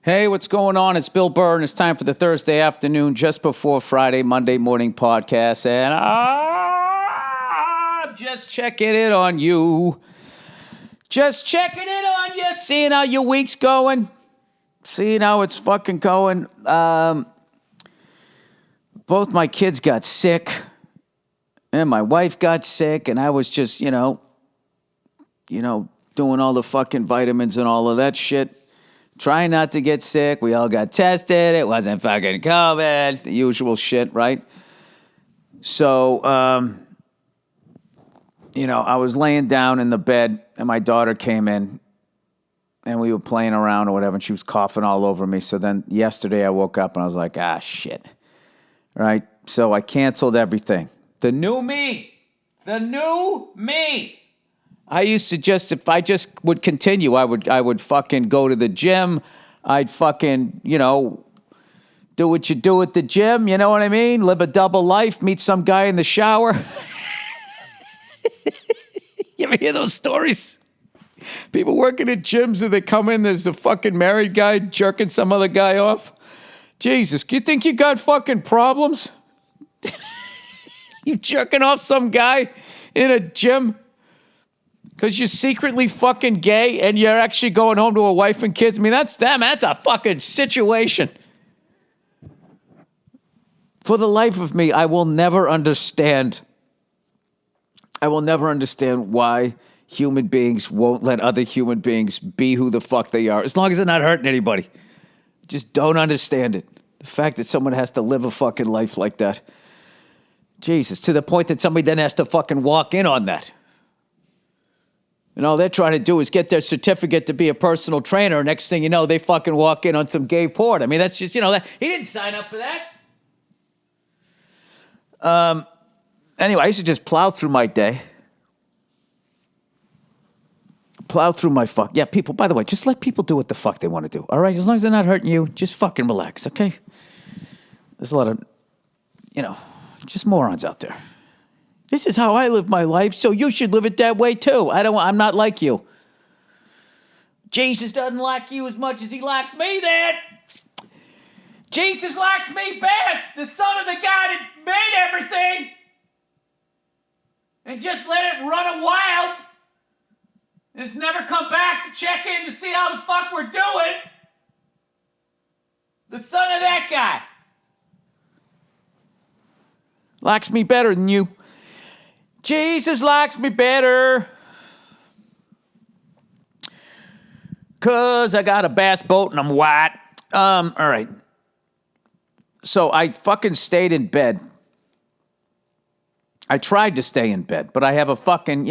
Hey, what's going on? It's Bill Burr, and it's time for the Thursday afternoon, just before Friday, Monday morning podcast. And I'm just checking in on you. Just checking in on you, seeing how your week's going, seeing how it's fucking going. Both my kids got sick, and my wife got sick, and I was just, doing all the fucking vitamins and all of that shit. Trying not to get sick. We all got tested. It wasn't fucking COVID. The usual shit, right? So, I was laying down in the bed, and my daughter came in, and we were playing around or whatever, and she was coughing all over me. So then yesterday I woke up, and I was like, shit. Right? So I canceled everything. The new me. I used to if I just would continue, I would fucking go to the gym. I'd fucking, do what you do at the gym. You know what I mean? Live a double life, meet some guy in the shower. You ever hear those stories? People working at gyms and they come in, there's a fucking married guy jerking some other guy off. Jesus, you think you got fucking problems? You jerking off some guy in a gym? Because you're secretly fucking gay and you're actually going home to a wife and kids. I mean, that's a fucking situation. For the life of me, I will never understand why human beings won't let other human beings be who the fuck they are, as long as they're not hurting anybody. Just don't understand it. The fact that someone has to live a fucking life like that. Jesus, to the point that somebody then has to fucking walk in on that. And all they're trying to do is get their certificate to be a personal trainer. Next thing you know, they fucking walk in on some gay porn. I mean, that's just, that he didn't sign up for that. Anyway, I used to just plow through my day. Yeah, people, by the way, just let people do what the fuck they want to do. All right? As long as they're not hurting you, just fucking relax, okay? There's a lot of, just morons out there. This is how I live my life, so you should live it that way too. I'm not like you. Jesus doesn't like you as much as he likes me then. Jesus likes me best, the son of the God that made everything. And just let it run wild. And it's never come back to check in to see how the fuck we're doing. The son of that guy. Likes me better than you. Jesus likes me better. Because I got a bass boat and I'm white. All right. So I fucking stayed in bed. I tried to stay in bed, but I have a fucking,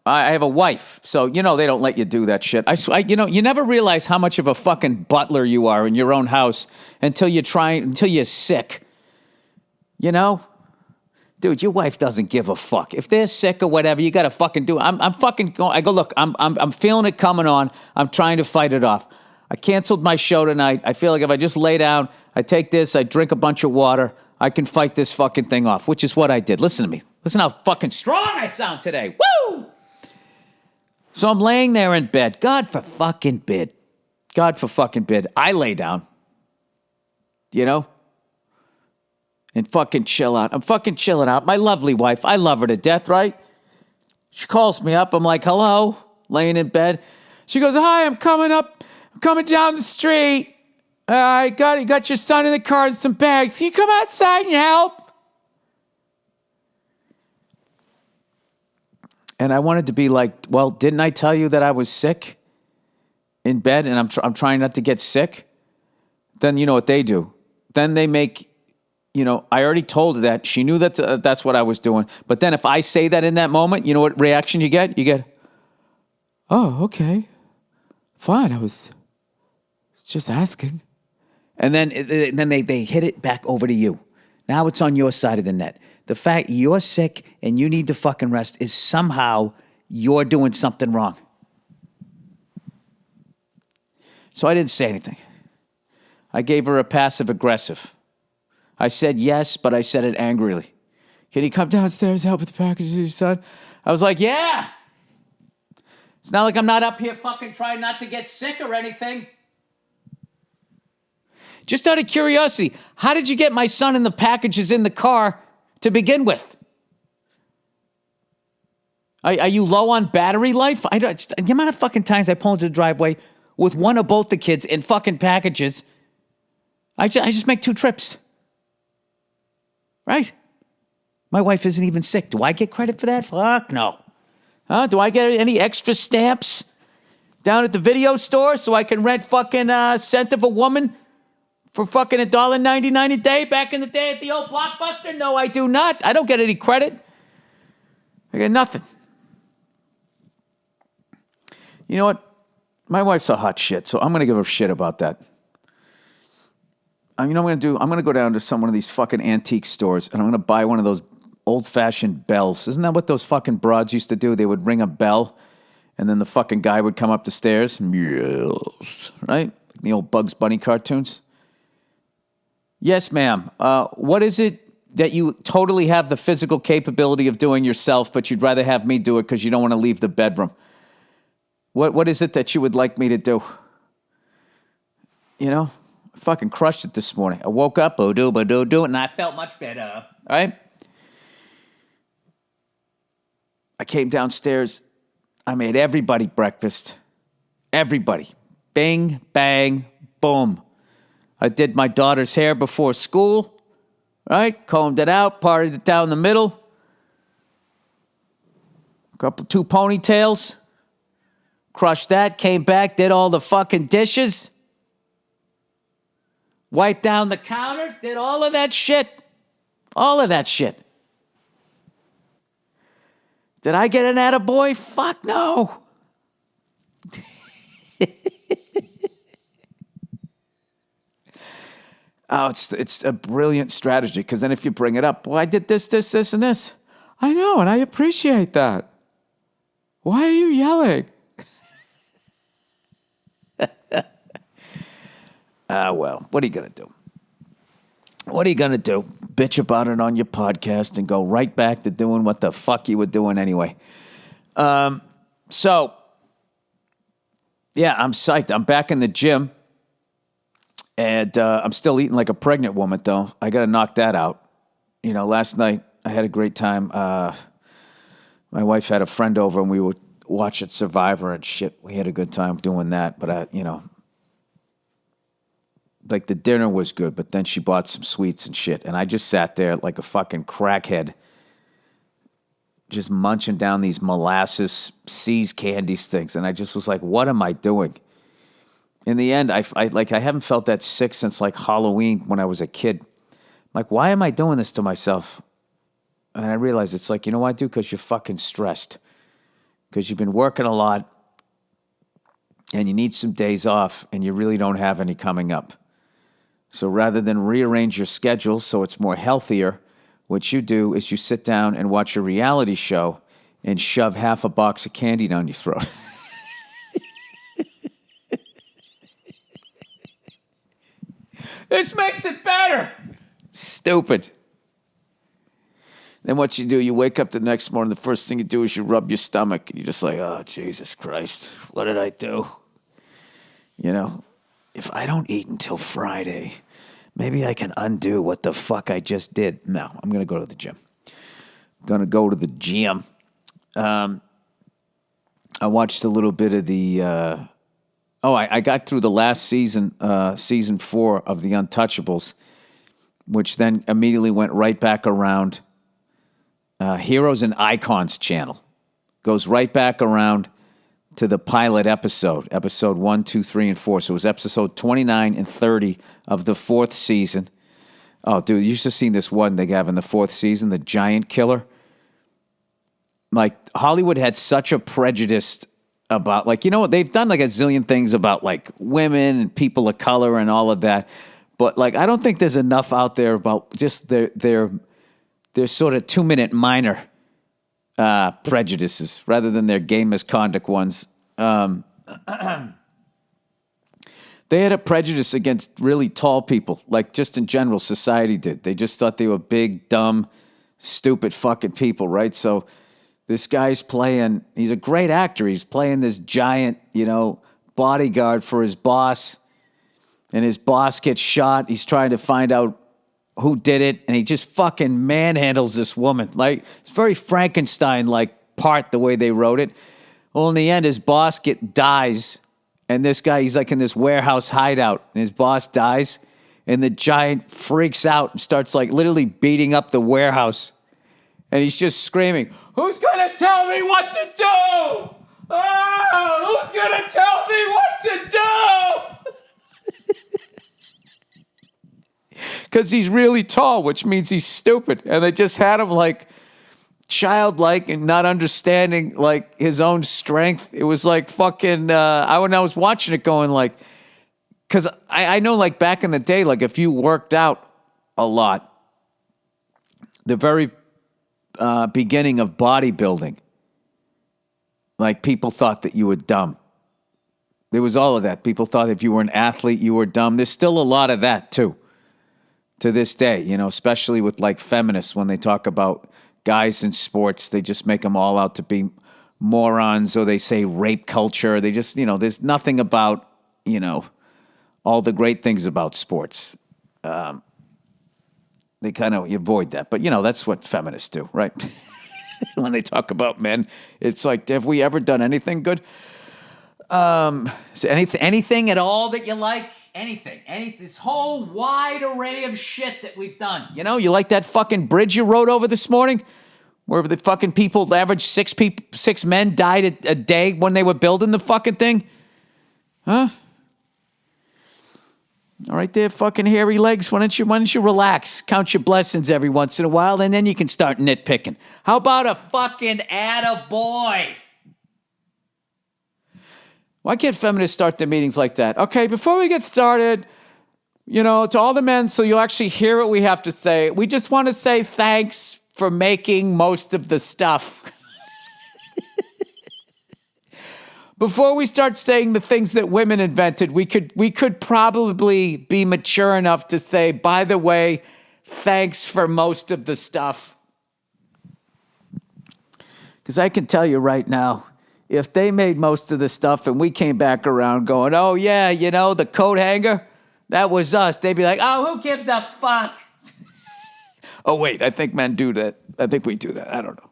I have a wife. So, they don't let you do that shit. You never realize how much of a fucking butler you are in your own house until you're sick. Dude, your wife doesn't give a fuck. If they're sick or whatever, you gotta fucking do it. I'm fucking going. I go, look, I'm feeling it coming on. I'm trying to fight it off. I canceled my show tonight. I feel like if I just lay down, I take this, I drink a bunch of water, I can fight this fucking thing off, which is what I did. Listen to me. Listen how fucking strong I sound today. Woo! So I'm laying there in bed. God for fucking bid. I lay down. And fucking chill out. I'm fucking chilling out. My lovely wife, I love her to death, right? She calls me up. I'm like, hello, laying in bed. She goes, hi, I'm coming down the street. You got your son in the car and some bags. Can you come outside and help? And I wanted to be like, well, didn't I tell you that I was sick in bed and I'm trying not to get sick? Then you know what they do. Then they make... I already told her that. She knew that that's what I was doing. But then if I say that in that moment, you know what reaction you get? You get, oh, okay. Fine, I was just asking. And then they hit it back over to you. Now it's on your side of the net. The fact you're sick and you need to fucking rest is somehow you're doing something wrong. So I didn't say anything. I gave her a passive aggressive. I said yes, but I said it angrily. Can you come downstairs, help with the packages, son? I was like, yeah. It's not like I'm not up here fucking trying not to get sick or anything. Just out of curiosity, how did you get my son and the packages in the car to begin with? Are you low on battery life? The amount of fucking times I pull into the driveway with one or both the kids in fucking packages, I just make 2 trips. Right? My wife isn't even sick. Do I get credit for that? Fuck no. Do I get any extra stamps down at the video store so I can rent fucking Scent of a Woman for fucking $1.99 a day back in the day at the old Blockbuster? No, I do not. I don't get any credit. I get nothing. You know what? My wife's a hot shit, so I'm going to give her shit about that. You know what I'm going to do? I'm going to go down to one of these fucking antique stores, and I'm going to buy one of those old-fashioned bells. Isn't that what those fucking broads used to do? They would ring a bell, and then the fucking guy would come up the stairs. Yes. Right? The old Bugs Bunny cartoons. Yes, ma'am. What is it that you totally have the physical capability of doing yourself, but you'd rather have me do it because you don't want to leave the bedroom? What is it that you would like me to do? You know? I fucking crushed it this morning. I woke up, ba-do, and I felt much better. All right? I came downstairs. I made everybody breakfast. Everybody. Bing, bang, boom. I did my daughter's hair before school. Right? Combed it out, parted it down the middle. 2 ponytails. Crushed that, came back, did all the fucking dishes. Wiped down the counters, did all of that shit. All of that shit. Did I get an attaboy? Fuck no. It's a brilliant strategy, because then if you bring it up, well, I did this, and this. I know, and I appreciate that. Why are you yelling? Well, what are you going to do? What are you going to do? Bitch about it on your podcast and go right back to doing what the fuck you were doing anyway. So, yeah, I'm psyched. I'm back in the gym. And I'm still eating like a pregnant woman, though. I got to knock that out. You know, last night I had a great time. My wife had a friend over and we were watching Survivor and shit. We had a good time doing that. But, like the dinner was good, but then she bought some sweets and shit. And I just sat there like a fucking crackhead, just munching down these molasses, See's candies things. And I just was like, what am I doing? In the end, I haven't felt that sick since like Halloween when I was a kid. Like, why am I doing this to myself? And I realized it's like, you know what, dude? Because you're fucking stressed. Because you've been working a lot and you need some days off and you really don't have any coming up. So rather than rearrange your schedule so it's more healthier, what you do is you sit down and watch a reality show and shove half a box of candy down your throat. This makes it better. Stupid. Then what you do, you wake up the next morning, the first thing you do is you rub your stomach, and you're just like, oh, Jesus Christ, what did I do? You know, if I don't eat until Friday, maybe I can undo what the fuck I just did. No, I'm going to go to the gym. I watched a little bit of the... I got through the last season, season 4 of The Untouchables, which then immediately went right back around Heroes and Icons channel. Goes right back around to the pilot episode 1, 2, 3, and 4. So it was episode 29 and 30 of the 4th season. Oh, dude, you should have seen this one they have in the 4th season, the giant killer. Like, Hollywood had such a prejudice about, like, you know what, they've done like a zillion things about like women and people of color and all of that, but like I don't think there's enough out there about just their sort of 2-minute minor prejudices rather than their gay misconduct ones. They had a prejudice against really tall people, like just in general society did. They just thought they were big, dumb, stupid fucking people, right? So this guy's playing, he's a great actor. He's playing this giant, bodyguard for his boss. and his boss gets shot. He's trying to find out who did it, and he just fucking manhandles this woman. Like, it's very Frankenstein-like part, the way they wrote it. Well, in the end, his boss dies, and this guy, he's like in this warehouse hideout, and his boss dies, and the giant freaks out and starts like literally beating up the warehouse. And he's just screaming, "Who's gonna tell me what to do? Oh, who's gonna tell me what to do?" Because he's really tall, which means he's stupid. And they just had him like childlike and not understanding like his own strength. It was like fucking, when I was watching it going like, because I know like back in the day, like if you worked out a lot, the very beginning of bodybuilding, like people thought that you were dumb. There was all of that. People thought if you were an athlete, you were dumb. There's still a lot of that too, to this day, you know, especially with like feminists, when they talk about guys in sports, they just make them all out to be morons, or they say rape culture. They just, you know, there's nothing about, you know, all the great things about sports. They kind of avoid that. But, you know, that's what feminists do, right? When they talk about men, it's like, have we ever done anything good? Anything at all that you like? Anything. This whole wide array of shit that we've done. You know, you like that fucking bridge you rode over this morning? Where the fucking people, the average six men died a day when they were building the fucking thing? Huh? All right there, fucking hairy legs. Why don't you relax? Count your blessings every once in a while, and then you can start nitpicking. How about a fucking attaboy? Why can't feminists start their meetings like that? Okay, before we get started, you know, to all the men, so you'll actually hear what we have to say, we just want to say thanks for making most of the stuff. Before we start saying the things that women invented, we could probably be mature enough to say, by the way, thanks for most of the stuff. Because I can tell you right now, if they made most of the stuff and we came back around going, oh yeah, you know, the coat hanger, that was us, they'd be like, oh, who gives a fuck? Oh wait, I think men do that. I think we do that. I don't know.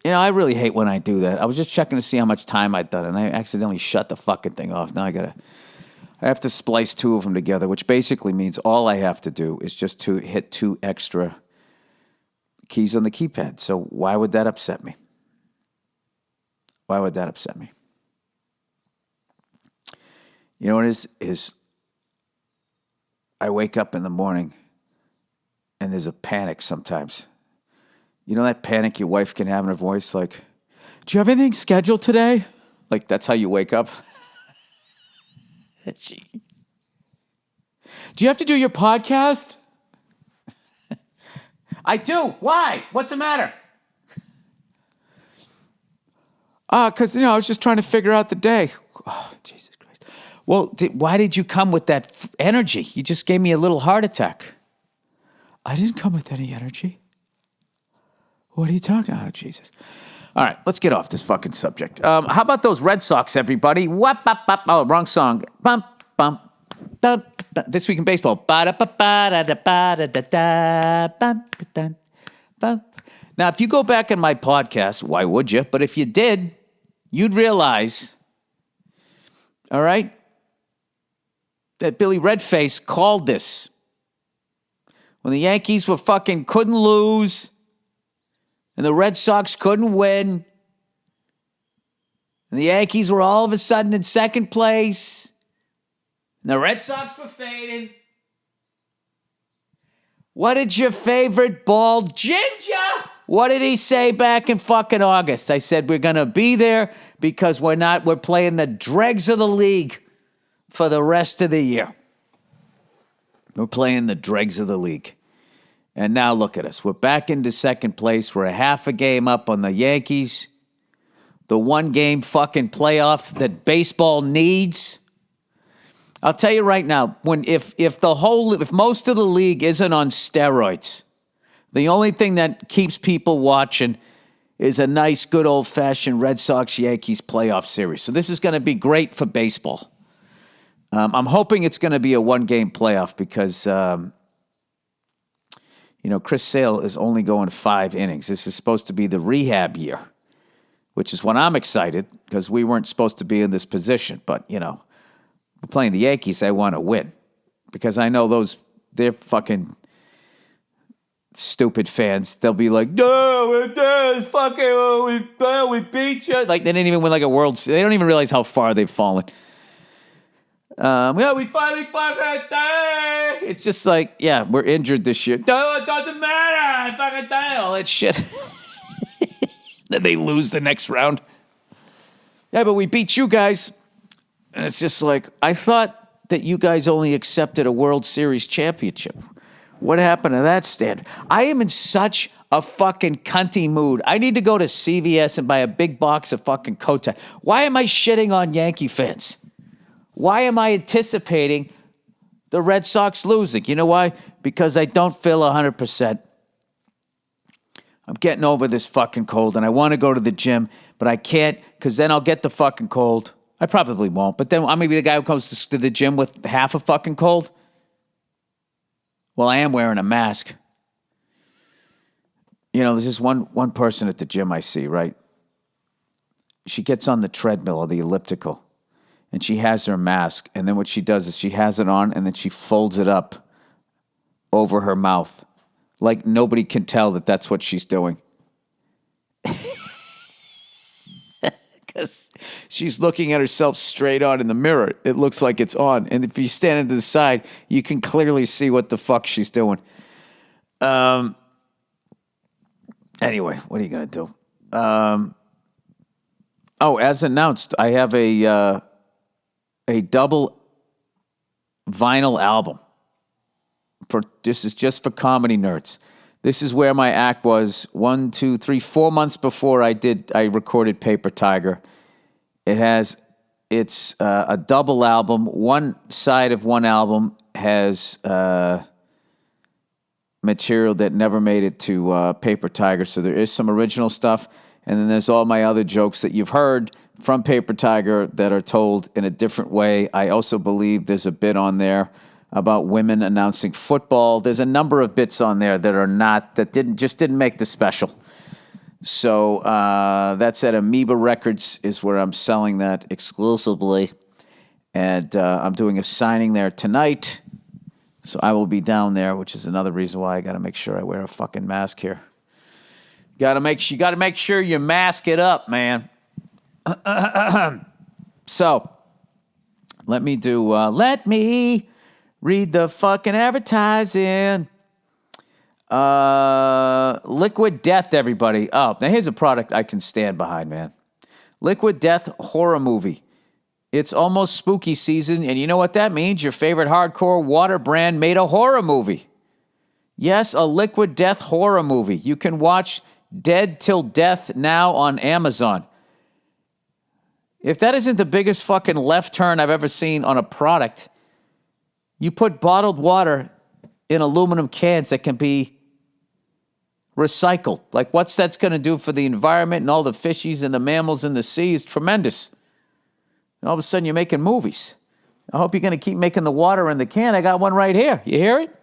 You know, I really hate when I do that. I was just checking to see how much time I'd done, and I accidentally shut the fucking thing off. Now I have to splice two of them together, which basically means all I have to do is just to hit 2 extra keys on the keypad. So why would that upset me? Why would that upset me? You know what it is I wake up in the morning and there's a panic sometimes. You know that panic your wife can have in her voice, like, do you have anything scheduled today? Like, that's how you wake up. Do you have to do your podcast? I do. Why? What's the matter? Because, you know, I was just trying to figure out the day. Oh, Jesus Christ. Well, why did you come with that energy? You just gave me a little heart attack. I didn't come with any energy. What are you talking about? Oh, Jesus. All right, let's get off this fucking subject. How about those Red Sox, everybody? Oh, wrong song. Bum, bum, bum. This Week in Baseball. Now, if you go back in my podcast, why would you? But if you did, you'd realize, all right, that Billy Redface called this. When the Yankees couldn't lose, and the Red Sox couldn't win, and the Yankees were all of a sudden in second place, and the Red Sox were fading. What did your favorite bald ginger? What did he say back in fucking August? I said, we're going to be there because we're playing the dregs of the league for the rest of the year. We're playing the dregs of the league. And now look at us. We're back into second place. We're a half a game up on the Yankees. The 1-game fucking playoff that baseball needs. I'll tell you right now, if most of the league isn't on steroids, the only thing that keeps people watching is a nice, good old-fashioned Red Sox-Yankees playoff series. So this is going to be great for baseball. I'm hoping it's going to be a one-game playoff because, Chris Sale is only going 5 innings. This is supposed to be the rehab year, which is when I'm excited because we weren't supposed to be in this position. But, we're playing the Yankees. I want to win because I know they're fucking stupid fans. They'll be like, no, we beat you. Like, they didn't even win like a World Series. They don't even realize how far they've fallen. We finally fucking died. It's just like, yeah, we're injured this year. No, it doesn't matter. I fucking died. All that shit. Then they lose the next round. Yeah, but we beat you guys. And it's just like, I thought that you guys only accepted a World Series championship. What happened to that standard? I am in such a fucking cunty mood. I need to go to CVS and buy a big box of fucking Kotex. Why am I shitting on Yankee fans? Why am I anticipating the Red Sox losing? You know why? Because I don't feel 100%. I'm getting over this fucking cold, and I want to go to the gym, but I can't because then I'll get the fucking cold. I probably won't, but then I'm going to be the guy who comes to the gym with half a fucking cold. Well, I am wearing a mask. There's this one person at the gym I see, right? She gets on the treadmill or the elliptical. And she has her mask. And then what she does is she has it on and then she folds it up over her mouth. Like nobody can tell that that's what she's doing. Because she's looking at herself straight on in the mirror. It looks like it's on. And if you stand to the side, you can clearly see what the fuck she's doing. Anyway, what are you going to do? As announced, I have a double vinyl album. This is just for comedy nerds. This is where my act was 4 months before I recorded Paper Tiger. It's a double album. One side of one album has material that never made it to Paper Tiger, so there is some original stuff, and then there's all my other jokes that you've heard from Paper Tiger that are told in a different way. I also believe there's a bit on there about women announcing football. There's a number of bits on there that didn't make the special. So that's at Amoeba Records is where I'm selling that exclusively. And I'm doing a signing there tonight. So I will be down there, which is another reason why I got to make sure I wear a fucking mask here. You got to make sure you mask it up, man. So, let me read the fucking advertising. Liquid Death, everybody. Oh, now here's a product I can stand behind, man. Liquid Death horror movie. It's almost spooky season, and you know what that means? Your favorite hardcore water brand made a horror movie. Yes, a Liquid Death horror movie. You can watch Dead Till Death now on Amazon. If that isn't the biggest fucking left turn I've ever seen on a product, you put bottled water in aluminum cans that can be recycled. Like, what's that's going to do for the environment and all the fishies and the mammals in the sea is tremendous. And all of a sudden, you're making movies. I hope you're going to keep making the water in the can. I got one right here. You hear it?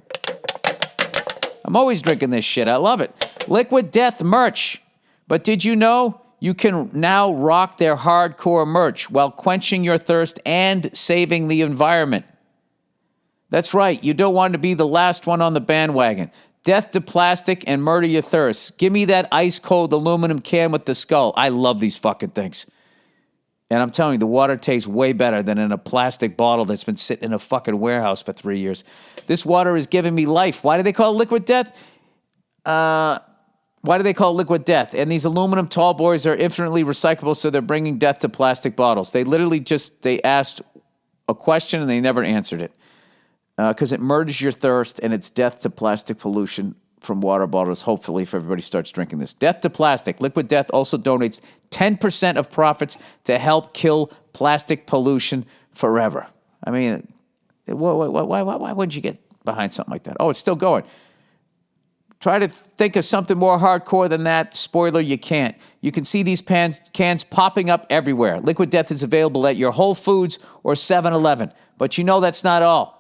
I'm always drinking this shit. I love it. Liquid Death merch. But did you know you can now rock their hardcore merch while quenching your thirst and saving the environment? That's right. You don't want to be the last one on the bandwagon. Death to plastic and murder your thirst. Give me that ice-cold aluminum can with the skull. I love these fucking things. And I'm telling you, the water tastes way better than in a plastic bottle that's been sitting in a fucking warehouse for 3 years. This water is giving me life. Why do they call it Liquid Death? Why do they call it Liquid Death? And these aluminum tall boys are infinitely recyclable, so they're bringing death to plastic bottles. They literally they asked a question and they never answered it. Because it murders your thirst and it's death to plastic pollution from water bottles, hopefully, if everybody starts drinking this. Death to plastic. Liquid Death also donates 10% of profits to help kill plastic pollution forever. I mean, why wouldn't you get behind something like that? Oh, it's still going. Try to think of something more hardcore than that. Spoiler, you can't. You can see these cans popping up everywhere. Liquid Death is available at your Whole Foods or 7-Eleven. But you know that's not all.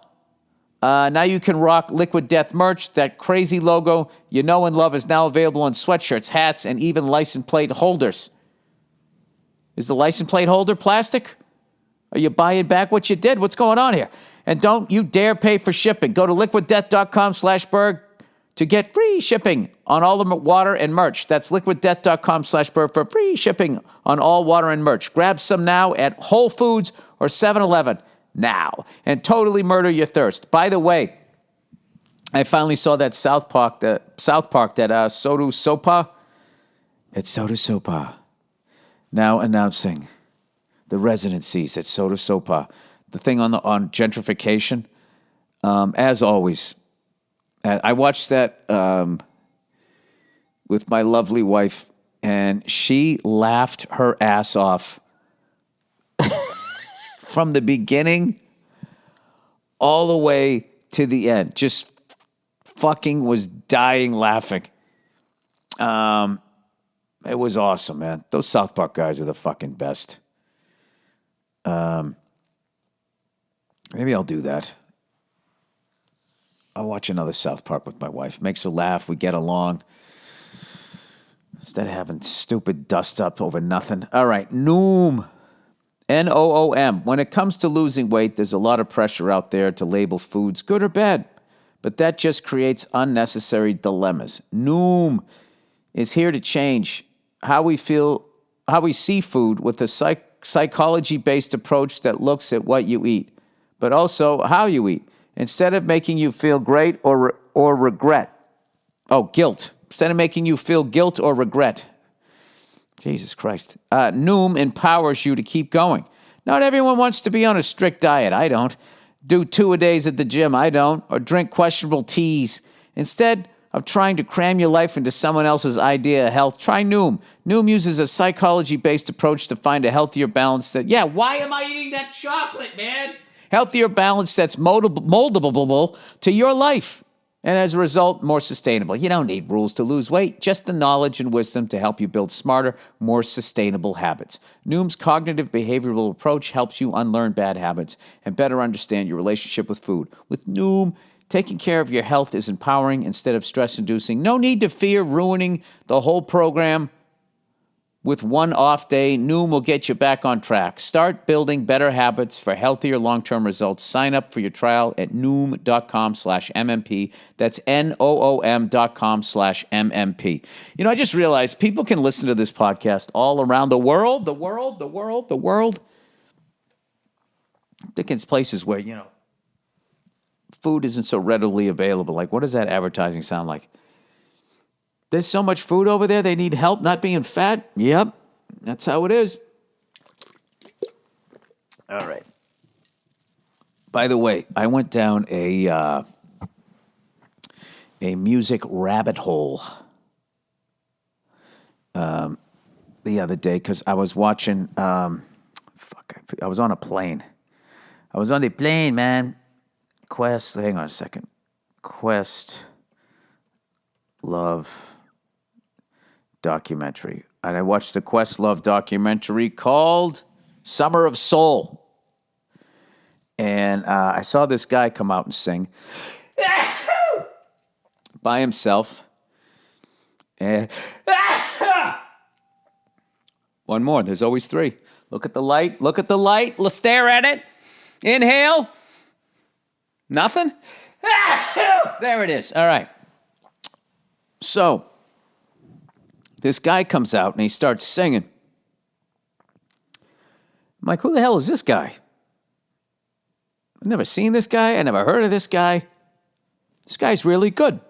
Now you can rock Liquid Death merch. That crazy logo you know and love is now available on sweatshirts, hats, and even license plate holders. Is the license plate holder plastic? Are you buying back what you did? What's going on here? And don't you dare pay for shipping. Go to liquiddeath.com/Burr to get free shipping on all the water and merch. That's liquiddeath.com/Burr for free shipping on all water and merch. Grab some now at Whole Foods or 7-Eleven now and totally murder your thirst. By the way, I finally saw that South Park, that Sodu Sopa. It's Sodu Sopa. Now announcing the residencies at Soda Sopa, the thing on gentrification. As always, I watched that with my lovely wife, and she laughed her ass off from the beginning all the way to the end. Just fucking was dying laughing. It was awesome, man. Those South Park guys are the fucking best. Maybe I'll do that. I'll watch another South Park with my wife. Makes her laugh. We get along. Instead of having stupid dust up over nothing. All right, Noom. Noom. When it comes to losing weight, there's a lot of pressure out there to label foods good or bad. But that just creates unnecessary dilemmas. Noom is here to change how we see food with a psychology-based approach that looks at what you eat, but also how you eat. Instead of making you feel great or regret. Guilt. Instead of making you feel guilt or regret. Jesus Christ. Noom empowers you to keep going. Not everyone wants to be on a strict diet. I don't. Do 2-a-days at the gym. I don't. Or drink questionable teas. Instead of trying to cram your life into someone else's idea of health, try Noom. Noom uses a psychology-based approach to find a healthier balance why am I eating that chocolate, man? Healthier balance that's moldable to your life. And as a result, more sustainable. You don't need rules to lose weight, just the knowledge and wisdom to help you build smarter, more sustainable habits. Noom's cognitive behavioral approach helps you unlearn bad habits and better understand your relationship with food. With Noom, taking care of your health is empowering instead of stress-inducing. No need to fear ruining the whole program with one off day. Noom will get you back on track. Start building better habits for healthier long-term results. Sign up for your trial at noom.com/MMP. That's NOOM.com/MMP. You know, I just realized people can listen to this podcast all around the world. I think it's places where, food isn't so readily available. Like, what does that advertising sound like? There's so much food over there, they need help not being fat? Yep, that's how it is. All right. By the way, I went down a music rabbit hole the other day because I was watching, I was on a plane. I was on the plane, man. Hang on a second. Love documentary. And I watched the Questlove documentary called Summer of Soul. And I saw this guy come out and sing by himself. And one more. There's always three. Look at the light. Let's stare at it. Inhale. Nothing. There it is. All right. So, this guy comes out and he starts singing. I'm like, who the hell is this guy? I've never seen this guy. I never heard of this guy. This guy's really good.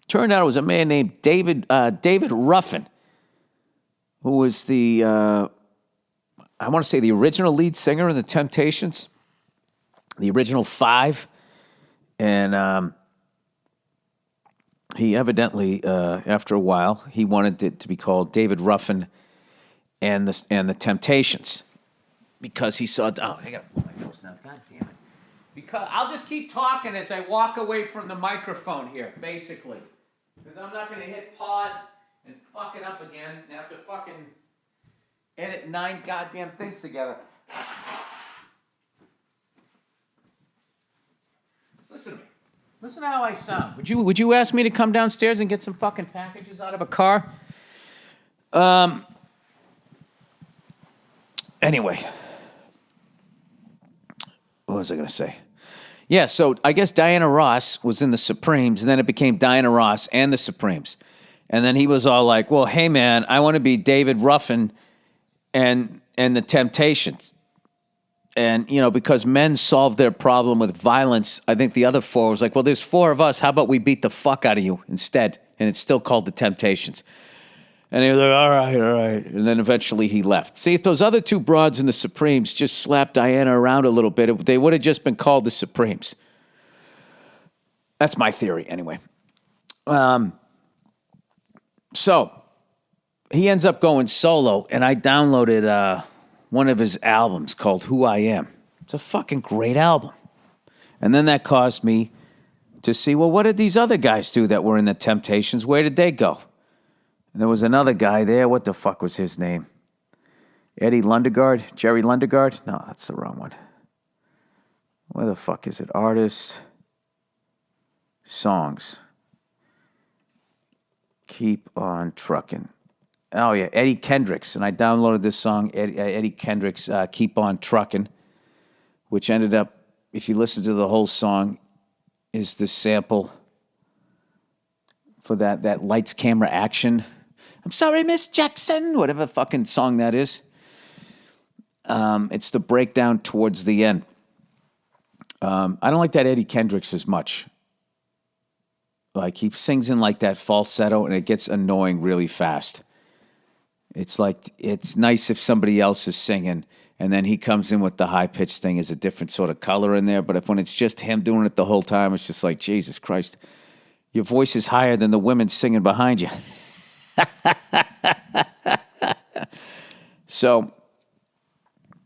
Turned out it was a man named David Ruffin, who was the original lead singer in the Temptations, the original five. And he evidently, after a while, he wanted it to be called David Ruffin and the Temptations, because he saw. Oh, I gotta pull my nose now. God damn it! Because I'll just keep talking as I walk away from the microphone here. Basically, Because I'm not going to hit pause and fuck it up again and have to fucking edit 9 goddamn things together. Listen to me. Listen to how I sound. Would you ask me to come downstairs and get some fucking packages out of a car? Anyway. What was I going to say? Yeah, so I guess Diana Ross was in the Supremes, and then it became Diana Ross and the Supremes. And then he was all like, well, hey, man, I want to be David Ruffin and the Temptations. And, you know, because men solve their problem with violence, I think the other 4 was like, well, there's 4 of us. How about we beat the fuck out of you instead? And it's still called the Temptations. And he was like, all right. And then eventually he left. See, if those other 2 broads in the Supremes just slapped Diana around a little bit, they would have just been called the Supremes. That's my theory, anyway. So he ends up going solo, and I downloaded one of his albums called Who I Am. It's a fucking great album. And then that caused me to see, well, what did these other guys do that were in the Temptations? Where did they go? And there was another guy there. What the fuck was his name? Jerry Lundegaard? No, that's the wrong one. Where the fuck is it? Artists, songs. Keep on trucking. Oh, yeah, Eddie Kendricks. And I downloaded this song, Eddie Kendricks, Keep on Trucking, which ended up, if you listen to the whole song, is the sample for that Lights, Camera, Action. I'm sorry, Miss Jackson, whatever fucking song that is. It's the breakdown towards the end. I don't like that Eddie Kendricks as much. Like, he sings in like that falsetto, and it gets annoying really fast. It's like, it's nice if somebody else is singing, and then he comes in with the high-pitched thing as a different sort of color in there. But when it's just him doing it the whole time, it's just like, Jesus Christ. Your voice is higher than the women singing behind you. So,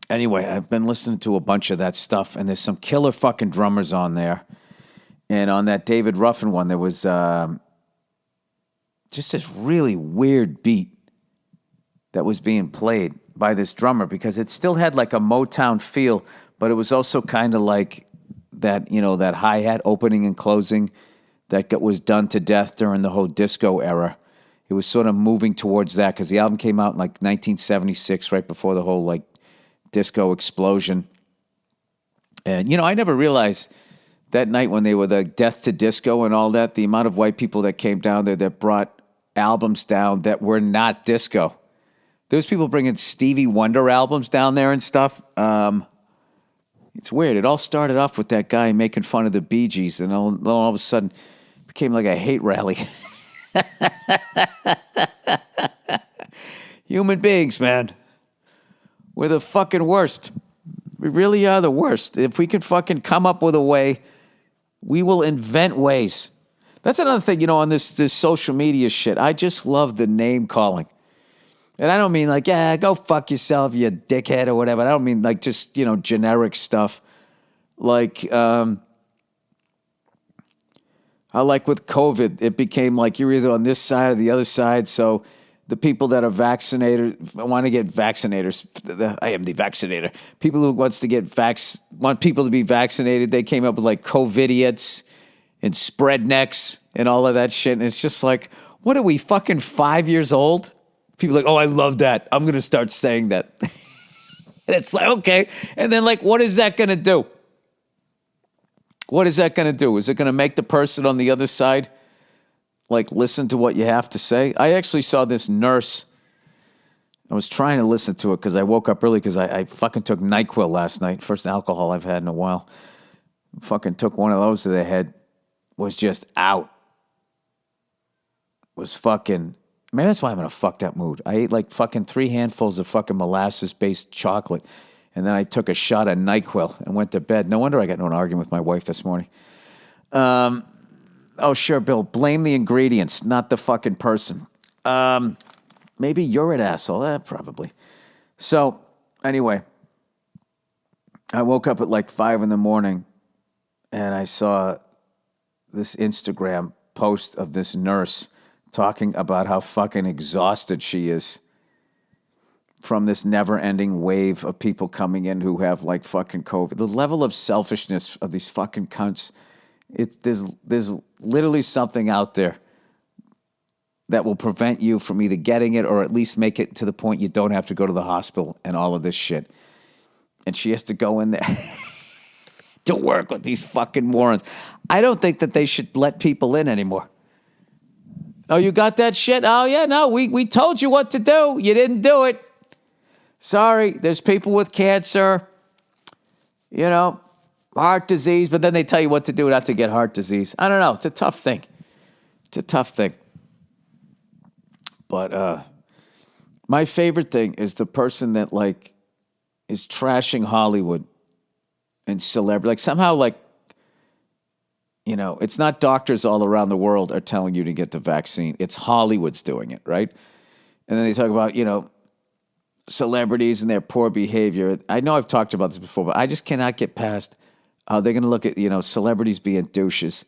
anyway, I've been listening to a bunch of that stuff, and there's some killer fucking drummers on there. And on that David Ruffin one, there was just this really weird beat that was being played by this drummer, because it still had like a Motown feel, but it was also kind of like that, you know, that hi-hat opening and closing that was done to death during the whole disco era. It was sort of moving towards that, because the album came out in like 1976, right before the whole like disco explosion. And, you know, I never realized that night when they were the Death to Disco and all that, the amount of white people that came down there that brought albums down that were not disco. There was people bringing Stevie Wonder albums down there and stuff. It's weird. It all started off with that guy making fun of the Bee Gees, and all of a sudden it became like a hate rally. Human beings, man. We're the fucking worst. We really are the worst. If we could fucking come up with a way, we will invent ways. That's another thing, you know, on this social media shit. I just love the name calling. And I don't mean like, yeah, go fuck yourself, you dickhead or whatever. I don't mean like just, you know, generic stuff. Like, I like with COVID, it became like you're either on this side or the other side. So the people that are vaccinated want to get vaccinators. I am the vaccinator. People who want people to be vaccinated. They came up with like COVIDiots and spread necks and all of that shit. And it's just like, what are we, fucking 5 years old? People are like, oh, I love that. I'm going to start saying that. And it's like, okay. And then like, what is that going to do? What is that going to do? Is it going to make the person on the other side like listen to what you have to say? I actually saw this nurse. I was trying to listen to it because I woke up early because I fucking took NyQuil last night. First alcohol I've had in a while. Fucking took one of those to the head. Was just out. Was fucking... Maybe that's why I'm in a fucked up mood. I ate like fucking 3 handfuls of fucking molasses-based chocolate, and then I took a shot of NyQuil and went to bed. No wonder I got into an argument with my wife this morning. Oh, sure, Bill. Blame the ingredients, not the fucking person. Maybe you're an asshole. Probably. So, anyway, I woke up at like 5 in the morning, and I saw this Instagram post of this nurse talking about how fucking exhausted she is from this never-ending wave of people coming in who have like fucking COVID. The level of selfishness of these fucking cunts, there's literally something out there that will prevent you from either getting it or at least make it to the point you don't have to go to the hospital and all of this shit. And she has to go in there to work with these fucking morons. I don't think that they should let people in anymore. Oh, you got that shit? Oh, yeah, no, we told you what to do. You didn't do it. Sorry, there's people with cancer, heart disease, but then they tell you what to do not to get heart disease. I don't know. It's a tough thing. But my favorite thing is the person that, like, is trashing Hollywood and celebrity. Like, somehow, like, it's not doctors all around the world are telling you to get the vaccine. It's Hollywood's doing it, right? And then they talk about, celebrities and their poor behavior. I know I've talked about this before, but I just cannot get past how they're going to look at, celebrities being douches,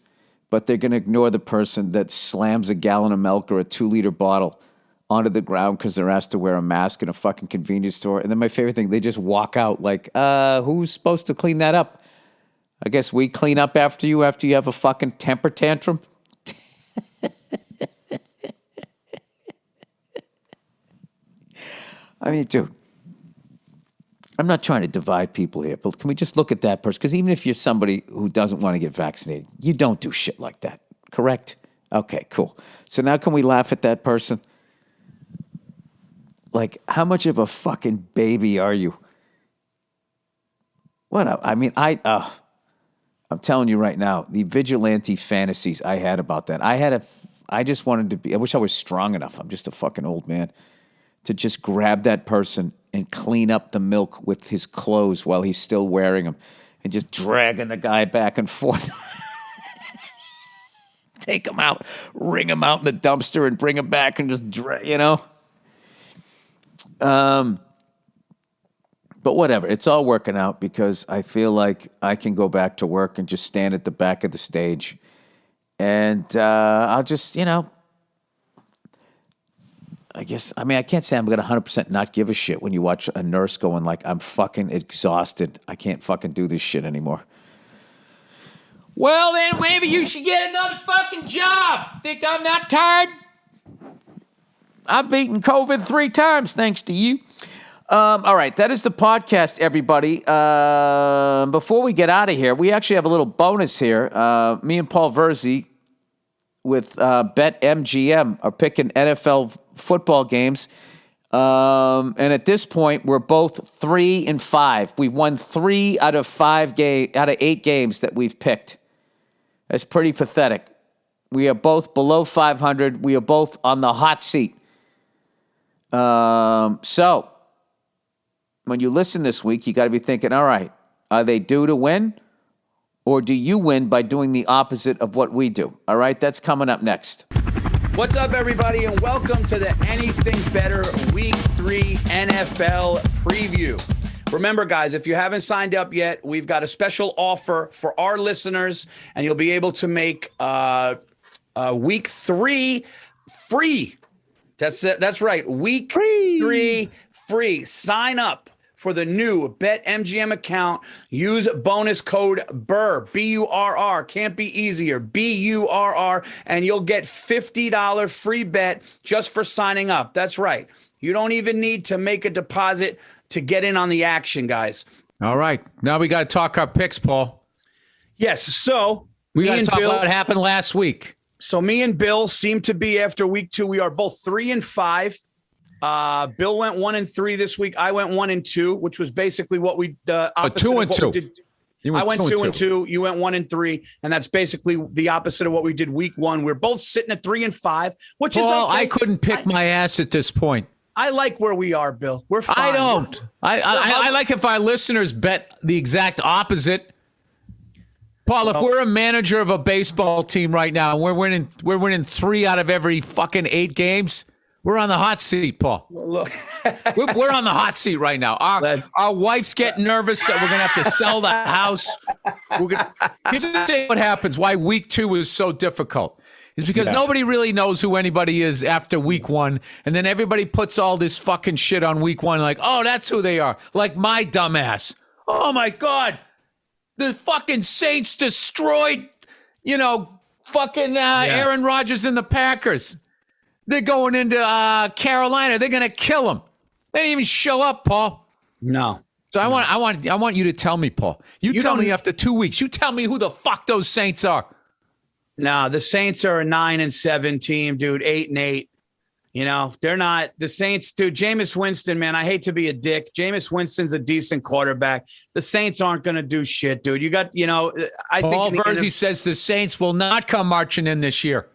but they're going to ignore the person that slams a gallon of milk or a 2-liter bottle onto the ground because they're asked to wear a mask in a fucking convenience store. And then my favorite thing, they just walk out like, who's supposed to clean that up? I guess we clean up after you have a fucking temper tantrum. I mean, dude, I'm not trying to divide people here, but can we just look at that person? Because even if you're somebody who doesn't want to get vaccinated, you don't do shit like that, correct? Okay, cool. So now can we laugh at that person? Like, how much of a fucking baby are you? What up? I mean, I'm telling you right now, the vigilante fantasies I had about that. I just wanted to be, I wish I was strong enough. I'm just a fucking old man to just grab that person and clean up the milk with his clothes while he's still wearing them and just dragging the guy back and forth. Take him out, wring him out in the dumpster and bring him back and just But whatever, it's all working out because I feel like I can go back to work and just stand at the back of the stage. And I'll just, I can't say I'm going to 100% not give a shit when you watch a nurse going like, I'm fucking exhausted. I can't fucking do this shit anymore. Well, then maybe you should get another fucking job. Think I'm not tired? I've beaten COVID 3 times thanks to you. All right, that is the podcast, everybody. Before we get out of here, we actually have a little bonus here. Me and Paul Verzi with BetMGM are picking NFL football games. And at this point, we're both 3-5. We've won 3 out of 8 games that we've picked. That's pretty pathetic. We are both below 500. We are both on the hot seat. So when you listen this week, you got to be thinking, all right, are they due to win? Or do you win by doing the opposite of what we do? All right, that's coming up next. What's up, everybody, and welcome to the Anything Better Week 3 NFL preview. Remember, guys, if you haven't signed up yet, we've got a special offer for our listeners, and you'll be able to make Week 3 free. That's right, Week 3 free. Sign up for the new BetMGM account. Use bonus code Burr, B-U-R-R. Can't be easier, B-U-R-R, and you'll get $50 free bet just for signing up. That's right. You don't even need to make a deposit to get in on the action, guys. All right. Now we got to talk our picks, Paul. Yes, so we got to talk about what happened last week. So me and Bill seem to be, after week 2, we are both 3-5. Bill went 1-3 this week. I went 1-2, which was basically what we opposite 2-2. I went 2-2. You went 1-3, and that's basically the opposite of what we did week 1. We're both sitting at 3-5, which is okay. I couldn't pick my ass at this point. I like where we are, Bill. We're fine. I don't. I like if our listeners bet the exact opposite. Paul, if we're a manager of a baseball team right now, and we're winning 3 out of every fucking 8 games. We're on the hot seat, Paul. Look, we're on the hot seat right now. Our wife's getting nervous that we're going to have to sell the house. Here's the thing: what happens? Why week 2 is so difficult? is because nobody really knows who anybody is after week one. And then everybody puts all this fucking shit on week one, like, oh, that's who they are. Like my dumbass. Oh, my God. The fucking Saints destroyed, fucking Aaron Rodgers and the Packers. They're going into Carolina. They're going to kill him. They didn't even show up, Paul. No. So I want you to tell me, Paul. You tell me after 2 weeks. You tell me who the fuck those Saints are. No, the Saints are a 9-7 team, dude. 8-8. They're not the Saints, dude. Jameis Winston, man, I hate to be a dick. Jameis Winston's a decent quarterback. The Saints aren't going to do shit, dude. You got, I Paul think Verzi says the Saints will not come marching in this year.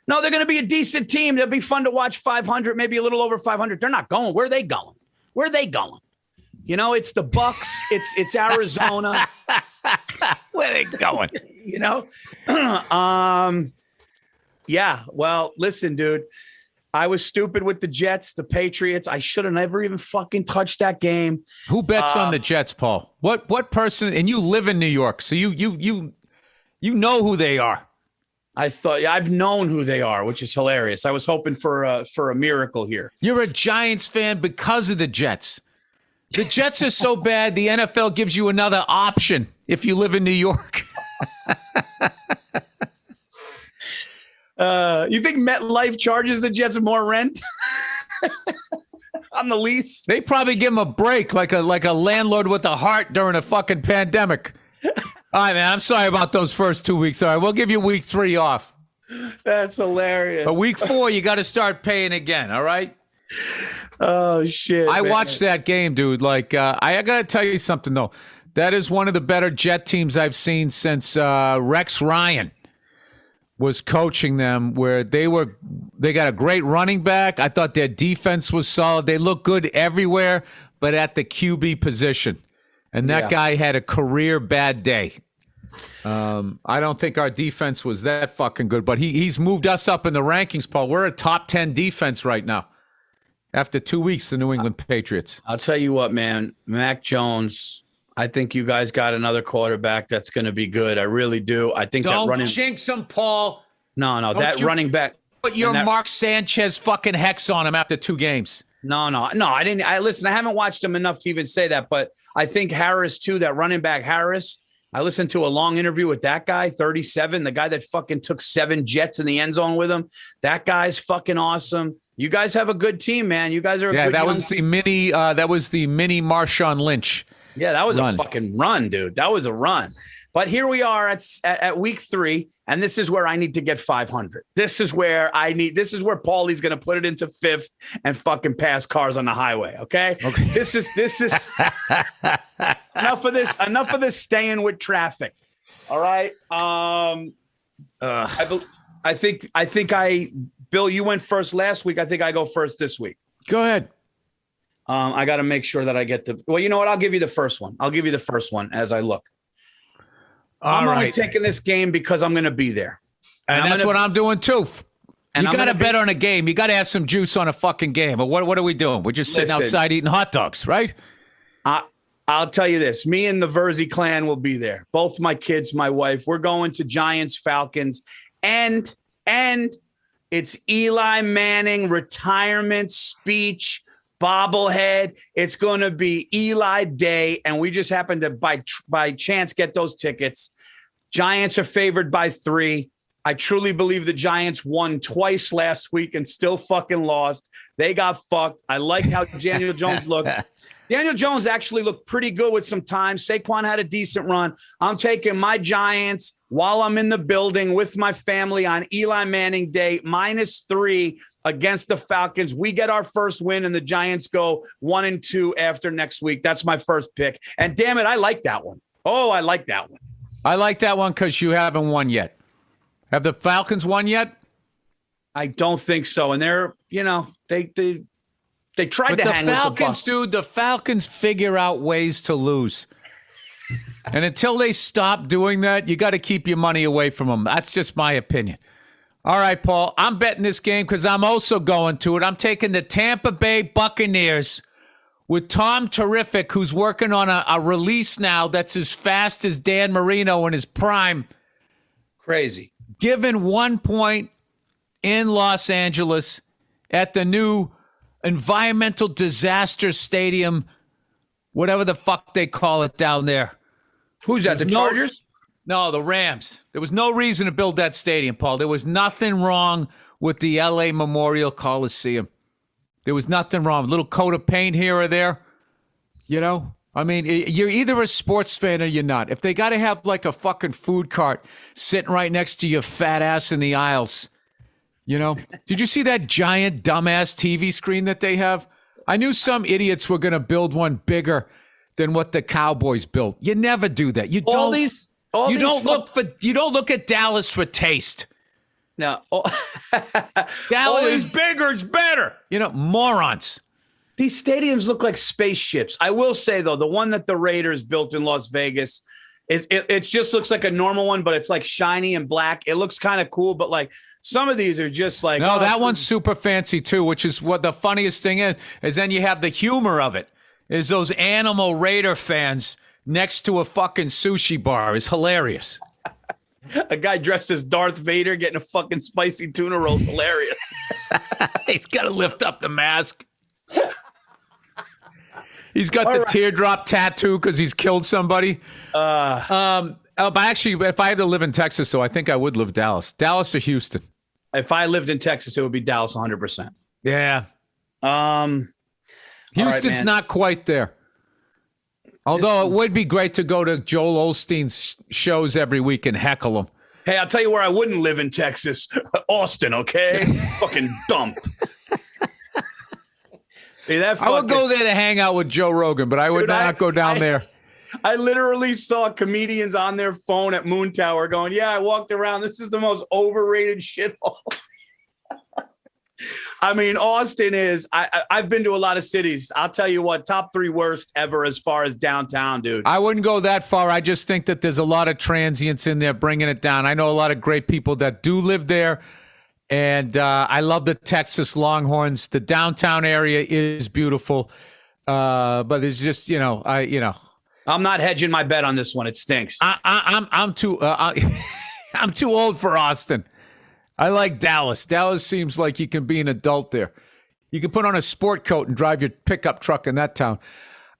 No, they're going to be a decent team. They'll be fun to watch. 500, maybe a little over 500. They're not going. Where are they going? It's the Bucks. It's Arizona. Where are they going? Yeah. Well, listen, dude. I was stupid with the Jets, the Patriots. I should have never even fucking touched that game. Who bets on the Jets, Paul? What person? And you live in New York, so you know who they are. I thought I've known who they are, which is hilarious. I was hoping for a miracle here. You're a Giants fan because of the Jets. The Jets are so bad, the NFL gives you another option if you live in New York. You think MetLife charges the Jets more rent on the lease? They probably give them a break, like a landlord with a heart during a fucking pandemic. All right, man, I'm sorry about those first 2 weeks. All right, we'll give you week 3 off. That's hilarious. But week 4, you got to start paying again, all right? Oh, shit. I watched that game, dude. Like, I got to tell you something, though. That is one of the better Jet teams I've seen since Rex Ryan was coaching them, where they got a great running back. I thought their defense was solid. They look good everywhere, but at the QB position. And that guy had a career bad day. I don't think our defense was that fucking good, but he's moved us up in the rankings, Paul. We're a top 10 defense right now. After 2 weeks, the New England Patriots. I'll tell you what, man. Mac Jones, I think you guys got another quarterback that's going to be good. I really do. I think don't that running. jinx him, Paul. No, that running back. Put your Mark Sanchez fucking hex on him after 2 games. No, I didn't. Listen, I haven't watched him enough to even say that, but I think Harris too, that running back Harris. I listened to a long interview with that guy, 37, the guy that fucking took 7 Jets in the end zone with him. That guy's fucking awesome. You guys have a good team, man. You guys are that was the mini Marshawn Lynch. Yeah, that was a fucking run, dude. That was a run. But here we are at week 3, and this is where I need to get 500. This is where Paulie's going to put it into 5th and fucking pass cars on the highway. Okay. This is enough of this. Enough of this staying with traffic. All right. I think Bill, you went first last week. I think I go first this week. Go ahead. I got to make sure that I get well, you know what? I'll give you the first one. I'll give you the first one as I look. I'm only taking this game because I'm going to be there. And that's what I'm doing too. And you got to bet on a game. You got to have some juice on a fucking game. But what are we doing? We're just sitting outside eating hot dogs, right? I'll tell you this. Me and the Verzi clan will be there. Both my kids, my wife. We're going to Giants, Falcons. And it's Eli Manning retirement speech bobblehead. It's going to be Eli Day, and we just happened to by chance get those tickets. Giants are favored by 3. I truly believe the Giants won twice last week and still fucking lost. They got fucked. I like how Daniel Jones looked. Daniel Jones actually looked pretty good with some time. Saquon had a decent run. I'm taking my Giants while I'm in the building with my family on Eli Manning Day, -3 against the Falcons. We get our first win, and the Giants go 1-2 after next week. That's my first pick. And damn it, I like that one. Oh, I like that one. I like that one because you haven't won yet. Have the Falcons won yet? I don't think so. And they're, they tried to hang with the Falcons, dude. The Falcons figure out ways to lose. And until they stop doing that, you got to keep your money away from them. That's just my opinion. All right, Paul, I'm betting this game because I'm also going to it. I'm taking the Tampa Bay Buccaneers with Tom Terrific, who's working on a release now that's as fast as Dan Marino in his prime. Crazy. Given 1 point in Los Angeles at the new environmental disaster stadium, whatever the fuck they call it down there. Who's that, the Chargers? No, the Rams. There was no reason to build that stadium, Paul. There was nothing wrong with the L.A. Memorial Coliseum. There was nothing wrong. A little coat of paint here or there. You know? I mean, you're either a sports fan or you're not. If they got to have like a fucking food cart sitting right next to your fat ass in the aisles, you know? Did you see that giant dumbass TV screen that they have? I knew some idiots were going to build one bigger than what the Cowboys built. You never do that. You don't look at Dallas for taste. No. Dallas is bigger, it's better. You know, morons. These stadiums look like spaceships. I will say, though, the one that the Raiders built in Las Vegas, it just looks like a normal one, but it's like shiny and black. It looks kind of cool, but like some of these are just like... No, that one's super fancy, too, which is what the funniest thing is then you have the humor of it, is those animal Raider fans next to a fucking sushi bar is hilarious. A guy dressed as Darth Vader getting a fucking spicy tuna roll is hilarious. He's got to lift up the mask. He's got the teardrop tattoo because he's killed somebody. But actually, if I had to live in Texas, so I think I would live Dallas. Dallas or Houston. If I lived in Texas, it would be Dallas 100%. Yeah. Houston's right, not quite there. Although it would be great to go to Joel Osteen's shows every week and heckle him. Hey, I'll tell you where I wouldn't live in Texas. Austin, okay? Fucking dump. Hey, I would go there to hang out with Joe Rogan, but I would not go down there. I literally saw comedians on their phone at Moon Tower going, yeah, I walked around. This is the most overrated shithole. I mean, Austin is, I've been to a lot of cities. I'll tell you what, top 3 worst ever as far as downtown, dude. I wouldn't go that far. I just think that there's a lot of transients in there bringing it down. I know a lot of great people that do live there. And I love the Texas Longhorns. The downtown area is beautiful, but it's just I'm not hedging my bet on this one. It stinks. I'm too I'm too old for Austin. I like Dallas. Dallas seems like you can be an adult there. You can put on a sport coat and drive your pickup truck in that town.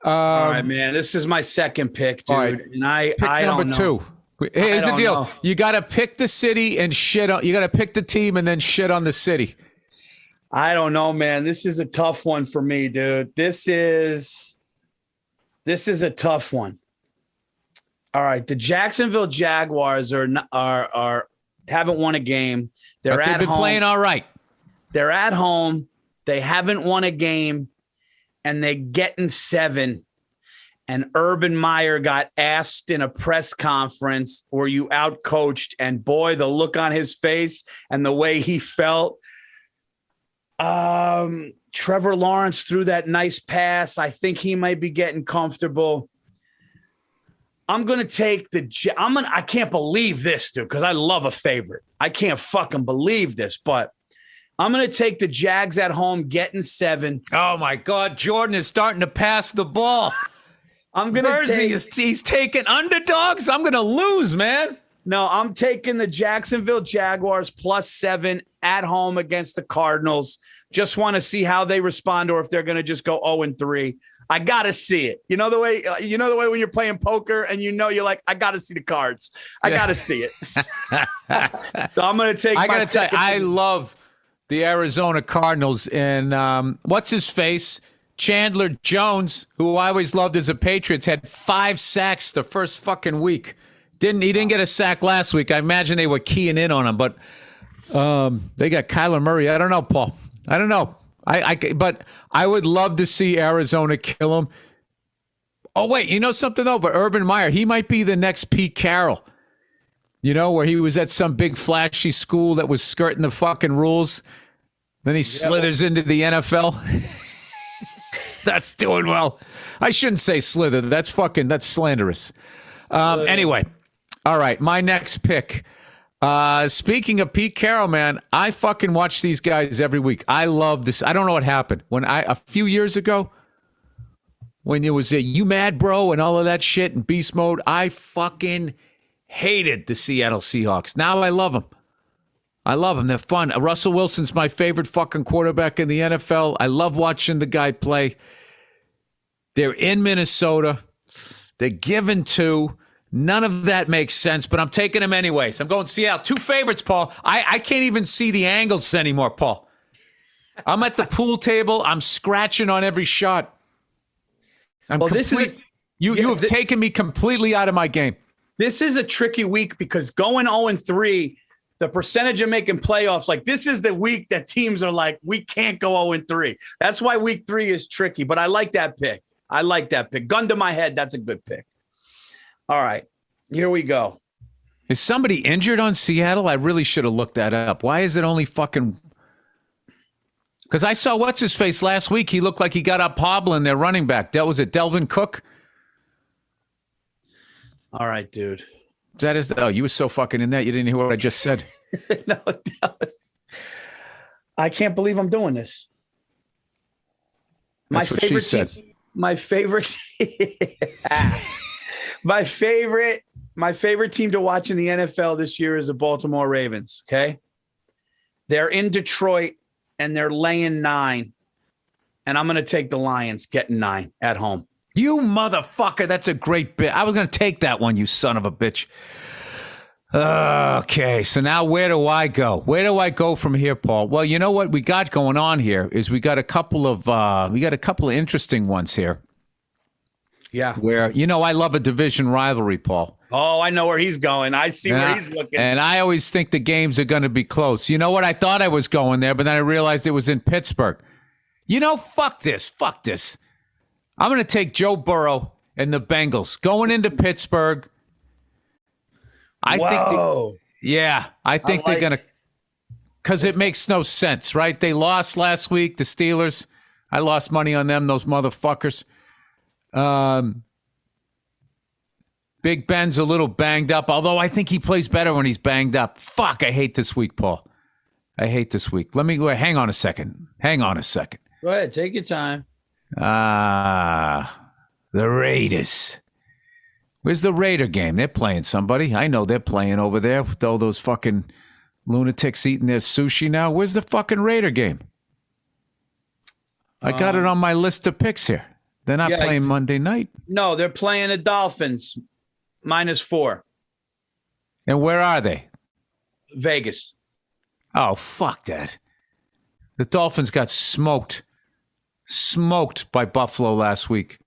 All right, man. This is my second pick, dude. Right. And I number don't know. 2. Here's the deal. Know. You got to pick the city and shit on. You got to pick the team and then shit on the city. I don't know, man. This is a tough one for me, dude. This is a tough one. All right, the Jacksonville Jaguars are haven't won a game. They've been playing all right. They're at home. They haven't won a game, and they're getting 7. And Urban Meyer got asked in a press conference, were you out-coached? And boy, the look on his face and the way he felt. Trevor Lawrence threw that nice pass. I think he might be getting comfortable. I'm going to take I can't believe this, dude, because I love a favorite. I can't fucking believe this, but I'm going to take the Jags at home getting 7. Oh, my God. Jordan is starting to pass the ball. I'm going to he's taking underdogs. I'm going to lose, man. No, I'm taking the Jacksonville Jaguars +7 at home against the Cardinals. Just want to see how they respond or if they're going to just go 0-3. I got to see it. You know the way when you're playing poker and you're like, I got to see the cards. I got to see it. So I'm going to take I got to tell you, I love the Arizona Cardinals and what's his face? Chandler Jones, who I always loved as a Patriots, had 5 sacks the first fucking week. He didn't get a sack last week. I imagine they were keying in on him, but they got Kyler Murray. I don't know, Paul. I don't know. But I would love to see Arizona kill him. Oh, wait, you know something, though? But Urban Meyer, he might be the next Pete Carroll. You know, where he was at some big flashy school that was skirting the fucking rules. Then he slithers into the NFL. Starts doing well. I shouldn't say slither. That's slanderous. Anyway, all right, my next pick. Speaking of Pete Carroll, man, I fucking watch these guys every week. I love this. I don't know what happened. A few years ago, when it was You Mad Bro and all of that shit in beast mode, I fucking hated the Seattle Seahawks. Now I love them. I love them. They're fun. Russell Wilson's my favorite fucking quarterback in the NFL. I love watching the guy play. They're in Minnesota. They're given 2. None of that makes sense, but I'm taking them anyways. I'm going Seattle. 2 favorites, Paul. I can't even see the angles anymore, Paul. I'm at the pool table. I'm scratching on every shot. You have taken me completely out of my game. This is a tricky week because going 0-3, the percentage of making playoffs, like this is the week that teams are like, we can't go 0-3. That's why week 3 is tricky, but I like that pick. Gun to my head, that's a good pick. All right, here we go. Is somebody injured on Seattle? I really should have looked that up. Why is it only fucking... Because I saw what's-his-face last week. He looked like he got up hobbling their running back. Was it Delvin Cook? All right, dude. You were so fucking in that you didn't hear what I just said. No, I can't believe I'm doing this. That's what she said. My favorite team to watch in the NFL this year is the Baltimore Ravens, okay? They're in Detroit, and they're laying 9. And I'm going to take the Lions getting 9 at home. You motherfucker. That's a great bit. I was going to take that one, you son of a bitch. Okay, so now where do I go? Where do I go from here, Paul? Well, you know what we got going on here is we got a couple of interesting ones here. Yeah. Where, I love a division rivalry, Paul. Oh, I know where he's going. I see where he's looking. And I always think the games are going to be close. You know what? I thought I was going there, but then I realized it was in Pittsburgh. Fuck this. I'm going to take Joe Burrow and the Bengals going into Pittsburgh. I think they're going to, because it makes no sense, right? They lost last week, the Steelers. I lost money on them, those motherfuckers. Big Ben's a little banged up, although I think he plays better when he's banged up. Fuck, I hate this week, Paul. I hate this week. Let me go. Hang on a second. Go ahead. Take your time. The Raiders. Where's the Raider game? They're playing somebody. I know they're playing over there with all those fucking lunatics eating their sushi now. Where's the fucking Raider game? I got it on my list of picks here. They're not playing Monday night. No, they're playing the Dolphins, -4. And where are they? Vegas. Oh, fuck that. The Dolphins got smoked by Buffalo last week.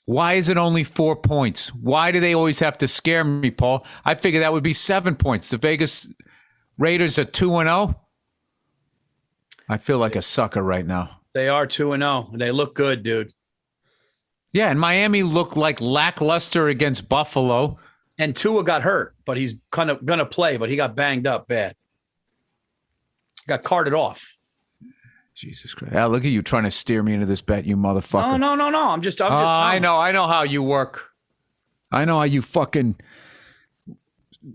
Why is it only 4 points? Why do they always have to scare me, Paul? I figure that would be 7 points. The Vegas Raiders are 2-0. I feel like a sucker right now. They are 2-0. They look good, dude. Yeah, and Miami looked like lackluster against Buffalo. And Tua got hurt, but he's kind of going to play, but he got banged up bad. Got carted off. Jesus Christ. Al, look at you trying to steer me into this bet, you motherfucker. No. I'm just I know how you work. I know how you fucking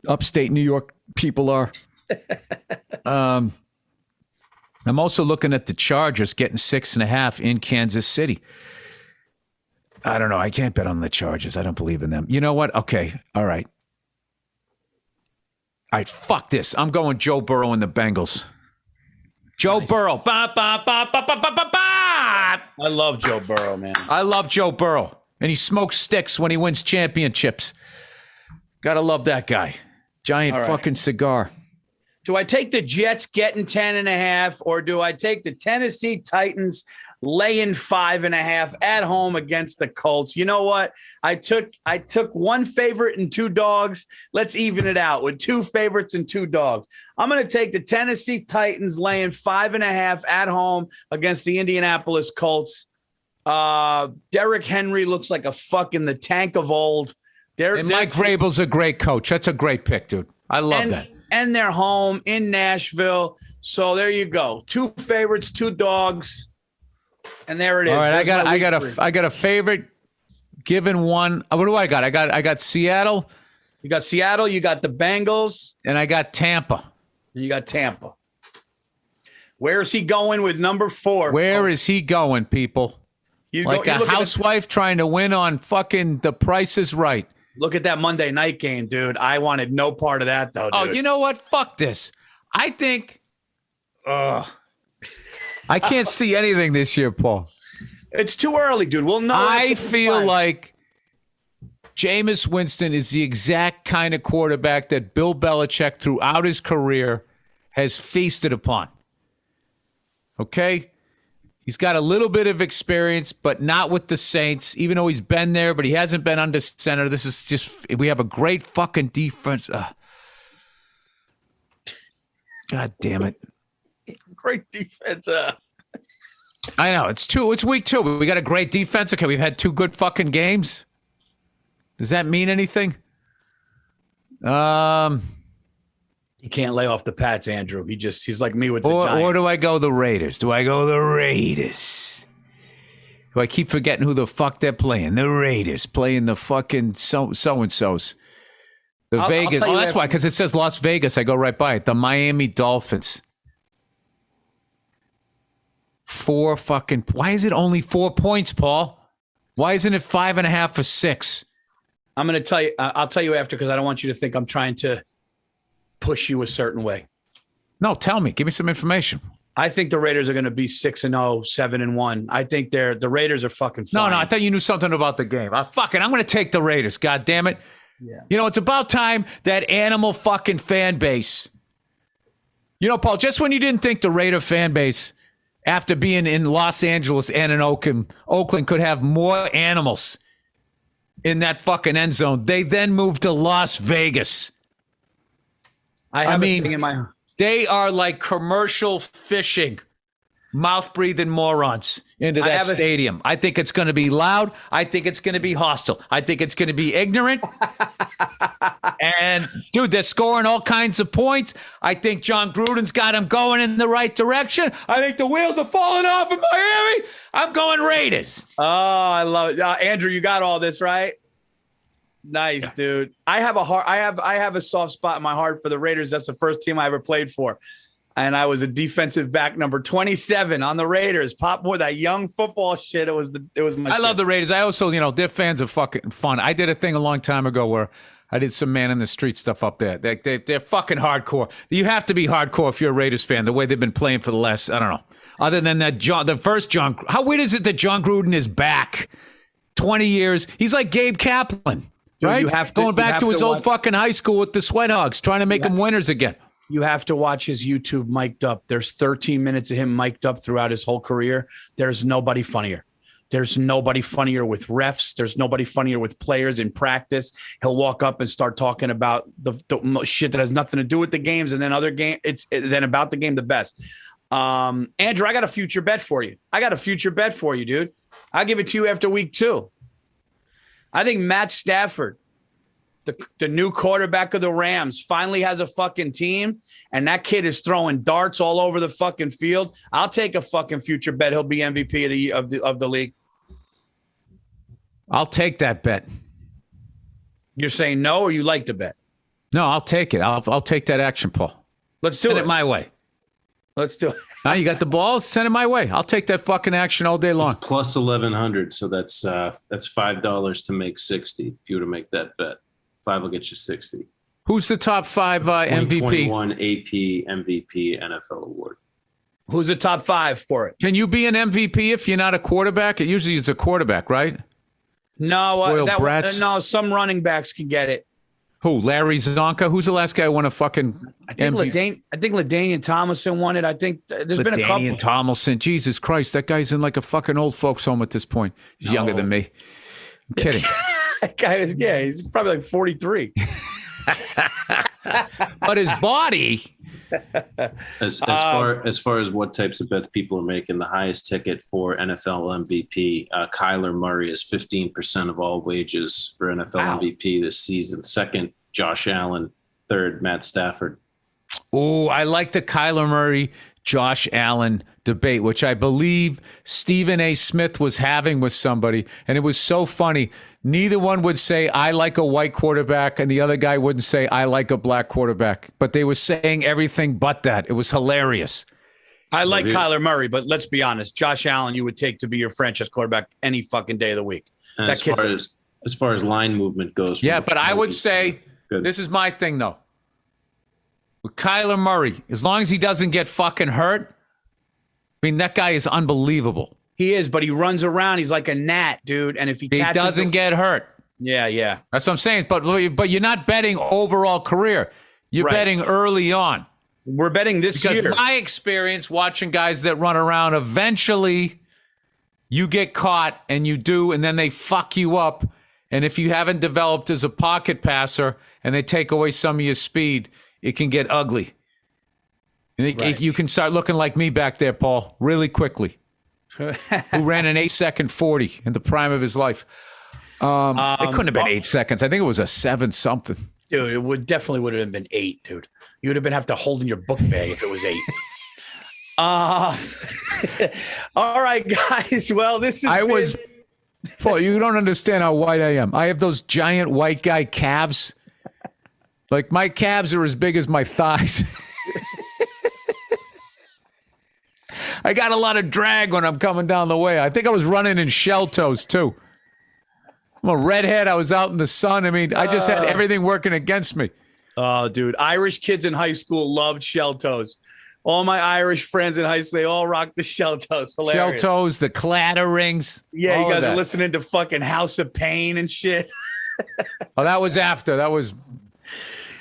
upstate New York people are. I'm also looking at the Chargers getting 6.5 in Kansas City. I don't know. I can't bet on the Chargers. I don't believe in them. You know what? Okay. All right. All right. Fuck this. I'm going Joe Burrow and the Bengals. Joe Burrow. Ba, ba, ba, ba, ba, ba, ba, ba. I love Joe Burrow, man. I love Joe Burrow. And he smokes sticks when he wins championships. Gotta love that guy. Giant fucking cigar. Do I take the Jets getting 10.5, or do I take the Tennessee Titans laying 5.5 at home against the Colts? You know what? I took one favorite and 2 dogs. Let's even it out with 2 favorites and 2 dogs. I'm going to take the Tennessee Titans laying 5.5 at home against the Indianapolis Colts. Derrick Henry looks like a fucking the tank of old. Mike Vrabel's a great coach. That's a great pick, dude. I love that. And they're home in Nashville. So there you go. 2 favorites, 2 dogs. And there it is. All right, I got a favorite given one. What do I got? I got Seattle. You got Seattle, you got the Bengals, and I got Tampa. And you got Tampa. Where is he going with number 4? Where is he going, people? He's like a housewife trying to win on fucking The Price is Right. Look at that Monday night game, dude. I wanted no part of that, though, dude. Oh, you know what? Fuck this. I think I can't see anything this year, Paul. It's too early, dude. We'll know. I feel like Jameis Winston is the exact kind of quarterback that Bill Belichick throughout his career has feasted upon. Okay? He's got a little bit of experience, but not with the Saints, even though he's been there, but he hasn't been under center. This is just, we have a great fucking defense. God damn it. Great defense. I know. It's week 2. We got a great defense. Okay, we've had 2 good fucking games. Does that mean anything? He can't lay off the Pats, Andrew. He's like me with the Giants. Or do I go the Raiders? Do I keep forgetting who the fuck they're playing? The Raiders playing the fucking so-and-sos. Vegas. That's why, because it says Las Vegas. I go right by it. The Miami Dolphins. 4 fucking... Why is it only 4 points, Paul? Why isn't it 5.5 or 6? I'm going to tell you. I'll tell you after, because I don't want you to think I'm trying to push you a certain way. No, tell me. Give me some information. I think the Raiders are going to be 6-0, 7-1. I think the Raiders are fucking flying. No, I thought you knew something about the game. I'm going to take the Raiders. God damn it. Yeah. You know, it's about time that animal fucking fan base. You know, Paul, just when you didn't think the Raider fan base, after being in Los Angeles and in Oakland could have more animals in that fucking end zone, they then moved to Las Vegas. I mean, a thing in my... They are like commercial fishing, mouth-breathing morons into that stadium. I think it's going to be loud. I think it's going to be hostile. I think it's going to be ignorant. And, dude, they're scoring all kinds of points. I think John Gruden's got them going in the right direction. I think the wheels are falling off in Miami. I'm going Raiders. Oh, I love it. Andrew, you got all this, right? Nice, dude. I have a soft spot in my heart for the Raiders. That's the first team I ever played for. And I was a defensive back number 27 on the Raiders. Pop Boy, that young football shit. It was my I love the Raiders. I also, they're fans of fucking fun. I did a thing a long time ago where I did some man in the street stuff up there. They're fucking hardcore. You have to be hardcore if you're a Raiders fan, the way they've been playing for the last, I don't know. Other than that, how weird is it that John Gruden is back 20 years? He's like Gabe Kaplan. Right? You have to, going back to his old fucking high school with the Sweat Hogs, trying to make them winners again. You have to watch his YouTube mic'd up. There's 13 minutes of him mic'd up throughout his whole career. There's nobody funnier. There's nobody funnier with refs. There's nobody funnier with players in practice. He'll walk up and start talking about the shit that has nothing to do with the games, and then other game. Then about the game, the best. Andrew, I got a future bet for you. Dude. I'll give it to you after week 2. I think Matt Stafford, the new quarterback of the Rams, finally has a fucking team, and that kid is throwing darts all over the fucking field. I'll take a fucking future bet. He'll be MVP of the league. I'll take that bet. You're saying no, or you like the bet? No, I'll take it. I'll take that action, Paul. Let's do it. Send it my way. Let's do it. Now you got the balls. Send it my way. I'll take that fucking action all day long. It's plus 1,100, so that's $5 to make 60. If you were to make that bet, 5 will get you 60. Who's the top 5 MVP? 2021 AP MVP NFL award. Who's the top 5 for it? Can you be an MVP if you're not a quarterback? It usually is a quarterback, right? No, no. Some running backs can get it. Who? Larry Zonka? Who's the last guy who won a fucking MVP? I think LaDainian Tomlinson won it. I think there's been a couple. LaDainian Tomlinson. Jesus Christ, that guy's in like a fucking old folks home at this point. He's younger than me. I'm kidding. That guy is, he's probably like 43. But his body. As far as what types of bets people are making, the highest ticket for NFL MVP, Kyler Murray is 15% of all wages for NFL MVP this season. Second, Josh Allen. Third, Matt Stafford. Oh, I like the Kyler Murray, Josh Allen debate, which I believe Stephen A. Smith was having with somebody. And it was so funny. Neither one would say, I like a white quarterback, and the other guy wouldn't say, I like a black quarterback. But they were saying everything but that. It was hilarious. I like Kyler Murray, but let's be honest. Josh Allen, you would take to be your franchise quarterback any fucking day of the week. And as far as line movement goes. Yeah, but I would say, this is my thing, though. with Kyler Murray, as long as he doesn't get fucking hurt, I mean, that guy is unbelievable. He is, but he runs around. He's like a gnat, dude. And if he doesn't get hurt. Yeah. That's what I'm saying. But you're not betting overall career. You're betting early on. We're betting this year. Because my experience watching guys that run around, eventually you get caught and you do, and then they fuck you up. And if you haven't developed as a pocket passer and they take away some of your speed, it can get ugly. And you can start looking like me back there, Paul, really quickly. Who ran an 8-second 40 in the prime of his life. It couldn't have been 8 seconds. I think it was a 7-something. Dude, it definitely would have been 8, dude. You would have been have to hold in your book bag if it was 8. All right, guys. Well, this is Paul, you don't understand how white I am. I have those giant white guy calves. Like, my calves are as big as my thighs. I got a lot of drag when I'm coming down the way. I think I was running in shell toes, too. I'm a redhead. I was out in the sun. I mean, I just had everything working against me. Oh, dude. Irish kids in high school loved shell toes. All my Irish friends in high school, they all rocked the shell toes. Hilarious. Shell toes, the clatter rings. Yeah, you guys were listening to fucking House of Pain and shit. Oh, that was after. That was...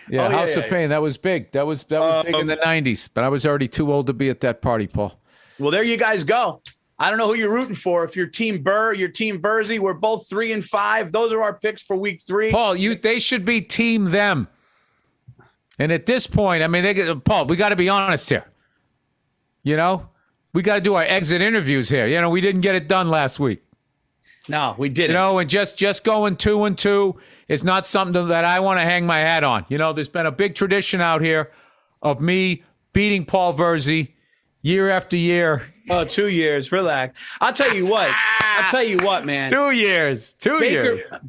Yeah, House of Pain. That was big. That was big in the 90s. But I was already too old to be at that party, Paul. Well, there you guys go. I don't know who you're rooting for. If you're Team Burr, you're Team Bursey. We're both 3-5. Those are our picks for week 3. Paul, they should be Team them. And at this point, I mean, Paul, we got to be honest here. You know, we got to do our exit interviews here. You know, we didn't get it done last week. No, we didn't. You know, and just going 2-2 is not something that I want to hang my hat on. You know, there's been a big tradition out here of me beating Paul Bursey year after year. Oh, 2 years. Relax. I'll tell you what. Man. 2 years.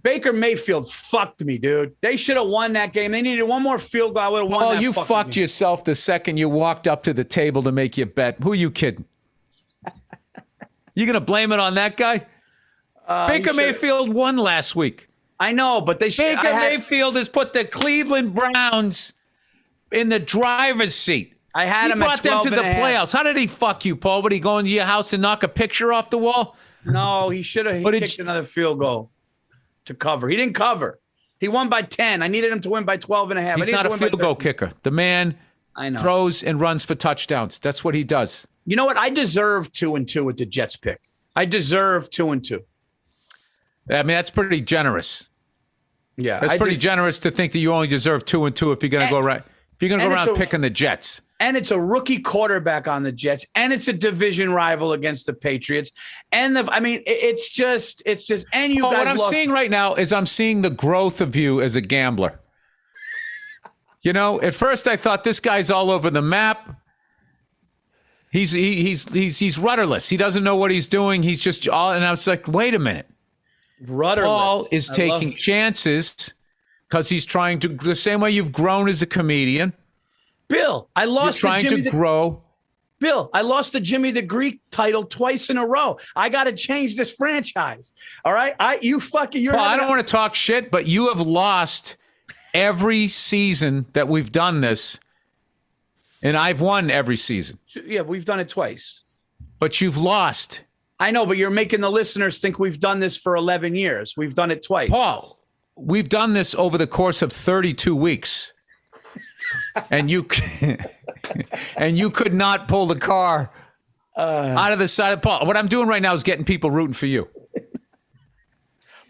Baker Mayfield fucked me, dude. They should have won that game. They needed one more field goal. I would have won that. Oh, you fucked yourself the second you walked up to the table to make your bet. Who are you kidding? You going to blame it on that guy? Baker Mayfield won last week. I know, but they should. Mayfield has put the Cleveland Browns in the driver's seat. I had him brought them to the playoffs. How did he fuck you, Paul? Would he go into your house and knock a picture off the wall? No, he should have kicked another field goal to cover. He didn't cover. He won by 10. I needed him to win by 12.5. He's not a field goal kicker. The man throws and runs for touchdowns. That's what he does. You know what? I deserve 2-2 with the Jets pick. I deserve 2-2. I mean, that's pretty generous. Yeah, that's pretty generous to think that you only deserve 2-2 if you're going to go right. If you're going to go around picking the Jets. And it's a rookie quarterback on the Jets, and it's a division rival against the Patriots. And it's just, and you guys. What I'm seeing right now is I'm seeing the growth of you as a gambler. You know, at first I thought this guy's all over the map. He's rudderless. He doesn't know what he's doing. He's just all, and I was like, wait a minute. Rudderless. Paul is taking chances because he's trying to, the same way you've grown as a comedian. Bill, I lost trying to grow. Bill, I lost the Jimmy the Greek title twice in a row. I got to change this franchise. All right, I don't want to talk shit, but you have lost every season that we've done this, and I've won every season. Yeah, we've done it twice. But you've lost. I know, but you're making the listeners think we've done this for 11 years. We've done it twice. Paul, we've done this over the course of 32 weeks. And you could not pull the car out of the side of Paul. What I'm doing right now is getting people rooting for you.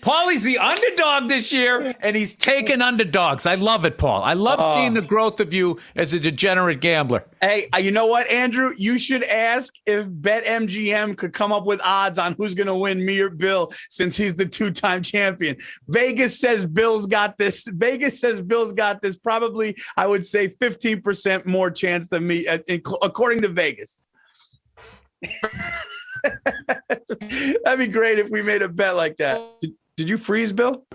Paulie's the underdog this year, and he's taking underdogs. I love it, Paul. I love seeing the growth of you as a degenerate gambler. Hey, you know what, Andrew? You should ask if BetMGM could come up with odds on who's going to win, me or Bill, since he's the 2-time champion. Vegas says Bill's got this. Probably, I would say, 15% more chance than me, according to Vegas. That'd be great if we made a bet like that. Did you freeze, Bill?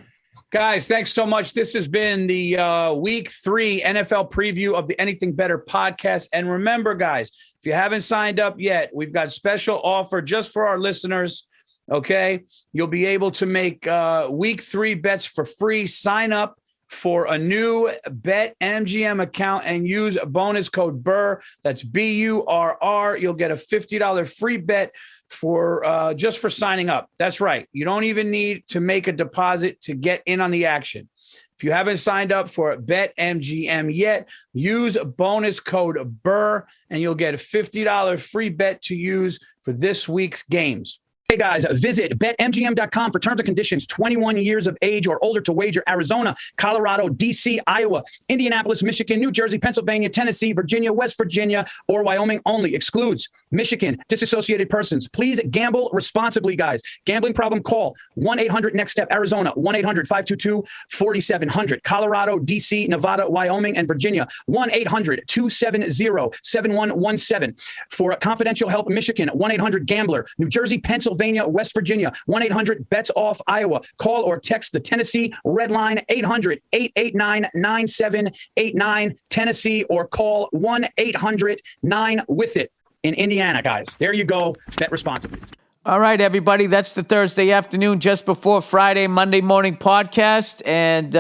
Guys, thanks so much. This has been the Week 3 NFL preview of the Anything Better podcast. And remember, guys, if you haven't signed up yet, we've got special offer just for our listeners, okay? You'll be able to make Week 3 bets for free. Sign up for a new BetMGM account and use bonus code Burr. That's BURR. You'll get a $50 free bet for just for signing up. That's right. You don't even need to make a deposit to get in on the action. If you haven't signed up for BetMGM yet, use bonus code Burr and you'll get a $50 free bet to use for this week's games. Hey guys, visit betmgm.com for terms and conditions. 21 years of age or older to wager. Arizona, Colorado, DC, Iowa, Indianapolis, Michigan, New Jersey, Pennsylvania, Tennessee, Virginia, West Virginia, or Wyoming only. Excludes Michigan, disassociated persons. Please gamble responsibly, guys. Gambling problem, call 1-800-NEXT-STEP. Arizona, 1-800-522-4700. Colorado, DC, Nevada, Wyoming, and Virginia, 1-800-270-7117. For confidential help, Michigan, 1-800-GAMBLER. New Jersey, Pennsylvania, West Virginia, 1-800-BETS-OFF, Iowa. Call or text the Tennessee Red Line, 800-889-9789, Tennessee, or call 1-800-9-WITH-IT in Indiana, guys. There you go. Bet responsibly. All right, everybody. That's the Thursday afternoon, just before Friday, Monday morning podcast. And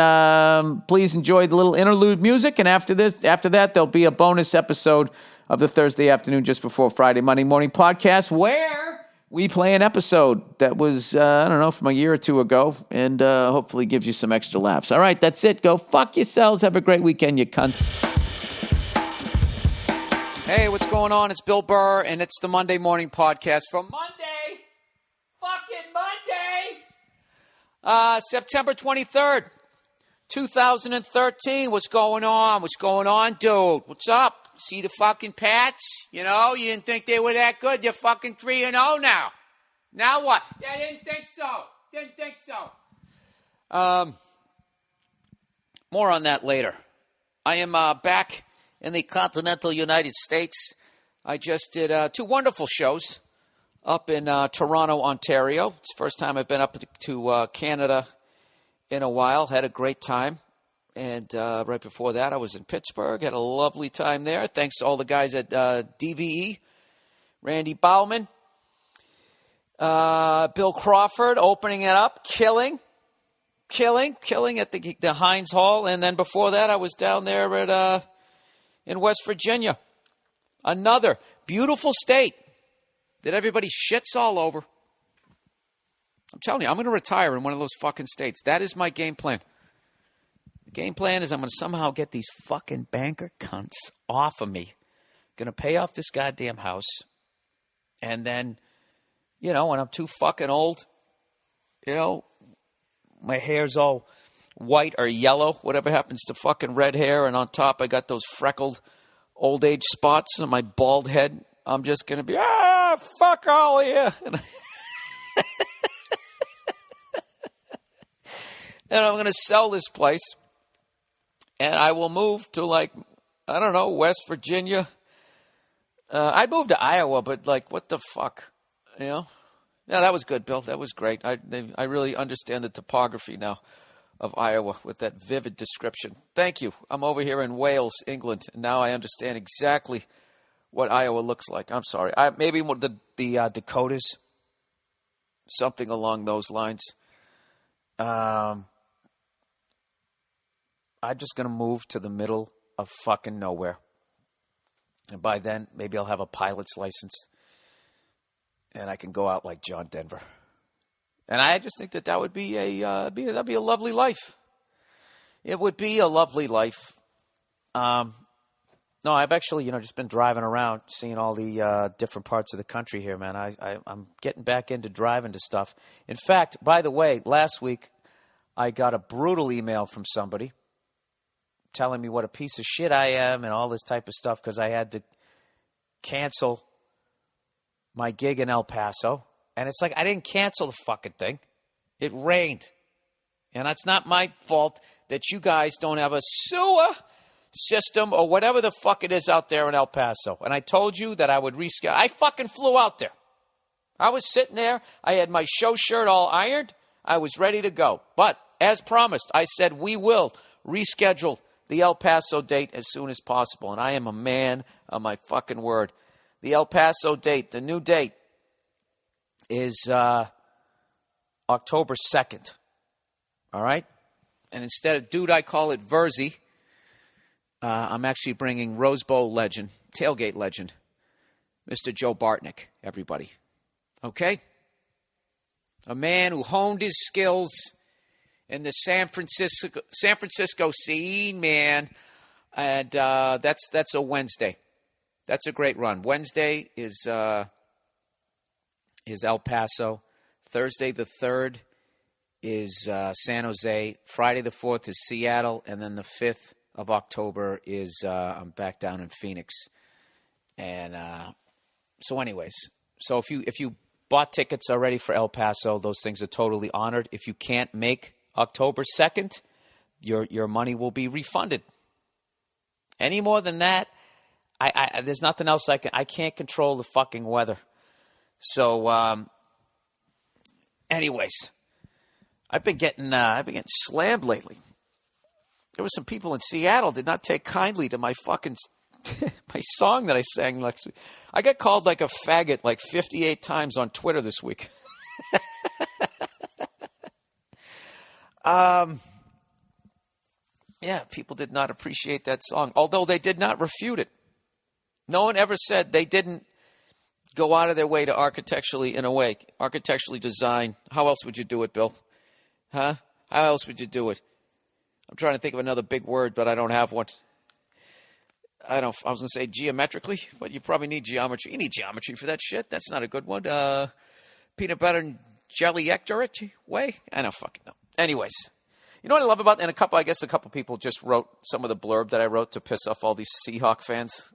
please enjoy the little interlude music. And after that, there'll be a bonus episode of the Thursday afternoon, just before Friday, Monday morning podcast, where we play an episode that was, from a year or two ago, and hopefully gives you some extra laughs. All right, that's it. Go fuck yourselves. Have a great weekend, you cunts. Hey, what's going on? It's Bill Burr, and it's the Monday Morning Podcast for Monday, fucking Monday, September 23rd, 2013. What's going on? What's going on, dude? What's up? See the fucking Pats? You didn't think they were that good. They're fucking 3-0 now. Now what? I didn't think so. More on that later. I am back in the continental United States. I just did 2 wonderful shows up in Toronto, Ontario. It's the first time I've been up to Canada in a while. Had a great time. And right before that, I was in Pittsburgh. Had a lovely time there. Thanks to all the guys at DVE. Randy Bauman. Bill Crawford opening it up. Killing at the Heinz Hall. And then before that, I was down there in West Virginia. Another beautiful state that everybody shits all over. I'm telling you, I'm going to retire in one of those fucking states. That is my game plan. The game plan is I'm going to somehow get these fucking banker cunts off of me. Going to pay off this goddamn house. And then, when I'm too fucking old, my hair's all white or yellow, whatever happens to fucking red hair. And on top, I got those freckled old age spots on my bald head. I'm just going to be, fuck all of you. And I'm going to sell this place. And I will move to, West Virginia. I'd move to Iowa, but, what the fuck, Yeah, that was good, Bill. That was great. I really understand the topography now of Iowa with that vivid description. Thank you. I'm over here in Wales, England, and now I understand exactly what Iowa looks like. I'm sorry. Maybe the Dakotas, something along those lines. I'm just going to move to the middle of fucking nowhere. And by then, maybe I'll have a pilot's license. And I can go out like John Denver. And I just think that would be that'd be a lovely life. It would be a lovely life. No, I've actually, just been driving around, seeing all the different parts of the country here, man. I'm getting back into driving to stuff. In fact, by the way, last week, I got a brutal email from somebody telling me what a piece of shit I am and all this type of stuff because I had to cancel my gig in El Paso. And it's like, I didn't cancel the fucking thing. It rained. And that's not my fault that you guys don't have a sewer system or whatever the fuck it is out there in El Paso. And I told you that I would reschedule. I fucking flew out there. I was sitting there. I had my show shirt all ironed. I was ready to go. But as promised, I said we will reschedule the El Paso date as soon as possible. And I am a man of my fucking word. The El Paso date, the new date, is October 2nd. All right? And instead of dude, I call it Verzi. I'm actually bringing Rose Bowl legend, tailgate legend, Mr. Joe Bartnick, everybody. Okay? A man who honed his skills in the San Francisco scene, man. And that's a Wednesday. That's a great run. Wednesday is El Paso. Thursday the 3rd is San Jose. Friday the 4th is Seattle. And then the 5th of October is I'm back down in Phoenix. And so anyways, so if you bought tickets already for El Paso, those things are totally honored. If you can't make October 2nd, your money will be refunded. Any more than that, I there's nothing else I can't control the fucking weather. So anyways, I've been getting slammed lately. There were some people in Seattle did not take kindly to my fucking my song that I sang last week. I got called like a faggot like 58 times on Twitter this week. Yeah, people did not appreciate that song, although they did not refute it. No one ever said they didn't go out of their way to architecturally design. How else would you do it, Bill? Huh? How else would you do it? I'm trying to think of another big word, but I don't have one. I was going to say geometrically, but you probably need geometry. You need geometry for that shit. That's not a good one. Peanut butter and jelly way? I don't fucking know. Anyways, you know what I love about, and I guess a couple people just wrote some of the blurb that I wrote to piss off all these Seahawk fans.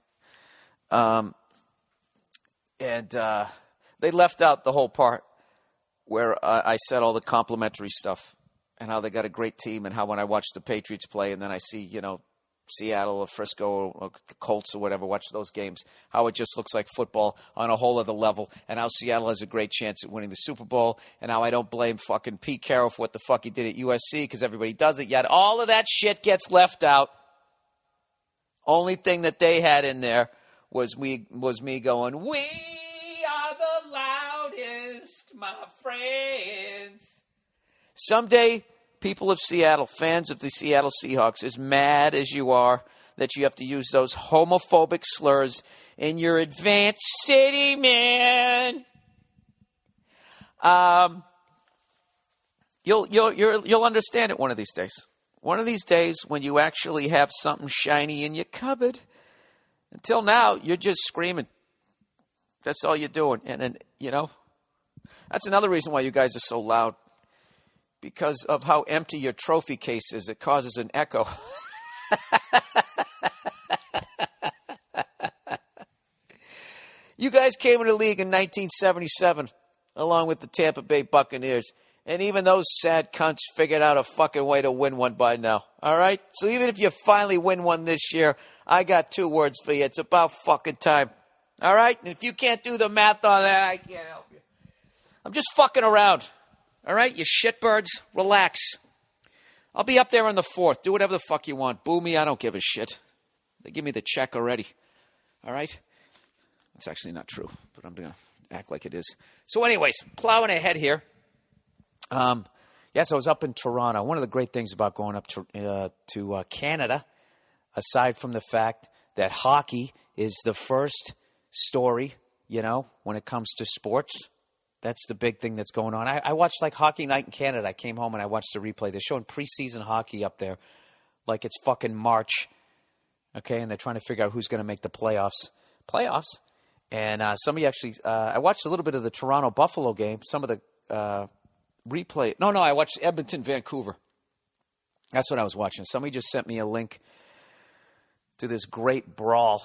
And they left out the whole part where I said all the complimentary stuff and how they got a great team and how when I watch the Patriots play and then I see, Seattle or Frisco or the Colts or whatever, watch those games, how it just looks like football on a whole other level, and how Seattle has a great chance at winning the Super Bowl, and how I don't blame fucking Pete Carroll for what the fuck he did at USC because everybody does it, yet all of that shit gets left out. Only thing that they had in there was me going, "We are the loudest, my friends." Someday, people of Seattle, fans of the Seattle Seahawks, as mad as you are that you have to use those homophobic slurs in your advanced city, man. You'll understand it one of these days. One of these days when you actually have something shiny in your cupboard. Until now, you're just screaming. That's all you're doing. And that's another reason why you guys are so loud. Because of how empty your trophy case is, it causes an echo. You guys came into the league in 1977, along with the Tampa Bay Buccaneers. And even those sad cunts figured out a fucking way to win one by now. All right? So even if you finally win one this year, I got 2 words for you. It's about fucking time. All right? And if you can't do the math on that, I can't help you. I'm just fucking around. All right? You shitbirds, relax. I'll be up there on the 4th. Do whatever the fuck you want. Boo me, I don't give a shit. They give me the check already. All right? That's actually not true, but I'm going to act like it is. So anyways, plowing ahead here. Yes, I was up in Toronto. One of the great things about going up to Canada, aside from the fact that hockey is the first story, when it comes to sports. That's the big thing that's going on. I watched like Hockey Night in Canada. I came home and I watched the replay. They're showing preseason hockey up there like it's fucking March. Okay, and they're trying to figure out who's going to make the playoffs. And somebody actually, I watched a little bit of the Toronto-Buffalo game, some of the replay. No, I watched Edmonton-Vancouver. That's what I was watching. Somebody just sent me a link to this great brawl.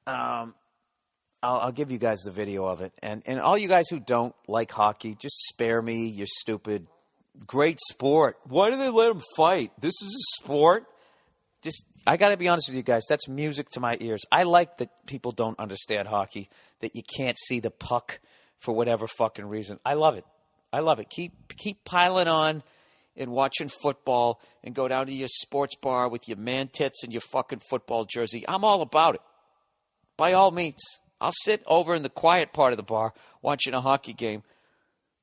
I'll give you guys the video of it. And all you guys who don't like hockey, just spare me, you're stupid. Great sport. Why do they let them fight? This is a sport. I got to be honest with you guys. That's music to my ears. I like that people don't understand hockey, that you can't see the puck for whatever fucking reason. I love it. Keep piling on and watching football and go down to your sports bar with your man tits and your fucking football jersey. I'm all about it. By all means. I'll sit over in the quiet part of the bar watching a hockey game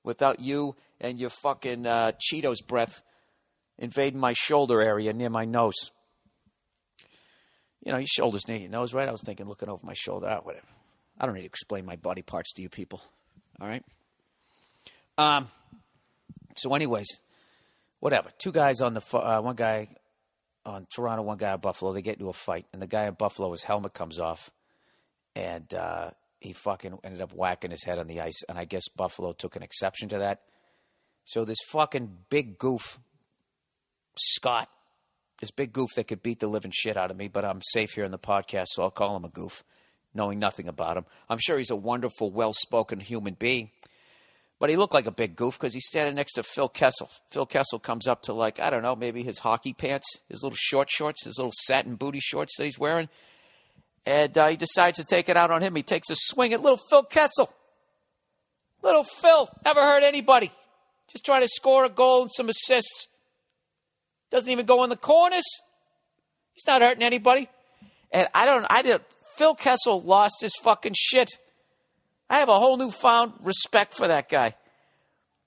without you and your fucking Cheetos breath invading my shoulder area near my nose. You know, your shoulder's near your nose, right? I was thinking, looking over my shoulder. Whatever. I don't need to explain my body parts to you people. All right? So anyways, whatever. Two guys on the one guy on Toronto, one guy on Buffalo. They get into a fight, and the guy in Buffalo, his helmet comes off, and he fucking ended up whacking his head on the ice. And I guess Buffalo took an exception to that. So this fucking big goof, Scott, this big goof that could beat the living shit out of me, but I'm safe here in the podcast, so I'll call him a goof, knowing nothing about him. I'm sure he's a wonderful, well-spoken human being. But he looked like a big goof because he's standing next to Phil Kessel. Phil Kessel comes up to, like, I don't know, maybe his hockey pants, his little short shorts, his little satin booty shorts that he's wearing. And he decides to take it out on him. He takes a swing at little Phil Kessel. Little Phil, never hurt anybody. Just trying to score a goal and some assists. Doesn't even go in the corners. He's not hurting anybody. And Phil Kessel lost his fucking shit. I have a whole newfound respect for that guy.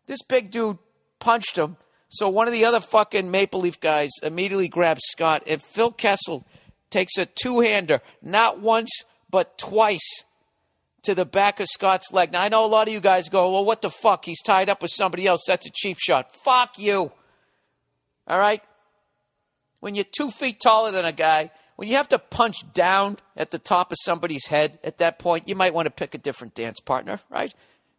This big dude punched him. So one of the other fucking Maple Leaf guys immediately grabs Scott. And Phil Kessel takes a two-hander, not once, but twice, to the back of Scott's leg. Now, I know a lot of you guys go, well, what the fuck? He's tied up with somebody else. That's a cheap shot. Fuck you. All right? When you're 2 feet taller than a guy, when you have to punch down at the top of somebody's head at that point, you might want to pick a different dance partner, right?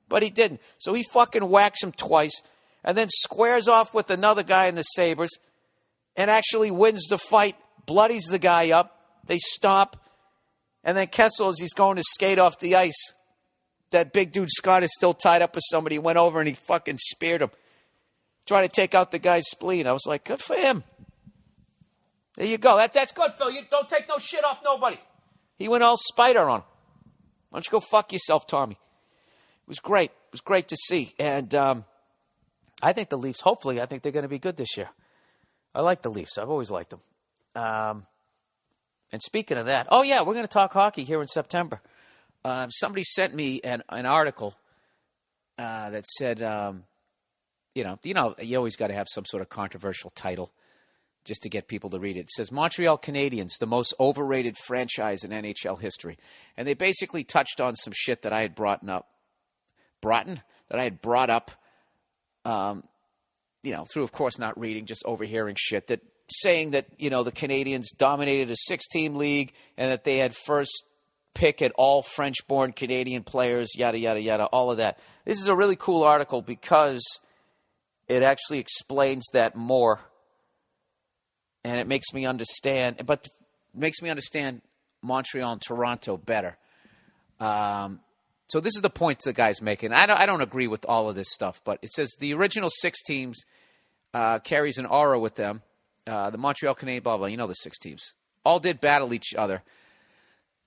But he didn't. So he fucking whacks him twice and then squares off with another guy in the Sabres and actually wins the fight, bloodies the guy up. They stop. And then Kessel, as he's going to skate off the ice, that big dude Scott is still tied up with somebody. He went over and he fucking speared him. Trying to take out the guy's spleen. I was like, good for him. There you go. That's good, Phil. You don't take no shit off nobody. He went all spider on him. Why don't you go fuck yourself, Tommy? It was great. It was great to see. And I think the Leafs, hopefully, I think they're going to be good this year. I like the Leafs. I've always liked them. And speaking of that, oh, yeah, we're going to talk hockey here in September. Somebody sent me an article that said, you always got to have some sort of controversial title just to get people to read it. It says, Montreal Canadiens, the most overrated franchise in NHL history. And they basically touched on some shit that I had brought up, through, of course, not reading, just overhearing shit, that saying that, the Canadiens dominated a 6-team league and that they had first pick at all French-born Canadian players, yada, yada, yada, all of that. This is a really cool article because it actually explains that more. And it makes me understand, Montreal and Toronto better. So this is the point the guy's making. I don't agree with all of this stuff, but it says the original 6 teams carries an aura with them. The Montreal Canadiens, blah, blah, the 6 teams. All did battle each other.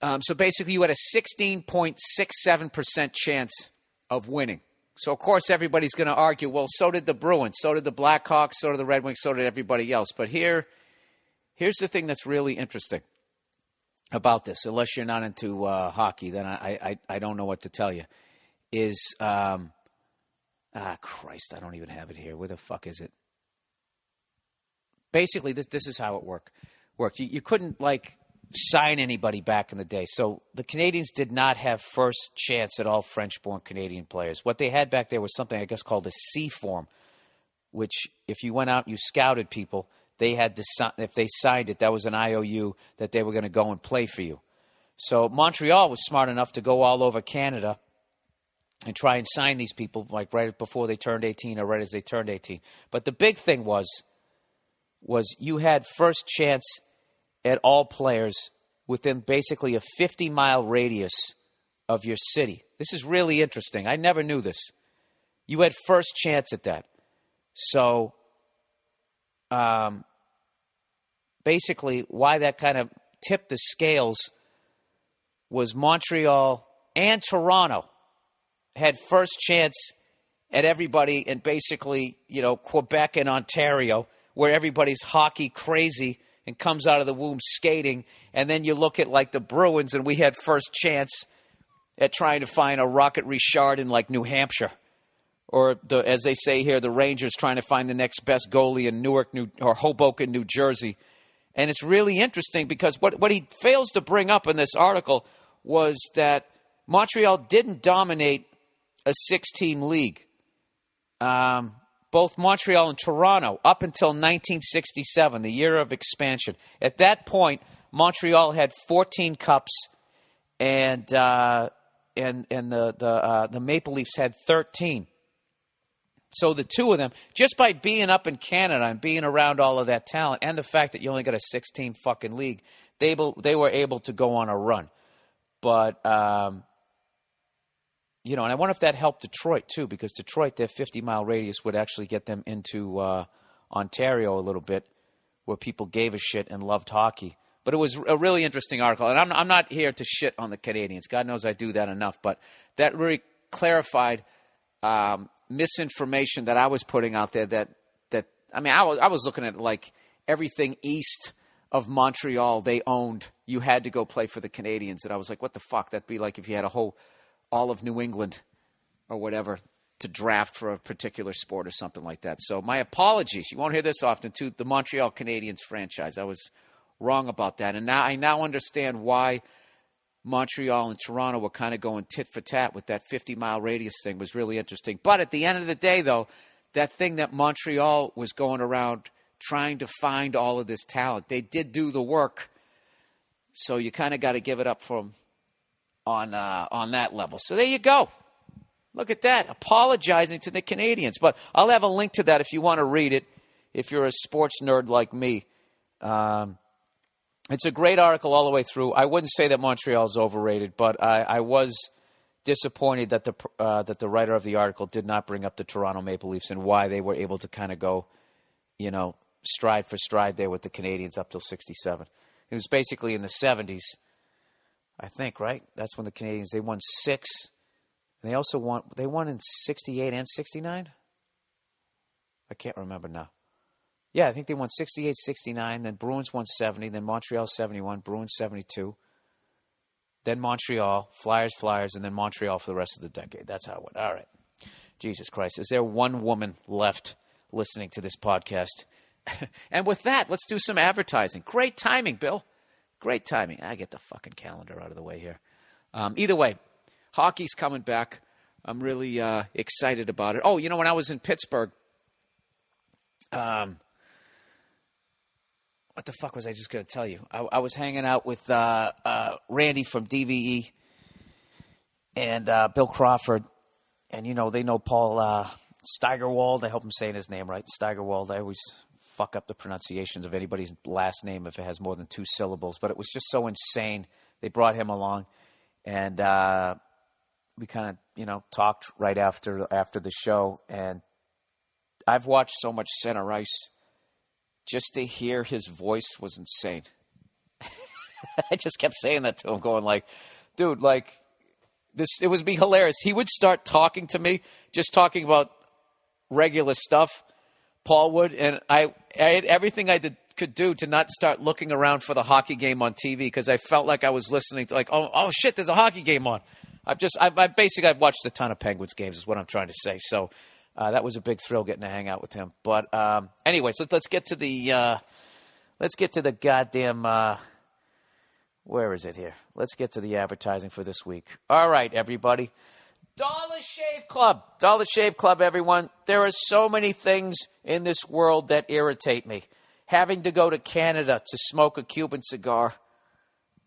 So basically you had a 16.67% chance of winning. So, of course, everybody's going to argue, well, so did the Bruins, so did the Blackhawks, so did the Red Wings, so did everybody else. But here's the thing that's really interesting about this, unless you're not into hockey, then I don't know what to tell you, is, Christ, I don't even have it here. Where the fuck is it? Basically, this is how it worked. You couldn't, sign anybody back in the day. So the Canadiens did not have first chance at all French-born Canadian players. What they had back there was something, I guess, called a C form, which if you went out and you scouted people, they had to, if they signed it, that was an IOU that they were going to go and play for you. So Montreal was smart enough to go all over Canada and try and sign these people right before they turned 18 or right as they turned 18. But the big thing was you had first chance at all players within basically a 50-mile radius of your city. This is really interesting. I never knew this. You had first chance at that. So basically why that kind of tipped the scales was Montreal and Toronto had first chance at everybody in basically, Quebec and Ontario, where everybody's hockey crazy and comes out of the womb skating. And then you look at the Bruins, and we had first chance at trying to find a Rocket Richard in New Hampshire. or as they say here, the Rangers trying to find the next best goalie in Hoboken, New Jersey. And it's really interesting because what he fails to bring up in this article was that Montreal didn't dominate a 6-team league. Both Montreal and Toronto up until 1967, the year of expansion. At that point, Montreal had 14 cups, and the Maple Leafs had 13. So the two of them, just by being up in Canada and being around all of that talent, and the fact that you only got a 6-team fucking league, they were able to go on a run. But and I wonder if that helped Detroit too, because Detroit, their 50-mile radius would actually get them into Ontario a little bit, where people gave a shit and loved hockey. But it was a really interesting article, and I'm not here to shit on the Canadians. God knows I do that enough, but that really clarified misinformation that I was putting out there. I was looking at like everything east of Montreal they owned. You had to go play for the Canadians, and I was like, what the fuck? That'd be like if you had all of New England or whatever to draft for a particular sport or something like that. So my apologies. You won't hear this often to the Montreal Canadiens franchise. I was wrong about that. And now I understand why Montreal and Toronto were kind of going tit for tat with that 50-mile radius thing. Was really interesting. But at the end of the day, though, that thing that Montreal was going around trying to find all of this talent, they did do the work. So you kind of got to give it up for them on that level. So there you go. Look at that. Apologizing to the Canadians. But I'll have a link to that if you want to read it, if you're a sports nerd like me. It's a great article all the way through. I wouldn't say that Montreal's overrated, but I was disappointed that the writer of the article did not bring up the Toronto Maple Leafs and why they were able to kind of go, stride for stride there with the Canadians up till 67. It was basically in the 70s, I think, right? That's when the Canadians, they won 6. And they won in 68 and 69? I can't remember now. Yeah, I think they won 68, 69, then Bruins won 70, then Montreal 71, Bruins 72, then Montreal, Flyers, and then Montreal for the rest of the decade. That's how it went. All right. Jesus Christ. Is there one woman left listening to this podcast? And with that, let's do some advertising. Great timing, Bill. Great timing. I get the fucking calendar out of the way here. Either way, hockey's coming back. I'm really excited about it. Oh, when I was in Pittsburgh, what the fuck was I just going to tell you? I was hanging out with Randy from DVE and Bill Crawford. And, they know Paul Steigerwald. I hope I'm saying his name right. Steigerwald. I always fuck up the pronunciations of anybody's last name if it has more than 2 syllables. But it was just so insane. They brought him along. And we kind of, talked right after the show. And I've watched so much Center Ice. Just to hear his voice was insane. I just kept saying that to him, going like, dude, like, this, it would be hilarious. He would start talking to me, just talking about regular stuff, Paul would, and I had everything I could do to not start looking around for the hockey game on TV, because I felt like I was listening to, like, oh shit, there's a hockey game on. I've watched a ton of Penguins games is what I'm trying to say. So that was a big thrill getting to hang out with him. But anyway, so let's get to the goddamn where is it here? Let's get to the advertising for this week. All right, everybody. Dollar Shave Club. Dollar Shave Club, everyone. There are so many things in this world that irritate me. Having to go to Canada to smoke a Cuban cigar,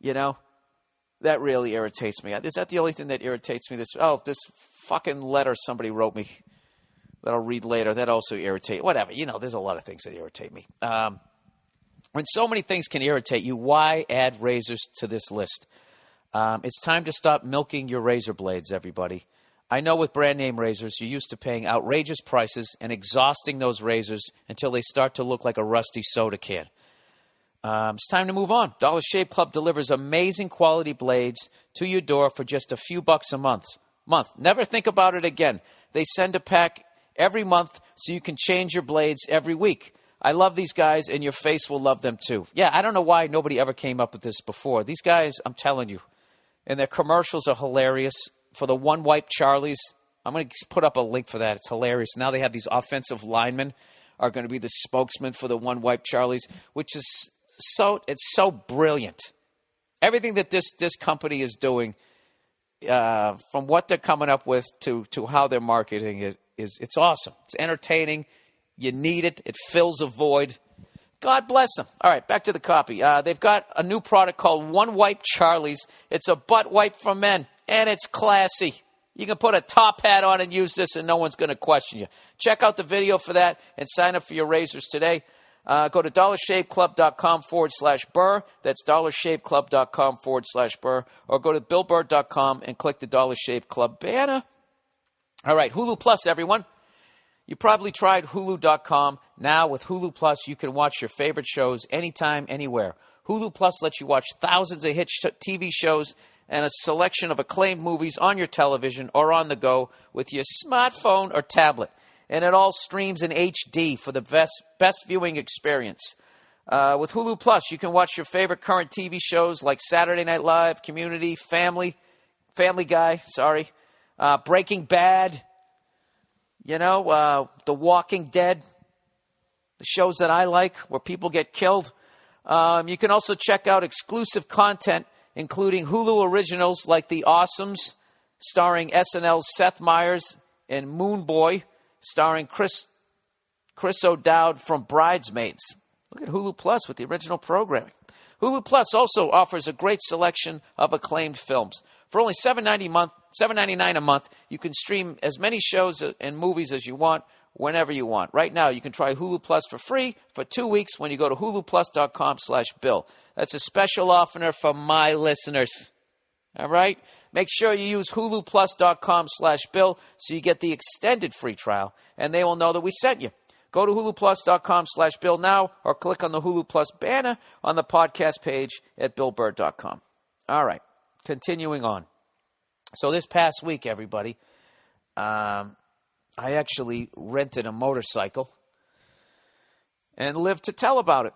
that really irritates me. Is that the only thing that irritates me? This fucking letter somebody wrote me that I'll read later. That also irritates. Whatever. There's a lot of things that irritate me. When so many things can irritate you, why add razors to this list? It's time to stop milking your razor blades, everybody. I know with brand name razors, you're used to paying outrageous prices and exhausting those razors until they start to look like a rusty soda can. It's time to move on. Dollar Shave Club delivers amazing quality blades to your door for just a few bucks a month. Never think about it again. They send a pack every month so you can change your blades every week. I love these guys, and your face will love them too. Yeah, I don't know why nobody ever came up with this before. These guys, I'm telling you, and their commercials are hilarious. For the one-wipe Charlies, I'm going to put up a link for that. It's hilarious. Now they have these offensive linemen are going to be the spokesman for the One Wipe Charlies, which is so brilliant. Everything that this company is doing, from what they're coming up with to how they're marketing it, it's awesome. It's entertaining. You need it. It fills a void. God bless them. All right, back to the copy. They've got a new product called One Wipe Charlies. It's a butt wipe for men, and it's classy. You can put a top hat on and use this, and no one's going to question you. Check out the video for that and sign up for your razors today. Go to dollarshaveclub.com/Burr. That's dollarshaveclub.com/Burr. Or go to billburr.com and click the Dollar Shave Club banner. All right, Hulu Plus, everyone. You probably tried Hulu.com. Now with Hulu Plus, you can watch your favorite shows anytime, anywhere. Hulu Plus lets you watch thousands of hit TV shows and a selection of acclaimed movies on your television or on the go with your smartphone or tablet. And it all streams in HD for the best viewing experience. With Hulu Plus, you can watch your favorite current TV shows like Saturday Night Live, Community, Family Guy, Breaking Bad, The Walking Dead, the shows that I like where people get killed. You can also check out exclusive content, including Hulu originals like The Awesomes, starring SNL's Seth Meyers, and Moon Boy, starring Chris O'Dowd from Bridesmaids. Look at Hulu Plus with the original programming. Hulu Plus also offers a great selection of acclaimed films. For only $7.99 a month, you can stream as many shows and movies as you want, whenever you want. Right now, you can try Hulu Plus for free for 2 weeks when you go to huluplus.com/Bill. That's a special offer for my listeners. All right? Make sure you use huluplus.com/Bill so you get the extended free trial, and they will know that we sent you. Go to huluplus.com/Bill now or click on the Hulu Plus banner on the podcast page at billburr.com. All right, continuing on. So this past week, everybody, I actually rented a motorcycle and lived to tell about it.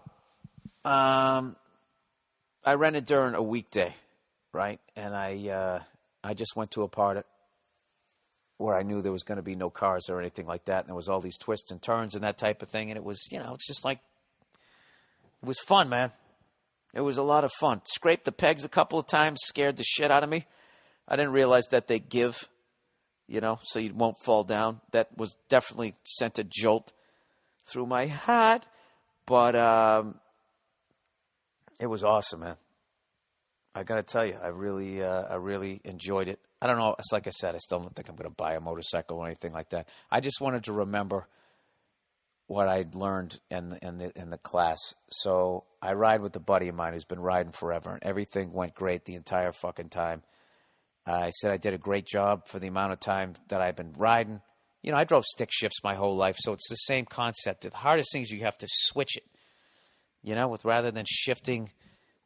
I rented during a weekday, right? And I just went to a part where I knew there was going to be no cars or anything like that. And there was all these twists and turns and that type of thing. And it was, it's just like, it was fun, man. It was a lot of fun. Scraped the pegs a couple of times, scared the shit out of me. I didn't realize that they give, so you won't fall down. That was definitely sent a jolt through my heart. But it was awesome, man. I got to tell you, I really enjoyed it. I don't know. It's like I said, I still don't think I'm going to buy a motorcycle or anything like that. I just wanted to remember what I'd learned in the class. So I ride with a buddy of mine who's been riding forever, and everything went great the entire fucking time. I said I did a great job for the amount of time that I've been riding. I drove stick shifts my whole life, so it's the same concept. The hardest thing is you have to switch it, rather than shifting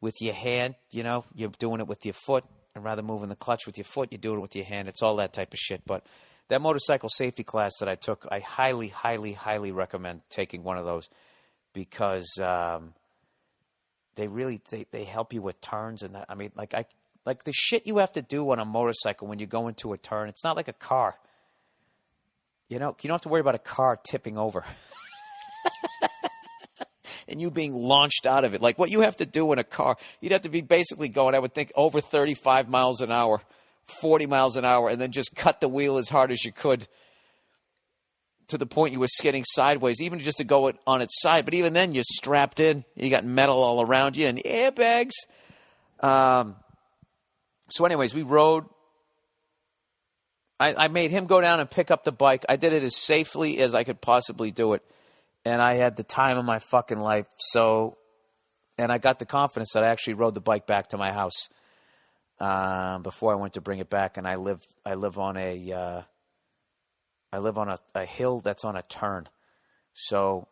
with your hand, you're doing it with your foot. And rather moving the clutch with your foot, you're doing it with your hand. It's all that type of shit. But that motorcycle safety class that I took, I highly, highly, highly recommend taking one of those because they really they help you with turns. And I mean, like the shit you have to do on a motorcycle when you go into a turn. It's not like a car. You don't have to worry about a car tipping over. And you being launched out of it. Like what you have to do in a car, you'd have to be basically going, I would think, over 35 miles an hour, 40 miles an hour, and then just cut the wheel as hard as you could to the point you were skidding sideways, even just to go on its side. But even then, you're strapped in. You got metal all around you and airbags. So anyways, we rode. I made him go down and pick up the bike. I did it as safely as I could possibly do it. And I had the time of my fucking life. And I got the confidence that I actually rode the bike back to my house before I went to bring it back. And I live on a hill that's on a turn. So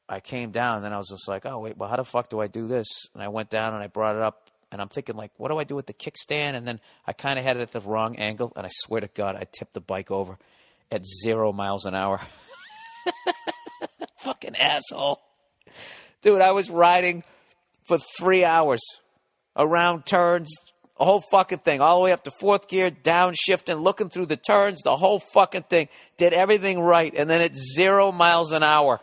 I came down and then I was just like, oh wait, well how the fuck do I do this? And I went down and I brought it up and I'm thinking like, what do I do with the kickstand? And then I kind of had it at the wrong angle. And I swear to God, I tipped the bike over at 0 miles an hour. Fucking asshole. Dude, I was riding for 3 hours around turns, The whole fucking thing, all the way up to fourth gear, downshifting, looking through the turns, the whole fucking thing. Did everything right. And then at 0 miles an hour,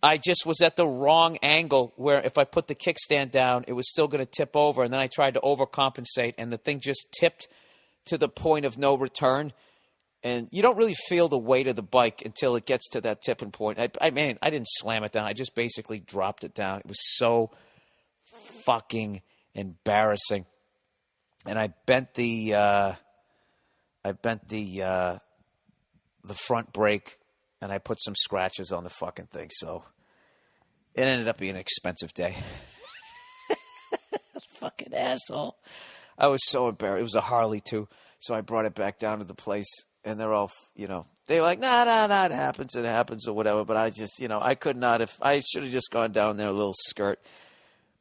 I just was at the wrong angle where if I put the kickstand down, it was still going to tip over. And then I tried to overcompensate, and the thing just tipped to the point of no return. And you don't really feel the weight of the bike until it gets to that tipping point. I didn't slam it down. I just basically dropped it down. It was so fucking embarrassing. And I bent the front brake, and I put some scratches on the fucking thing. So it ended up being an expensive day. Fucking asshole. I was so embarrassed. It was a Harley too. So I brought it back down to the place. And they're all, they were like, nah, it happens or whatever. But I just, I could not have, I should have just gone down there a little skirt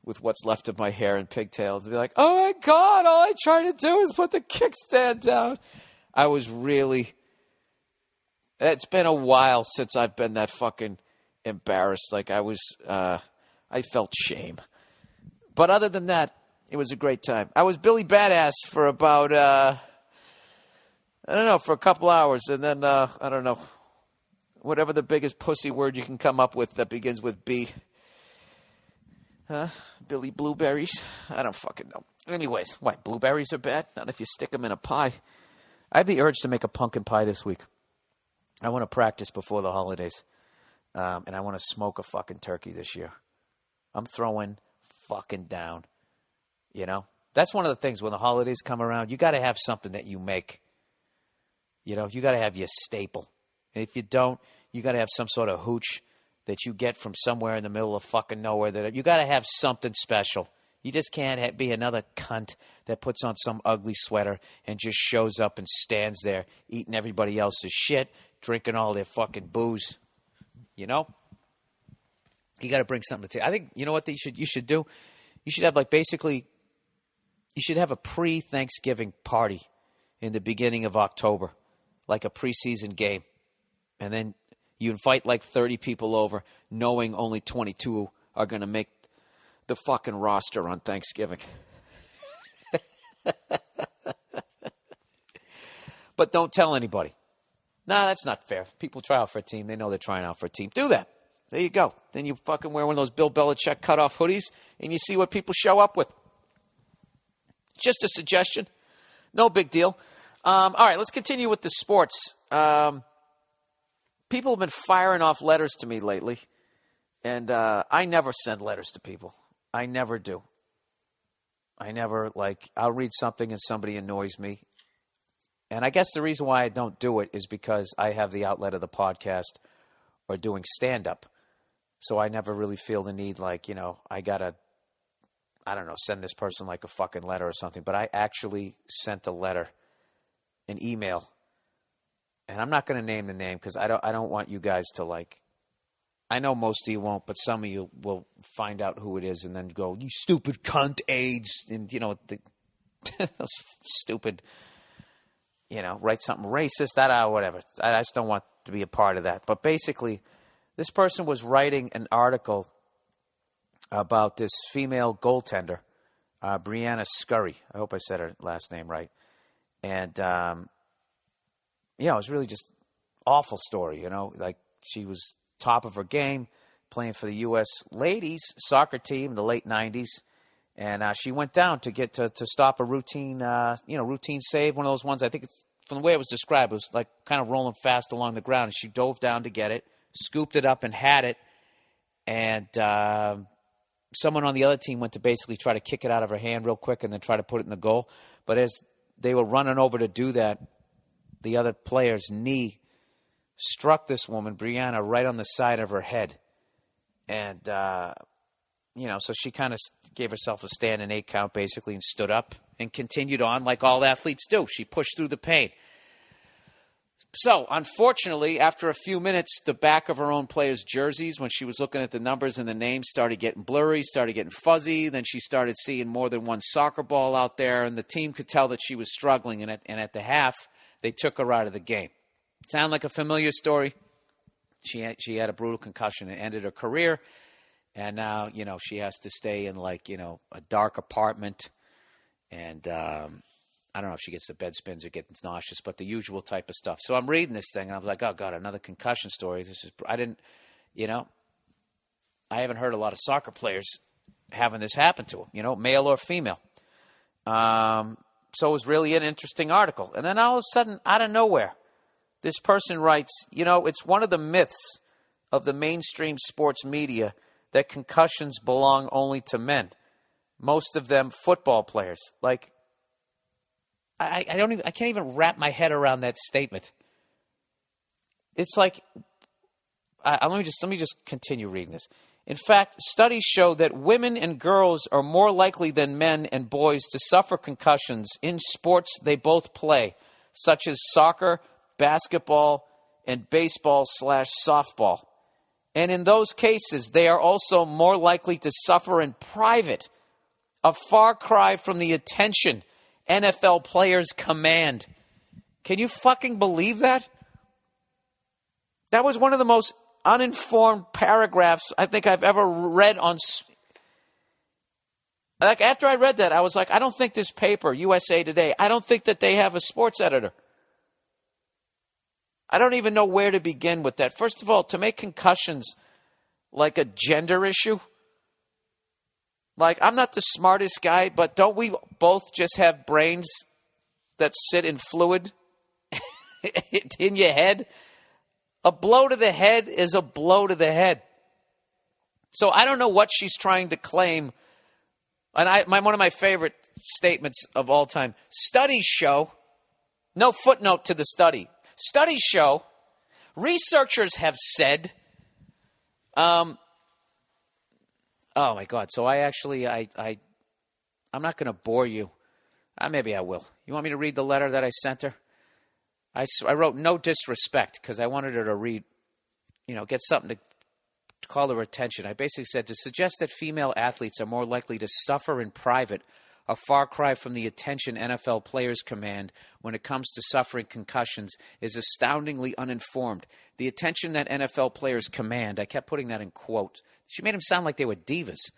with what's left of my hair and pigtails and be like, oh my God, all I tried to do is put the kickstand down. I was really, it's been a while since I've been that fucking embarrassed. Like I felt shame. But other than that, it was a great time. I was Billy Badass for about, for a couple hours, and then, I don't know, whatever the biggest pussy word you can come up with that begins with B. Huh? Billy Blueberries? I don't fucking know. Anyways, why, blueberries are bad? Not if you stick them in a pie. I have the urge to make a pumpkin pie this week. I want to practice before the holidays, and I want to smoke a fucking turkey this year. I'm throwing fucking down, That's one of the things when the holidays come around, you got to have something that you make. You got to have your staple. And if you don't, you got to have some sort of hooch that you get from somewhere in the middle of fucking nowhere. You got to have something special. You just can't be another cunt that puts on some ugly sweater and just shows up and stands there eating everybody else's shit, drinking all their fucking booze. You got to bring something to. I think, you know what you should do? You should have you should have a pre-Thanksgiving party in the beginning of October. Like a preseason game. And then you invite like 30 people over, knowing only 22 are going to make the fucking roster on Thanksgiving. But don't tell anybody. Nah, that's not fair. People try out for a team. They know they're trying out for a team. Do that. There you go. Then you fucking wear one of those Bill Belichick cutoff hoodies, and you see what people show up with. Just a suggestion. No big deal. All right, let's continue with the sports. People have been firing off letters to me lately, and I never send letters to people. I never do. I'll read something and somebody annoys me. And I guess the reason why I don't do it is because I have the outlet of the podcast or doing stand-up. So I never really feel the need I got to, send this person like a fucking letter or something. But I actually sent a letter. An email, and I'm not going to name the name because I don't want you guys to I know most of you won't, but some of you will find out who it is and then go, you stupid cunt AIDS, and those stupid, write something racist, whatever. I just don't want to be a part of that. But basically, this person was writing an article about this female goaltender, Brianna Scurry. I hope I said her last name right. And, it was really just awful story, she was top of her game, playing for the U.S. ladies soccer team in the late 90s. And she went down to get to stop a routine, routine save, one of those ones. I think it's, from the way it was described, it was like kind of rolling fast along the ground. And she dove down to get it, scooped it up and had it. And someone on the other team went to basically try to kick it out of her hand real quick and then try to put it in the goal. But as they were running over to do that, the other player's knee struck this woman, Brianna, right on the side of her head. And, so she kind of gave herself a stand and 8 count basically and stood up and continued on like all athletes do. She pushed through the pain. So, unfortunately, after a few minutes, the back of her own players' jerseys, when she was looking at the numbers and the names, started getting blurry, started getting fuzzy. Then she started seeing more than one soccer ball out there, and the team could tell that she was struggling. And at the half, they took her out of the game. Sound like a familiar story? She had a brutal concussion and ended her career. And now, she has to stay in a dark apartment And I don't know if she gets the bed spins or gets nauseous, but the usual type of stuff. So I'm reading this thing, and I was like, oh, God, another concussion story. I haven't heard a lot of soccer players having this happen to them, male or female. So it was really an interesting article. And then all of a sudden, out of nowhere, this person writes, it's one of the myths of the mainstream sports media that concussions belong only to men. Most of them football players. Like, I can't even wrap my head around that statement. It's like, let me just continue reading this. In fact, studies show that women and girls are more likely than men and boys to suffer concussions in sports they both play, such as soccer, basketball, and baseball/softball. And in those cases, they are also more likely to suffer in private, a far cry from the attention NFL players command. Can you fucking believe that? That was one of the most uninformed paragraphs I think I've ever read on. Like, after I read that, I was like, I don't think this paper, USA Today, I don't think that they have a sports editor. I don't even know where to begin with that. First of all, to make concussions like a gender issue. Like, I'm not the smartest guy, but don't we both just have brains that sit in fluid in your head? A blow to the head is a blow to the head. So I don't know what she's trying to claim. And one of my favorite statements of all time, studies show, no footnote to the study, studies show, researchers have said, oh my God. So I'm not going to bore you. Maybe I will. You want me to read the letter that I sent her? I wrote no disrespect because I wanted her to read, get something to call her attention. I basically said, to suggest that female athletes are more likely to suffer in private, a far cry from the attention NFL players command when it comes to suffering concussions, is astoundingly uninformed. The attention that NFL players command, I kept putting that in quotes. She made them sound like they were divas.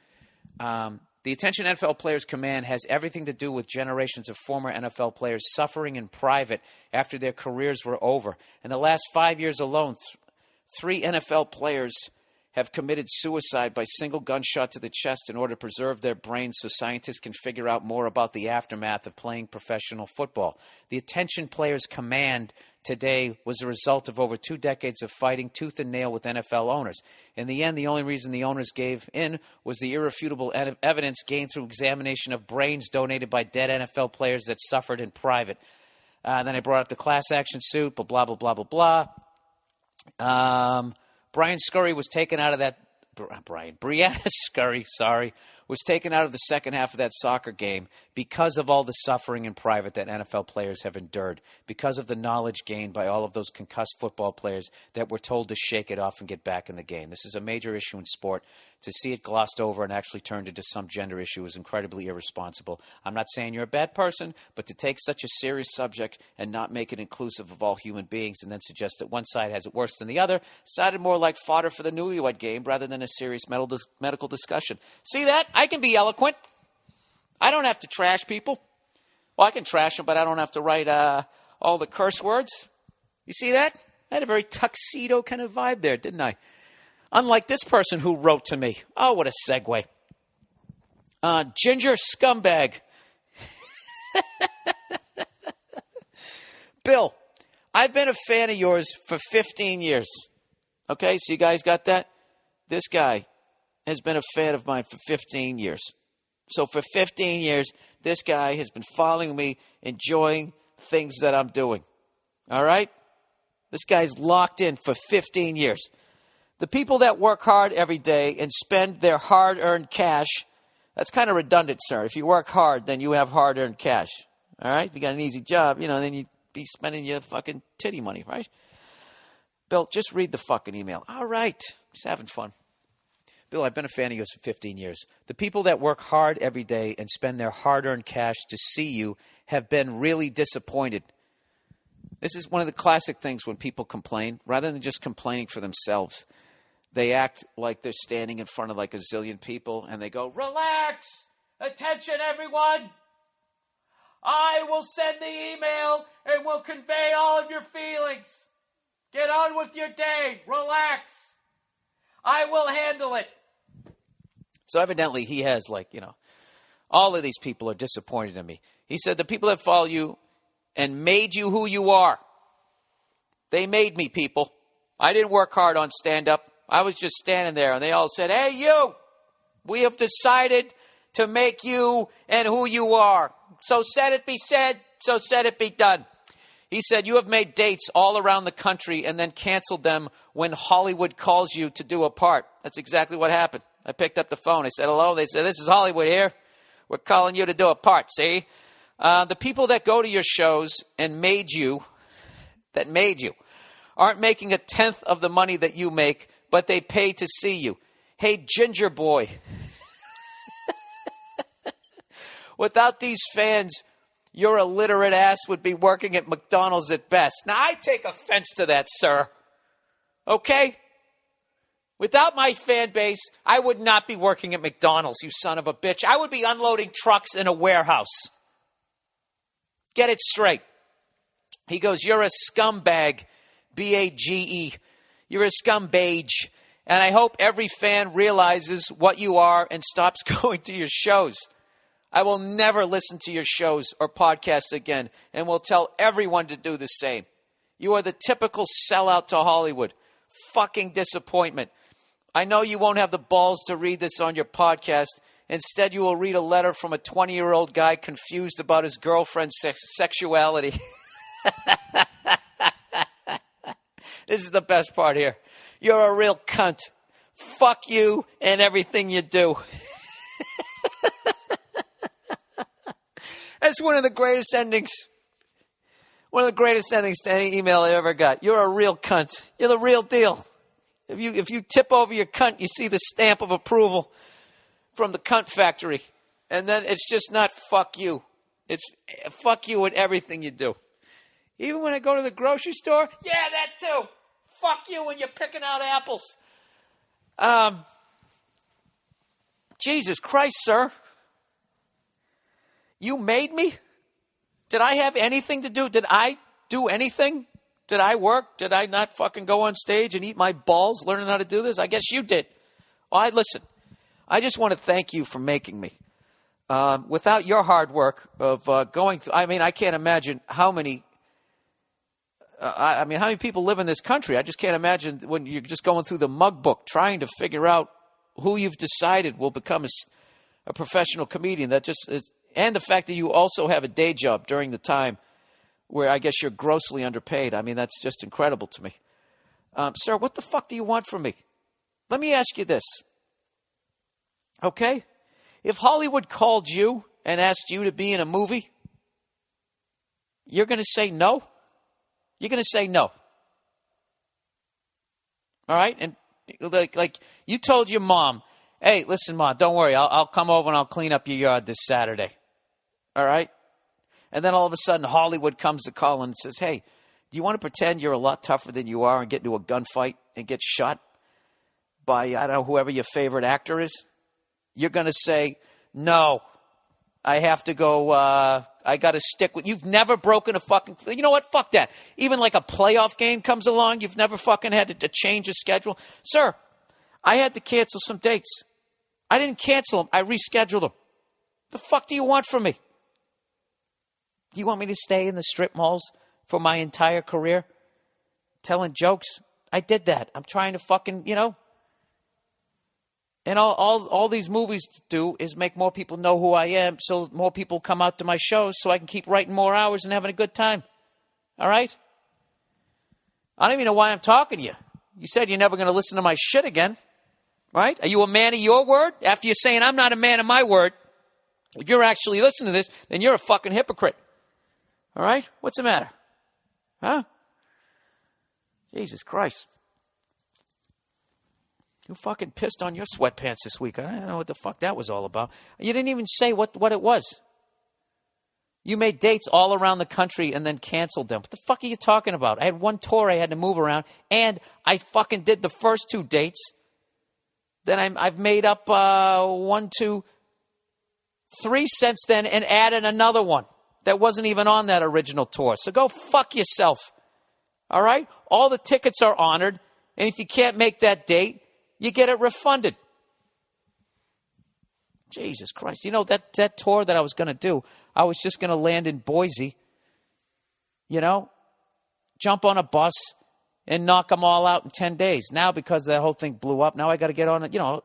The attention NFL players command has everything to do with generations of former NFL players suffering in private after their careers were over. In the last 5 years alone, 3 NFL players have committed suicide by single gunshot to the chest in order to preserve their brains so scientists can figure out more about the aftermath of playing professional football. The attention players command today was a result of over 2 decades of fighting tooth and nail with NFL owners. In the end, the only reason the owners gave in was the irrefutable evidence gained through examination of brains donated by dead NFL players that suffered in private. Then I brought up the class action suit, blah, blah, blah, blah, blah. Brianna Scurry was taken out of that. Brianna Scurry, was taken out of the second half of that soccer game because of all the suffering in private that NFL players have endured, because of the knowledge gained by all of those concussed football players that were told to shake it off and get back in the game. This is a major issue in sport. To see it glossed over and actually turned into some gender issue is incredibly irresponsible. I'm not saying you're a bad person, but to take such a serious subject and not make it inclusive of all human beings and then suggest that one side has it worse than the other sounded more like fodder for the newlywed game rather than a serious medical discussion. See that? I can be eloquent. I don't have to trash people. Well, I can trash them, but I don't have to write all the curse words. You see that? I had a very tuxedo kind of vibe there, didn't I? Unlike this person who wrote to me. Oh, what a segue. Ginger scumbag. Bill, I've been a fan of yours for 15 years. Okay, so you guys got that? This guy has been a fan of mine for 15 years. So for 15 years, this guy has been following me, enjoying things that I'm doing. All right? This guy's locked in for 15 years. The people that work hard every day and spend their hard-earned cash, that's kind of redundant, sir. If you work hard, then you have hard-earned cash. All right? If you got an easy job, then you'd be spending your fucking titty money, right? Bill, just read the fucking email. All right. Just having fun. Bill, I've been a fan of yours for 15 years. The people that work hard every day and spend their hard-earned cash to see you have been really disappointed. This is one of the classic things when people complain. Rather than just complaining for themselves, they act like they're standing in front of like a zillion people and they go, relax, attention everyone. I will send the email and will convey all of your feelings. Get on with your day. Relax. I will handle it. So evidently he has all of these people are disappointed in me. He said the people that follow you and made you who you are. They made me, people. I didn't work hard on stand-up. I was just standing there, and they all said, hey, you, we have decided to make you and who you are. So said it be said, so said it be done. He said, you have made dates all around the country and then canceled them when Hollywood calls you to do a part. That's exactly what happened. I picked up the phone. I said, hello. They said, this is Hollywood here. We're calling you to do a part, see? The people that go to your shows and made you, aren't making a tenth of the money that you make, but they pay to see you. Hey, Ginger Boy. Without these fans, your illiterate ass would be working at McDonald's at best. Now, I take offense to that, sir. Okay? Without my fan base, I would not be working at McDonald's, you son of a bitch. I would be unloading trucks in a warehouse. Get it straight. He goes, you're a scumbag, B-A-G-E. You're a scumbag. And I hope every fan realizes what you are and stops going to your shows. I will never listen to your shows or podcasts again and will tell everyone to do the same. You are the typical sellout to Hollywood. Fucking disappointment. I know you won't have the balls to read this on your podcast. Instead, you will read a letter from a 20-year-old guy confused about his girlfriend's sexuality. This is the best part here. You're a real cunt. Fuck you and everything you do. That's one of the greatest endings. One of the greatest endings to any email I ever got. You're a real cunt. You're the real deal. If you tip over your cunt, you see the stamp of approval from the cunt factory. And then it's just not fuck you. It's fuck you with everything you do. Even when I go to the grocery store, yeah, that too. Fuck you when you're picking out apples. Jesus Christ, sir. You made me? Did I have anything to do? Did I do anything? Did I work? Did I not fucking go on stage and eat my balls learning how to do this? I guess you did. Well, listen, I just want to thank you for making me. Without your hard work of going through, I can't imagine how many how many people live in this country? I just can't imagine when you're just going through the mug book trying to figure out who you've decided will become a professional comedian. That just is, and the fact that you also have a day job during the time where I guess you're grossly underpaid. That's just incredible to me. Sir, what the fuck do you want from me? Let me ask you this. Okay? If Hollywood called you and asked you to be in a movie, you're going to say no? You're going to say no. All right? And like you told your mom, hey, listen, Mom, don't worry. I'll come over and I'll clean up your yard this Saturday. All right? And then all of a sudden Hollywood comes to call and says, hey, do you want to pretend you're a lot tougher than you are and get into a gunfight and get shot by, I don't know, whoever your favorite actor is? You're going to say, no, I have to go, I got to stick with, you've never broken a fucking, you know what, fuck that. Even like a playoff game comes along, you've never fucking had to change a schedule. Sir, I had to cancel some dates. I didn't cancel them, I rescheduled them. The fuck do you want from me? Do you want me to stay in the strip malls for my entire career? Telling jokes? I did that. I'm trying to fucking, And all these movies do is make more people know who I am, so more people come out to my shows so I can keep writing more hours and having a good time. All right? I don't even know why I'm talking to you. You said you're never going to listen to my shit again. Right? Are you a man of your word? After you're saying I'm not a man of my word, if you're actually listening to this, then you're a fucking hypocrite. All right? What's the matter? Huh? Jesus Christ. You fucking pissed on your sweatpants this week. I don't know what the fuck that was all about. You didn't even say what it was. You made dates all around the country and then canceled them. What the fuck are you talking about? I had one tour I had to move around, and I fucking did the first 2 dates. Then I've made up 1, 2, 3 since then and added another one. that wasn't even on that original tour. So go fuck yourself. All right? All the tickets are honored. And if you can't make that date, you get it refunded. Jesus Christ. You know, that tour that I was going to do, I was just going to land in Boise, you know, jump on a bus and knock them all out in 10 days. Now, because that whole thing blew up, now I got to get on it. You know,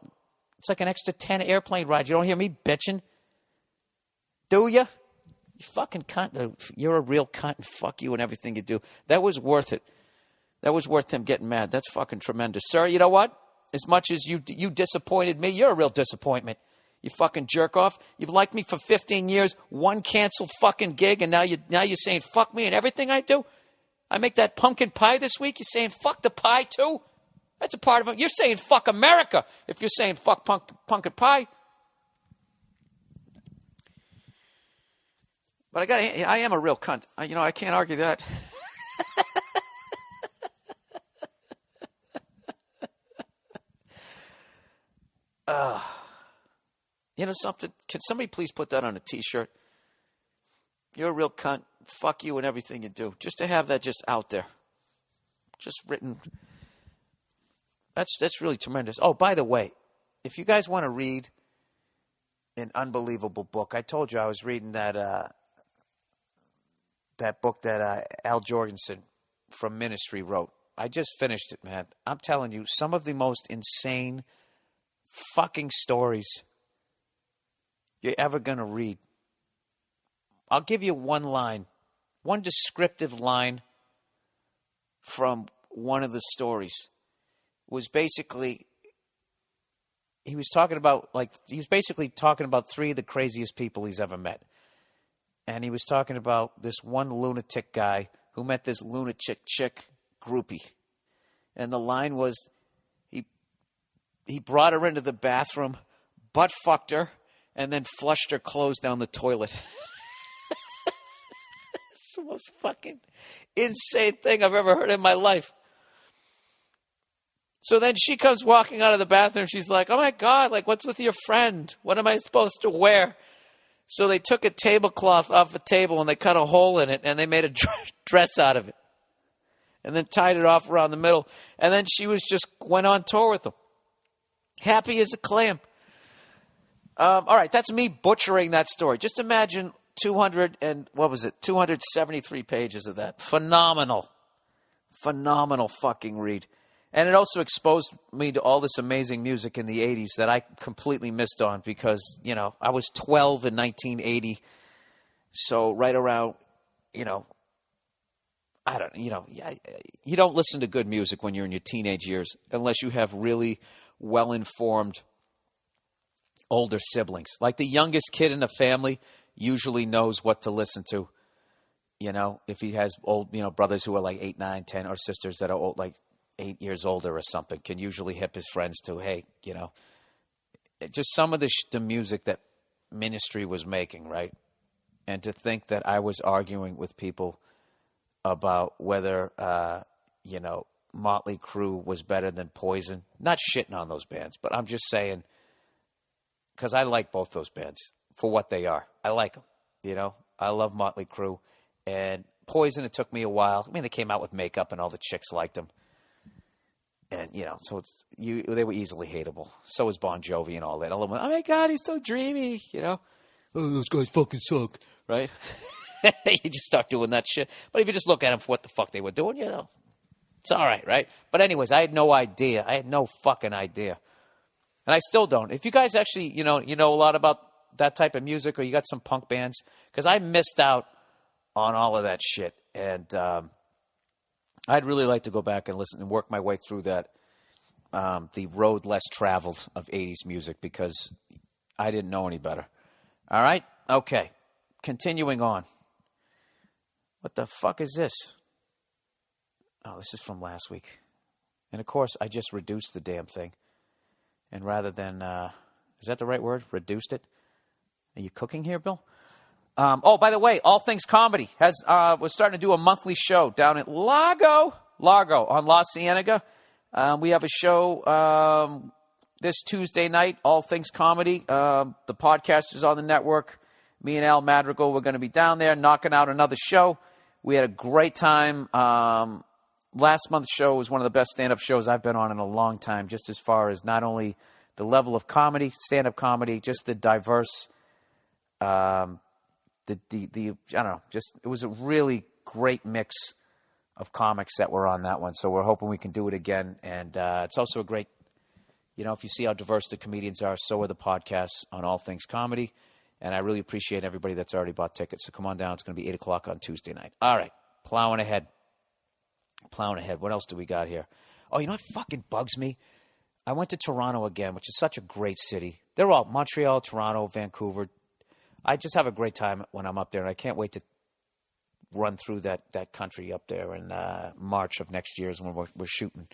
it's like an extra 10 airplane rides. You don't hear me bitching? Do you? You fucking cunt. You're a real cunt, and fuck you and everything you do. That was worth it. That was worth him getting mad. That's fucking tremendous. Sir, you know what? As much as you disappointed me, you're a real disappointment. You fucking jerk off. You've liked me for 15 years, one canceled fucking gig, and now you're saying fuck me and everything I do? I make that pumpkin pie this week. You're saying fuck the pie too? That's a part of it. You're saying fuck America if you're saying fuck pumpkin pie. But I am a real cunt. I can't argue that. You know something? Can somebody please put that on a T-shirt? You're a real cunt. Fuck you and everything you do. Just to have that just out there. Just written. That's really tremendous. Oh, by the way, if you guys want to read an unbelievable book, I told you I was reading that book that Al Jorgensen from Ministry wrote. I just finished it, man. I'm telling you, some of the most insane fucking stories you're ever going to read. I'll give you one descriptive line from one of the stories. It was basically, he was basically talking about three of the craziest people he's ever met. And he was talking about this one lunatic guy who met this lunatic chick groupie. And the line was, he brought her into the bathroom, butt fucked her, and then flushed her clothes down the toilet. It's the most fucking insane thing I've ever heard in my life. So then she comes walking out of the bathroom. She's like, oh my God, like, what's with your friend? What am I supposed to wear? So they took a tablecloth off a table and they cut a hole in it and they made a dress out of it. And then tied it off around the middle. And then she went on tour with them. Happy as a clam. All right, that's me butchering that story. Just imagine 273 pages of that. Phenomenal fucking read. And it also exposed me to all this amazing music in the 80s that I completely missed on because, I was 12 in 1980. So right around, you don't listen to good music when you're in your teenage years unless you have really well-informed older siblings. Like the youngest kid in the family usually knows what to listen to. If he has old, brothers who are like 8, 9, 10, or sisters that are old, like 8 years older or something, can usually hip his friends to, hey, just some of the music that Ministry was making, right? And to think that I was arguing with people about whether, Motley Crue was better than Poison. Not shitting on those bands, but I'm just saying, because I like both those bands for what they are. I like them, I love Motley Crue. And Poison, it took me a while. I mean, they came out with makeup and all the chicks liked them. And, so they were easily hateable. So was Bon Jovi and all that. Oh, my God, he's so dreamy, Oh, those guys fucking suck, right? You just start doing that shit. But if you just look at them for what the fuck they were doing, it's all right? But anyways, I had no idea. I had no fucking idea. And I still don't. If you guys actually, you know a lot about that type of music or you got some punk bands, because I missed out on all of that shit. And I'd really like to go back and listen and work my way through that, the road less traveled of 80s music, because I didn't know any better. All right? Okay. Continuing on. What the fuck is this? Oh, this is from last week. And, of course, I just reduced the damn thing. And rather than, is that the right word? Reduced it? Are you cooking here, Bill? By the way, All Things Comedy was starting to do a monthly show down at Largo on La Cienega. We have a show this Tuesday night, All Things Comedy. The podcast is on the network. Me and Al Madrigal were going to be down there knocking out another show. We had a great time. Last month's show was one of the best stand-up shows I've been on in a long time, just as far as not only the level of comedy, stand-up comedy, just the diverse, I don't know, just it was a really great mix of comics that were on that one. So we're hoping we can do it again. And it's also a great, if you see how diverse the comedians are, so are the podcasts on all things comedy. And I really appreciate everybody that's already bought tickets. So come on down. It's going to be 8 o'clock on Tuesday night. All right. Plowing ahead. What else do we got here? Oh, you know what fucking bugs me? I went to Toronto again, which is such a great city. They're all Montreal, Toronto, Vancouver. I just have a great time when I'm up there, and I can't wait to run through that country up there in March of next year is when we're shooting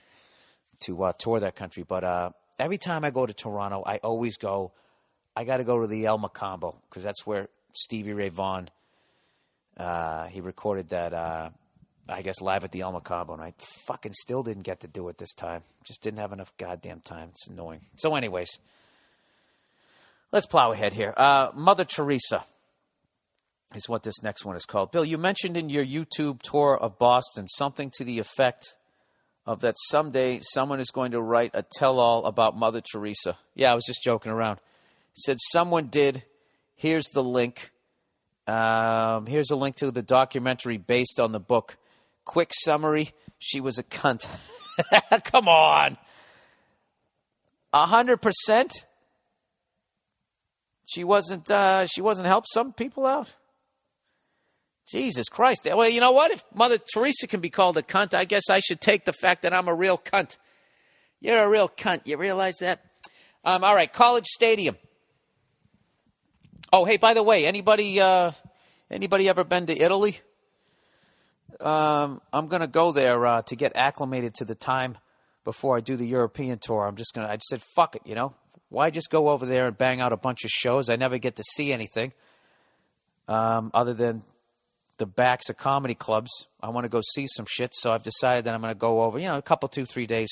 to tour that country. But every time I go to Toronto, I always go, I got to go to the El Macambo because that's where Stevie Ray Vaughan, he recorded that, I guess, live at the El Macambo, and I fucking still didn't get to do it this time. Just didn't have enough goddamn time. It's annoying. So anyways, let's plow ahead here. Mother Teresa is what this next one is called. Bill, you mentioned in your YouTube tour of Boston something to the effect of that someday someone is going to write a tell-all about Mother Teresa. Yeah, I was just joking around. He said someone did. Here's the link. Here's a link to the documentary based on the book. Quick summary, she was a cunt. Come on. 100%? She wasn't helped some people out? Jesus Christ. Well, you know what? If Mother Teresa can be called a cunt, I guess I should take the fact that I'm a real cunt. You're a real cunt. You realize that? All right, College Stadium. Oh, hey, by the way, anybody ever been to Italy? I'm going to go there to get acclimated to the time before I do the European tour. I just said, fuck it, Why just go over there and bang out a bunch of shows? I never get to see anything other than the backs of comedy clubs. I want to go see some shit, so I've decided that I'm going to go over, a couple, 2-3 days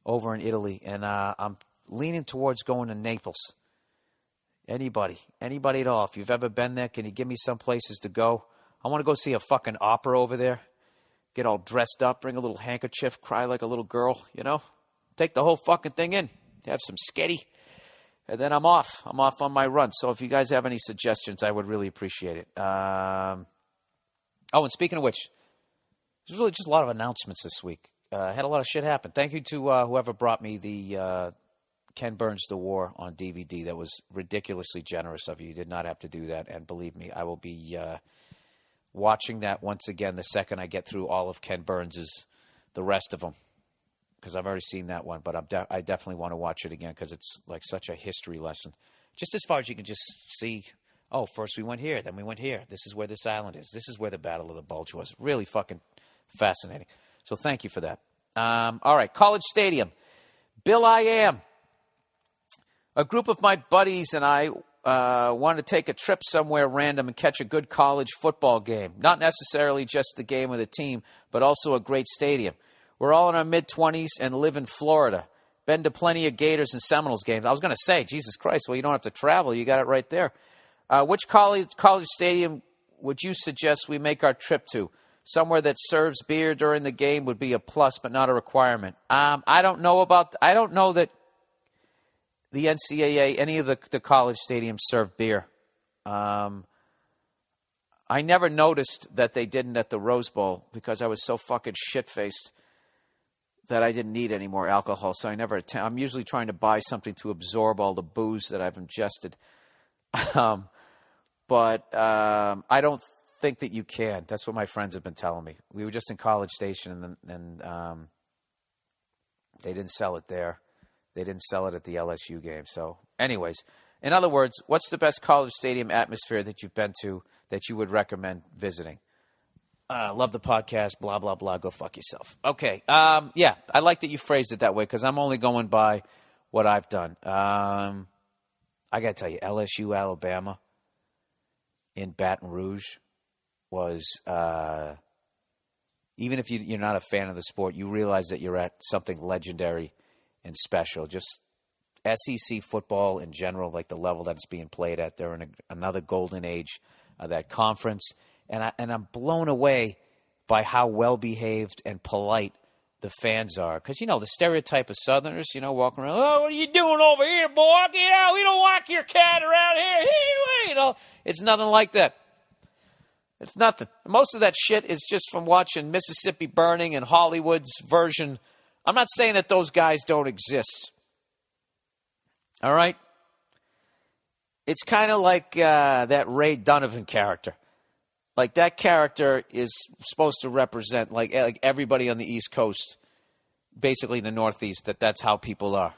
over in Italy. And I'm leaning towards going to Naples. Anybody at all. If you've ever been there, can you give me some places to go? I want to go see a fucking opera over there. Get all dressed up, bring a little handkerchief, cry like a little girl, Take the whole fucking thing in. Have some sketty. And then I'm off. I'm off on my run. So if you guys have any suggestions, I would really appreciate it. And speaking of which, there's really just a lot of announcements this week. Had a lot of shit happen. Thank you to whoever brought me the Ken Burns' The War on DVD. That was ridiculously generous of you. You did not have to do that. And believe me, I will be watching that once again the second I get through all of Ken Burns' the rest of them. Because I've already seen that one, but I definitely want to watch it again because it's like such a history lesson. Just as far as you can just see, first we went here, then we went here. This is where this island is. This is where the Battle of the Bulge was. Really fucking fascinating. So thank you for that. All right, College Stadium. Bill, I am. A group of my buddies and I want to take a trip somewhere random and catch a good college football game. Not necessarily just the game of the team, but also a great stadium. We're all in our mid-20s and live in Florida. Been to plenty of Gators and Seminoles games. I was going to say, Jesus Christ, well, you don't have to travel. You got it right there. Which college stadium would you suggest we make our trip to? Somewhere that serves beer during the game would be a plus, but not a requirement. I don't know that the NCAA, any of the college stadiums serve beer. I never noticed that they didn't at the Rose Bowl because I was so fucking shit-faced that I didn't need any more alcohol, so I never I'm usually trying to buy something to absorb all the booze that I've ingested. But I don't think that you can. That's what my friends have been telling me. We were just in College Station, and they didn't sell it there. They didn't sell it at the LSU game. So anyways, in other words, what's the best college stadium atmosphere that you've been to that you would recommend visiting? Love the podcast, blah, blah, blah. Go fuck yourself. Okay. Yeah, I like that you phrased it that way because I'm only going by what I've done. I got to tell you, LSU, Alabama in Baton Rouge was, even if you're not a fan of the sport, you realize that you're at something legendary and special. Just SEC football in general, like the level that it's being played at, they're in another golden age of that conference. And I'm blown away by how well-behaved and polite the fans are. Because, the stereotype of Southerners, walking around, oh, what are you doing over here, boy? Get out. We don't like your cat around here. It's nothing like that. It's nothing. Most of that shit is just from watching Mississippi Burning and Hollywood's version. I'm not saying that those guys don't exist. All right? It's kind of like that Ray Donovan character. Like, that character is supposed to represent, like everybody on the East Coast, basically the Northeast, that's how people are.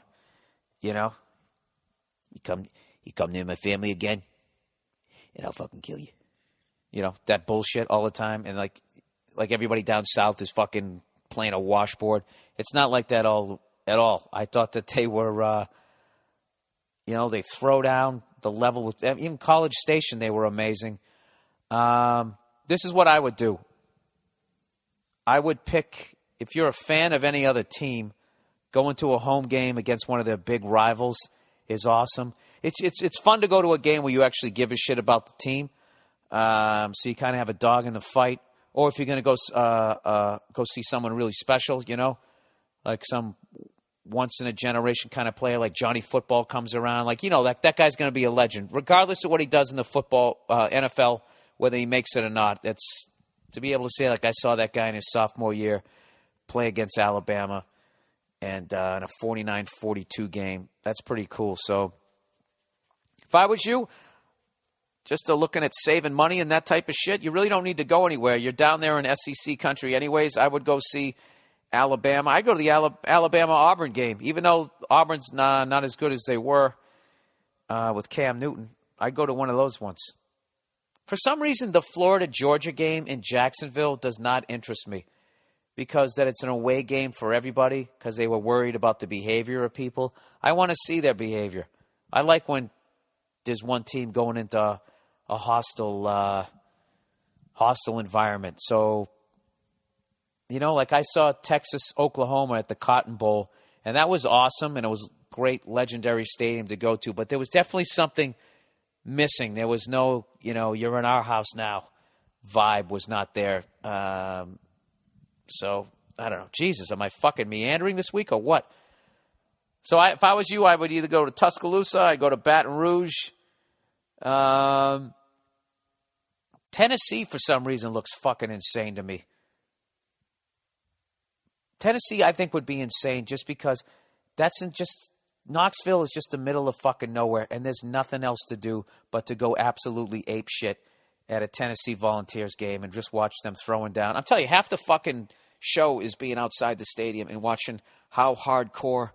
You come near my family again, and I'll fucking kill you. That bullshit all the time. And, like everybody down south is fucking playing a washboard. It's not like that at all. I thought that they were, they throw down the level. With even College Station, they were amazing. This is what I would do. I would pick, if you're a fan of any other team, going to a home game against one of their big rivals is awesome. It's fun to go to a game where you actually give a shit about the team. So you kind of have a dog in the fight. Or if you're going to go see someone really special, like some once-in-a-generation kind of player like Johnny Football comes around. Like, that guy's going to be a legend. Regardless of what he does in the football, NFL, whether he makes it or not, that's to be able to say, like, I saw that guy in his sophomore year play against Alabama and in a 49-42 game. That's pretty cool. So if I was you, just looking at saving money and that type of shit, you really don't need to go anywhere. You're down there in SEC country anyways. I would go see Alabama. I'd go to the Alabama-Auburn game, even though Auburn's not as good as they were with Cam Newton. I'd go to one of those ones. For some reason, the Florida-Georgia game in Jacksonville does not interest me because that it's an away game for everybody because they were worried about the behavior of people. I want to see their behavior. I like when there's one team going into a hostile environment. So, like I saw Texas, Oklahoma at the Cotton Bowl, and that was awesome, and it was a great, legendary stadium to go to. But there was definitely something missing. There was no, you're in our house now vibe was not there. So, I don't know. Jesus, am I fucking meandering this week or what? So if I was you, I would either go to Tuscaloosa, I'd go to Baton Rouge. Tennessee, for some reason, looks fucking insane to me. Tennessee, I think, would be insane just because Knoxville is just the middle of fucking nowhere, and there's nothing else to do but to go absolutely ape shit at a Tennessee Volunteers game and just watch them throwing down. I'm telling you, half the fucking show is being outside the stadium and watching how hardcore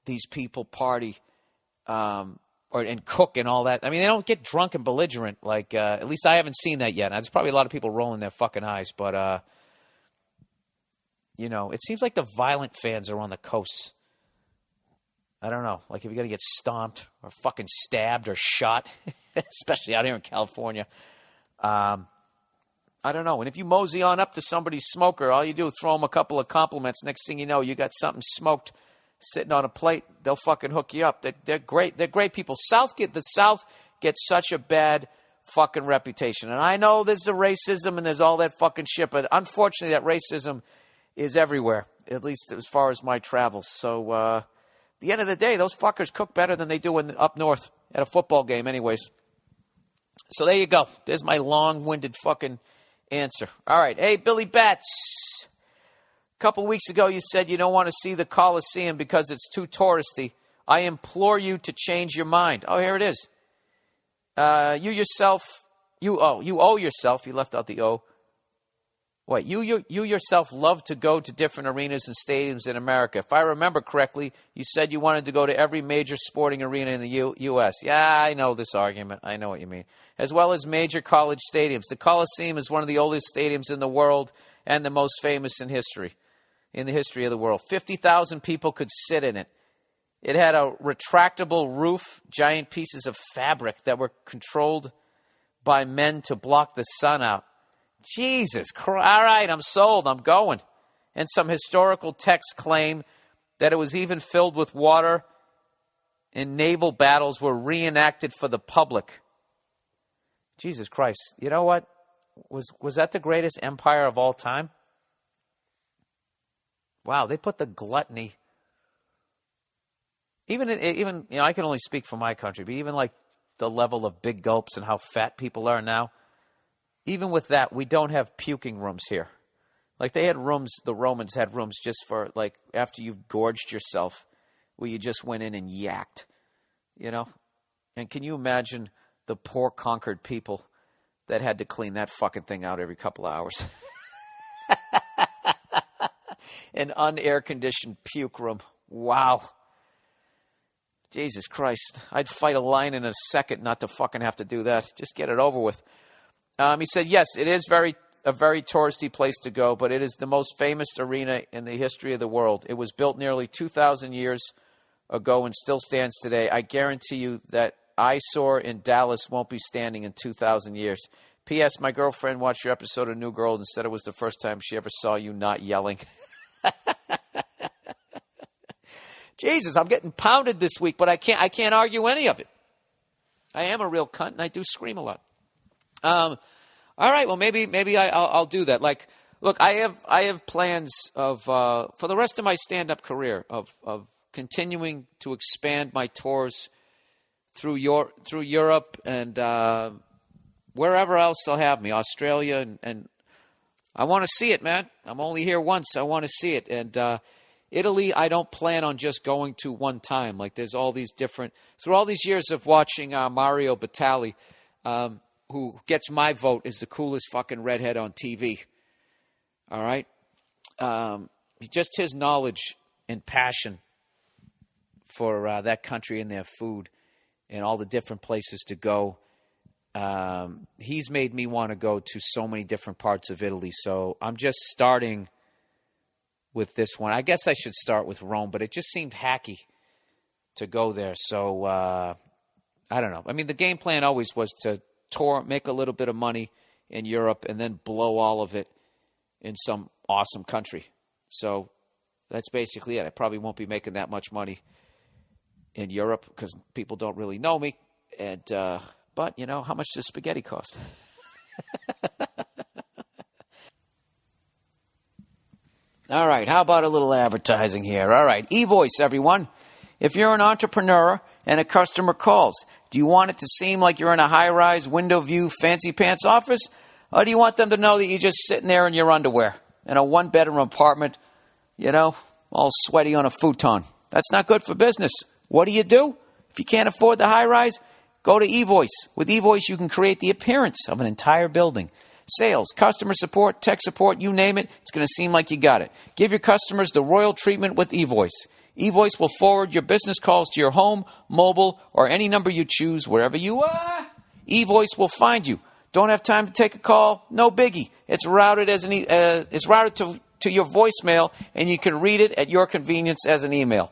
these people party and cook and all that. I mean, they don't get drunk and belligerent. Like, at least I haven't seen that yet. Now, there's probably a lot of people rolling their fucking eyes, but it seems like the violent fans are on the coast. I don't know. Like, if you're going to get stomped or fucking stabbed or shot, especially out here in California. I don't know. And if you mosey on up to somebody's smoker, all you do is throw them a couple of compliments. Next thing you know, you got something smoked sitting on a plate. They'll fucking hook you up. They're great. They're great people. The South gets such a bad fucking reputation. And I know there's the racism and there's all that fucking shit, but unfortunately that racism is everywhere, at least as far as my travels. So, at the end of the day, those fuckers cook better than they do up north at a football game anyways. So there you go. There's my long-winded fucking answer. All right. Hey, Billy Bats. A couple weeks ago, you said you don't want to see the Coliseum because it's too touristy. I implore you to change your mind. Oh, here it is. You owe yourself. You left out the O. Wait, you yourself love to go to different arenas and stadiums in America. If I remember correctly, you said you wanted to go to every major sporting arena in the U.S. Yeah, I know this argument. I know what you mean. As well as major college stadiums. The Coliseum is one of the oldest stadiums in the world and the most famous in the history of the world. 50,000 people could sit in it. It had a retractable roof, giant pieces of fabric that were controlled by men to block the sun out. Jesus Christ. All right, I'm sold. I'm going. And some historical texts claim that it was even filled with water and naval battles were reenacted for the public. Jesus Christ. You know what? Was that the greatest empire of all time? Wow, they put the gluttony. Even I can only speak for my country, but even like the level of big gulps and how fat people are now, even with that, we don't have puking rooms here. Like they had rooms, the Romans had rooms just for like after you've gorged yourself, where you just went in and yacked, you know? And can you imagine the poor conquered people that had to clean that fucking thing out every couple of hours? An unair-conditioned puke room. Wow. Jesus Christ. I'd fight a lion in a second not to fucking have to do that. Just get it over with. He said, yes, it is a very touristy place to go, but it is the most famous arena in the history of the world. It was built nearly 2,000 years ago and still stands today. I guarantee you that eyesore in Dallas won't be standing in 2,000 years. P.S. My girlfriend watched your episode of New Girl and said it was the first time she ever saw you not yelling. Jesus, I'm getting pounded this week, but I can't argue any of it. I am a real cunt and I do scream a lot. All right, well maybe I'll do that. Like, look, I have plans of for the rest of my stand-up career of continuing to expand my tours through Europe and wherever else they'll have me, Australia, and I want to see it, man. I'm only here once. I want to see it. And Italy, I don't plan on just going to one time. Like there's all these different, through all these years of watching Mario Batali, who gets my vote as the coolest fucking redhead on TV. All right? Just his knowledge and passion for that country and their food and all the different places to go. He's made me want to go to so many different parts of Italy. So I'm just starting with this one. I guess I should start with Rome, but it just seemed hacky to go there. So I don't know. I mean, the game plan always was to tour, make a little bit of money in Europe, and then blow all of it in some awesome country. So that's basically it. I probably won't be making that much money in Europe because people don't really know me. And but, you know, how much does spaghetti cost? All right, how about a little advertising here? All right, eVoice, everyone. If you're an entrepreneur and a customer calls, do you want it to seem like you're in a high-rise, window-view, fancy-pants office? Or do you want them to know that you're just sitting there in your underwear in a one-bedroom apartment, you know, all sweaty on a futon? That's not good for business. What do? If you can't afford the high-rise, go to eVoice. With eVoice, you can create the appearance of an entire building. Sales, customer support, tech support, you name it, it's going to seem like you got it. Give your customers the royal treatment with eVoice. eVoice will forward your business calls to your home, mobile, or any number you choose, wherever you are. eVoice will find you. Don't have time to take a call? No biggie. It's routed to your voicemail, and you can read it at your convenience as an email.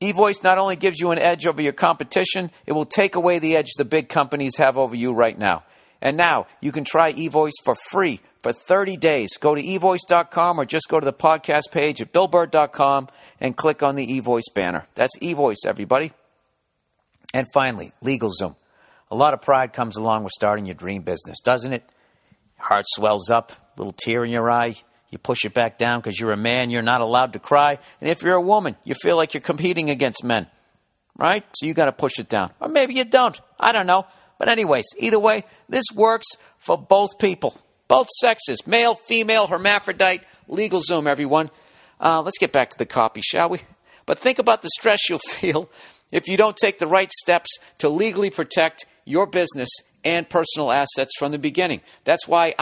eVoice not only gives you an edge over your competition, it will take away the edge the big companies have over you right now. And now you can try eVoice for free for 30 days. Go to eVoice.com or just go to the podcast page at BillBurr.com and click on the eVoice banner. That's eVoice, everybody. And finally, LegalZoom. A lot of pride comes along with starting your dream business, doesn't it? Heart swells up, little tear in your eye. You push it back down because you're a man, you're not allowed to cry. And if you're a woman, you feel like you're competing against men, right? So you got to push it down. Or maybe you don't. I don't know. But anyways, either way, this works for both people, both sexes, male, female, hermaphrodite, LegalZoom, everyone. Let's get back to the copy, shall we? But think about the stress you'll feel if you don't take the right steps to legally protect your business and personal assets from the beginning. That's why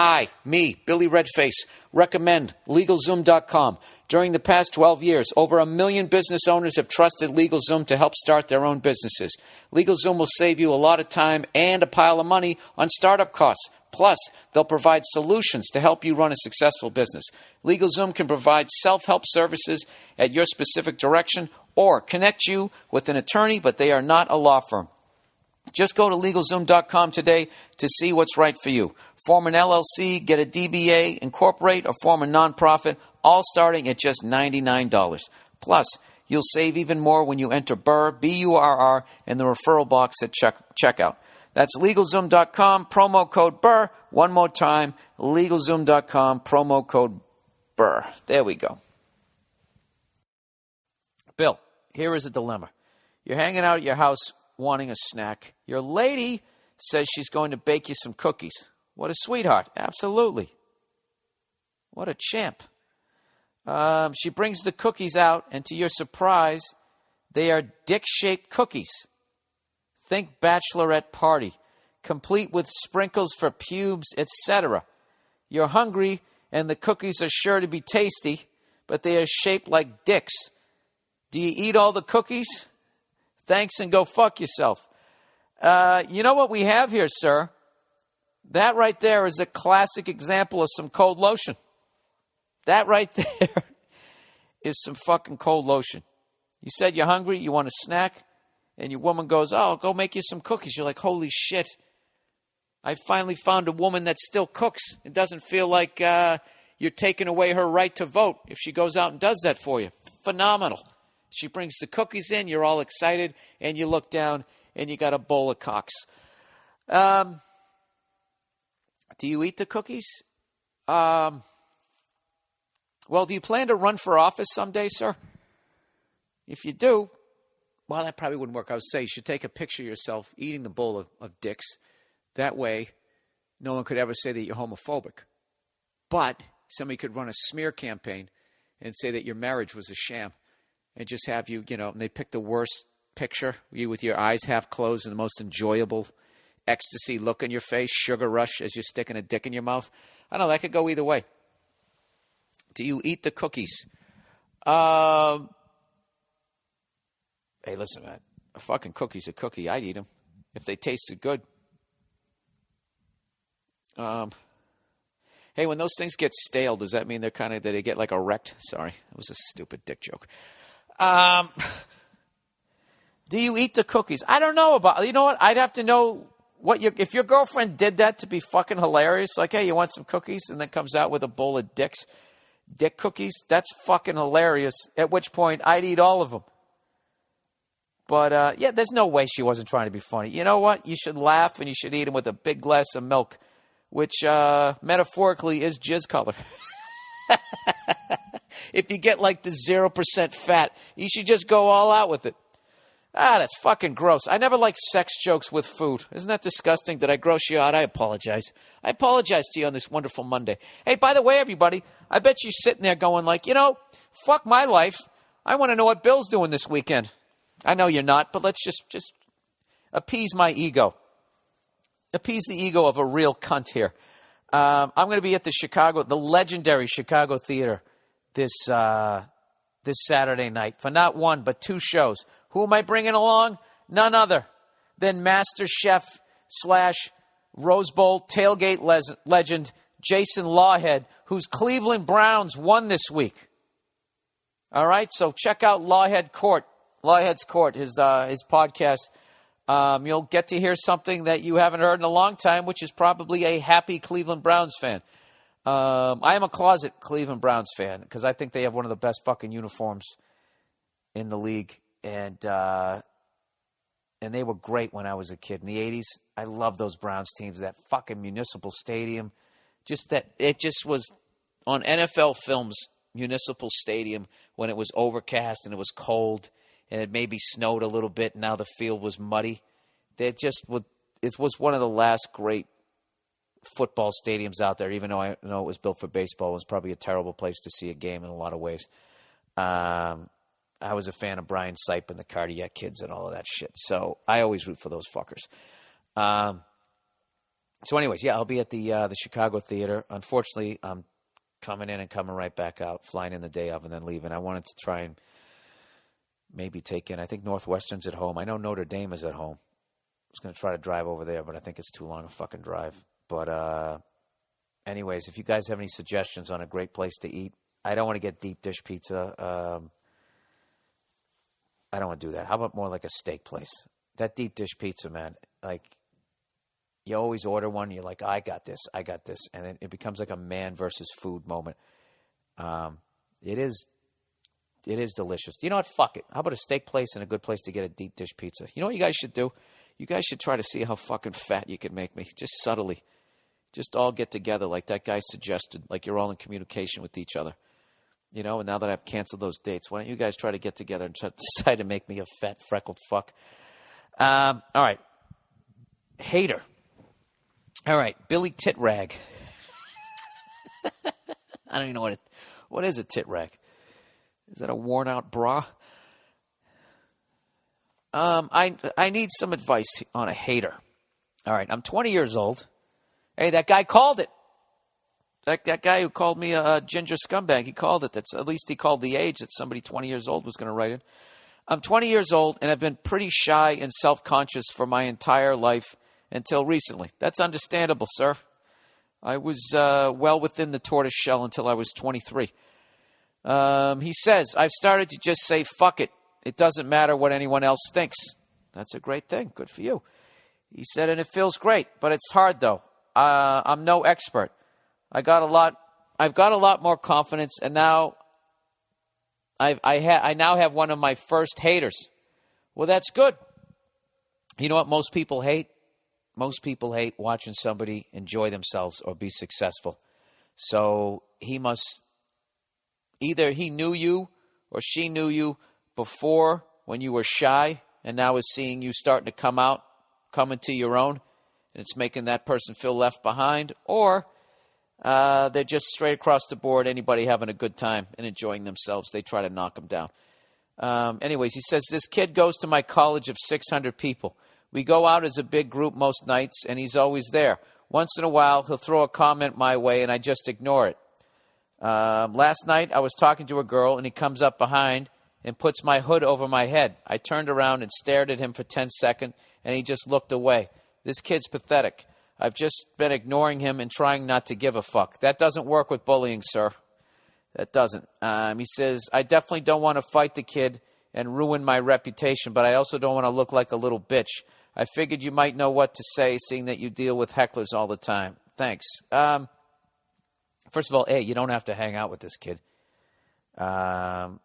Billy Redface, recommend LegalZoom.com. During the past 12 years, over 1 million business owners have trusted LegalZoom to help start their own businesses. LegalZoom will save you a lot of time and a pile of money on startup costs. Plus, they'll provide solutions to help you run a successful business. LegalZoom can provide self-help services at your specific direction or connect you with an attorney, but they are not a law firm. Just go to LegalZoom.com today to see what's right for you. Form an LLC, get a DBA, incorporate, or form a nonprofit, all starting at just $99. Plus, You'll save even more when you enter Burr, B-U-R-R, in the referral box at checkout. That's LegalZoom.com, promo code Burr. One more time, LegalZoom.com, promo code Burr. There we go. Bill, here is a dilemma. You're hanging out at your house wanting a snack. Your lady says she's going to bake you some cookies. What a sweetheart. Absolutely. What a champ. She brings the cookies out, and to your surprise, they are dick-shaped cookies. Think bachelorette party, complete with sprinkles for pubes, etc. You're hungry, and the cookies are sure to be tasty, but they are shaped like dicks. Do you eat all the cookies? Thanks, and go fuck yourself. You know what we have here, sir? That right there is a classic example of some cold lotion. That right there is some fucking cold lotion. You said you're hungry, you want a snack, and your woman goes, oh, go make you some cookies. You're like, holy shit. I finally found a woman that still cooks. It doesn't feel like you're taking away her right to vote if she goes out and does that for you. Phenomenal. She brings the cookies in, you're all excited, and you look down, and you got a bowl of cocks. Do you eat the cookies? Well, do you plan to run for office someday, sir? If you do, well, that probably wouldn't work. I would say you should take a picture of yourself eating the bowl of dicks. That way, no one could ever say that you're homophobic. But somebody could run a smear campaign and say that your marriage was a sham and just have you, and they pick the worst picture, you with your eyes half closed and the most enjoyable ecstasy look on your face, sugar rush as you're sticking a dick in your mouth. I don't know, that could go either way. Do you eat the cookies? Hey, listen, man. A fucking cookie's a cookie. I'd eat them if they tasted good. Hey, when those things get stale, does that mean that they get like erect? Sorry, that was a stupid dick joke. Do you eat the cookies? I don't know about. You know what? I'd have to know if your girlfriend did that to be fucking hilarious. Like, hey, you want some cookies? And then comes out with a bowl of dick cookies. That's fucking hilarious. At which point, I'd eat all of them. But, yeah, there's no way she wasn't trying to be funny. You know what? You should laugh and you should eat them with a big glass of milk, which metaphorically is jizz color. If you get like the 0% fat, you should just go all out with it. That's fucking gross. I never liked sex jokes with food. Isn't that disgusting? Did I gross you out? I apologize. I apologize to you on this wonderful Monday. Hey, by the way, everybody, I bet you're sitting there going like, fuck my life. I want to know what Bill's doing this weekend. I know you're not, but let's just appease my ego. Appease the ego of a real cunt here. I'm going to be at the legendary Chicago Theater this Saturday night for not one, but two shows. Who am I bringing along? None other than Master Chef / Rose Bowl tailgate legend Jason Lawhead, whose Cleveland Browns won this week. All right, so check out Lawhead's Court, his podcast. You'll get to hear something that you haven't heard in a long time, which is probably a happy Cleveland Browns fan. I am a closet Cleveland Browns fan because I think they have one of the best fucking uniforms in the league. And they were great when I was a kid in the 80s. I love those Browns teams, that fucking Municipal Stadium. It just was on NFL Films, Municipal Stadium, when it was overcast and it was cold and it maybe snowed a little bit and now the field was muddy. It was one of the last great football stadiums out there, even though I know it was built for baseball. It was probably a terrible place to see a game in a lot of ways. I was a fan of Brian Sipe and the Cardiac Kids and all of that shit. So I always root for those fuckers. So anyways, yeah, I'll be at the Chicago Theater. Unfortunately, I'm coming in and coming right back out, flying in the day of and then leaving. I wanted to try and maybe take in, I think Northwestern's at home. I know Notre Dame is at home. I was going to try to drive over there, but I think it's too long a fucking drive. But anyways, if you guys have any suggestions on a great place to eat, I don't want to get deep dish pizza. I don't want to do that. How about more like a steak place? That deep dish pizza, man, like you always order one. You're like, I got this. And it becomes like a man versus food moment. It is It is delicious. You know what? Fuck it. How about a steak place and a good place to get a deep dish pizza? You know what you guys should do? You guys should try to see how fucking fat you can make me. Just subtly. Just all get together like that guy suggested, like you're all in communication with each other. You know, and now that I've canceled those dates, why don't you guys try to get together and decide to make me a fat, freckled fuck? All right. Hater. All right. Billy Tit Rag. I don't even know what is a tit rag? Is that a worn out bra? I need some advice on a hater. All right. I'm 20 years old. Hey, that guy called it. That guy who called me a ginger scumbag, he called it. At least he called the age that somebody 20 years old was going to write in. I'm 20 years old, and I've been pretty shy and self-conscious for my entire life until recently. That's understandable, sir. I was well within the tortoise shell until I was 23. He says, I've started to just say, fuck it. It doesn't matter what anyone else thinks. That's a great thing. Good for you. He said, and it feels great, but it's hard, though. I'm no expert. I've got a lot more confidence, and now I now have one of my first haters. Well, that's good. You know what most people hate? Most people hate watching somebody enjoy themselves or be successful. So either he knew you or she knew you before when you were shy, and now is seeing you starting to come into your own, and it's making that person feel left behind, or they're just straight across the board, anybody having a good time and enjoying themselves, they try to knock them down. Anyways, he says, this kid goes to my college of 600 people. We go out as a big group most nights, and he's always there. Once in a while, he'll throw a comment my way, and I just ignore it. Last night, I was talking to a girl, and he comes up behind and puts my hood over my head. I turned around and stared at him for 10 seconds, and he just looked away. This kid's pathetic. I've just been ignoring him and trying not to give a fuck. That doesn't work with bullying, sir. That doesn't. He says, I definitely don't want to fight the kid and ruin my reputation, but I also don't want to look like a little bitch. I figured you might know what to say, seeing that you deal with hecklers all the time. Thanks. First of all, you don't have to hang out with this kid. Unfortunately,